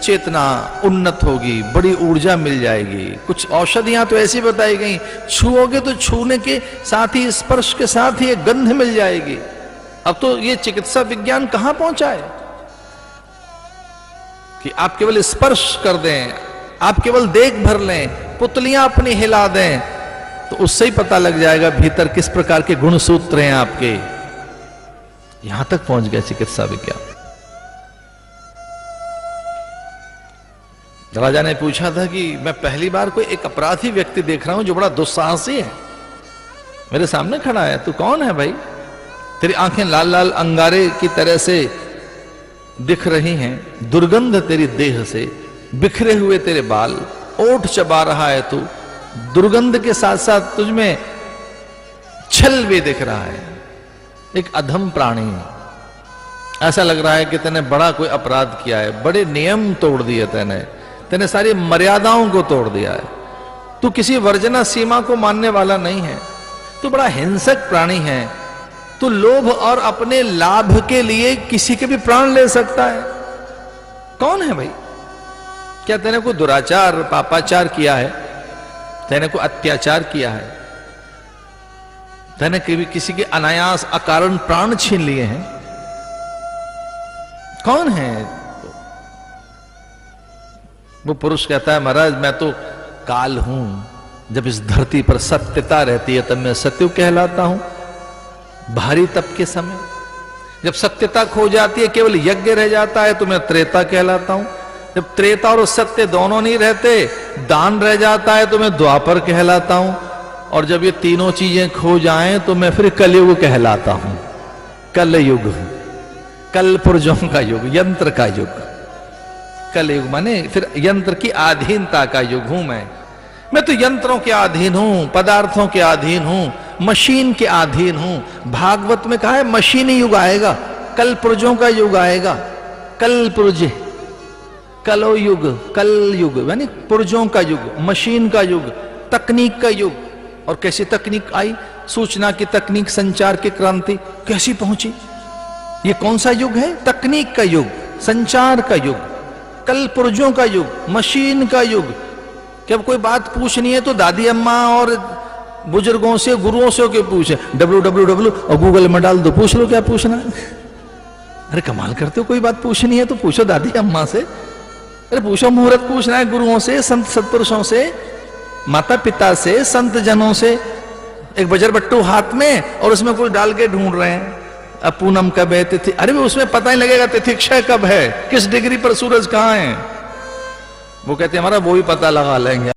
चेतना उन्नत होगी, बड़ी ऊर्जा मिल जाएगी। कुछ औषधियां तो ऐसी बताई गई, छुओगे तो छूने के साथ ही, स्पर्श के साथ ही एक गंध मिल जाएगी। अब तो ये चिकित्सा विज्ञान कहां पहुंचा है कि आप केवल स्पर्श कर दें, आप केवल देख भर लें, पुतलियां अपनी हिला दें, तो उससे ही पता लग जाएगा भीतर किस प्रकार के गुण सूत्र हैं आपके। यहां तक पहुंच गया चिकित्सा विज्ञान। राजा ने पूछा था कि मैं पहली बार कोई एक अपराधी व्यक्ति देख रहा हूं जो बड़ा दुस्साहसी है, मेरे सामने खड़ा है। तू कौन है भाई? तेरी आंखें लाल लाल अंगारे की तरह से दिख रही हैं, दुर्गंध तेरी देह से, बिखरे हुए तेरे बाल, ओठ चबा रहा है तू, दुर्गंध के साथ साथ तुझमें छल भी दिख रहा है। एक अधम प्राणी, ऐसा लग रहा है कि तूने बड़ा कोई अपराध किया है, बड़े नियम तोड़ दिए तूने सारी मर्यादाओं को तोड़ दिया है। तू किसी वर्जना सीमा को मानने वाला नहीं है, तू बड़ा हिंसक प्राणी है। तू लोभ और अपने लाभ के लिए किसी के भी प्राण ले सकता है। कौन है भाई? क्या तूने कोई दुराचार, पापाचार किया है? तूने कोई अत्याचार किया है? तूने कभी किसी के अनायास अकारण प्राण छीन लिए हैं? कौन है? वो पुरुष कहता है, महाराज मैं तो काल हूं, जब इस धरती पर सत्यता रहती है तब मैं सत्युग कहलाता हूं। भारी तप के समय जब सत्यता खो जाती है, केवल यज्ञ रह जाता है, तो मैं त्रेता कहलाता हूं। जब त्रेता और सत्य दोनों नहीं रहते, दान रह जाता है, तो मैं द्वापर कहलाता हूं। और जब ये तीनों चीजें खो जाएं तो मैं फिर कलयुग कहलाता हूं। कलयुग, कल पुर्जों का युग, यंत्र का युग। कलयुग माने फिर यंत्र की अधीनता का युग हूं मैं तो यंत्रों के अधीन हूं, पदार्थों के अधीन हूं, मशीन के अधीन हूं। भागवत में कहा है मशीनी युग आएगा, कल पुर्जों का युग आएगा। कल पुर्जे, कलो युग, कल युग यानी पुर्जों का युग, मशीन का युग, तकनीक का युग। और कैसी तकनीक आई? सूचना की तकनीक, संचार की क्रांति कैसी पहुंची? ये कौन सा युग है? तकनीक का युग, संचार का युग, कल पुर्जों का युग, मशीन का युग। जब कोई बात पूछनी है तो दादी अम्मा और बुजुर्गों से, गुरुओं से के पूछे, www और गूगल में डाल दो, पूछ लो क्या पूछना है। अरे कमाल करते हो, कोई बात पूछनी है तो पूछो दादी अम्मा से, अरे पूछो, मुहूर्त पूछना है गुरुओं से, संत सत्पुरुषों से, माता पिता से, संत जनों से, एक बजरबट्टू हाथ में और उसमें कुछ डाल के ढूंढ रहे हैं। अब पूनम कब है, तिथि, अरे भी उसमें पता ही लगेगा तिथि क्षय कब है, किस डिग्री पर सूरज कहां है। वो कहते हैं हमारा वो भी पता लगा लेंगे।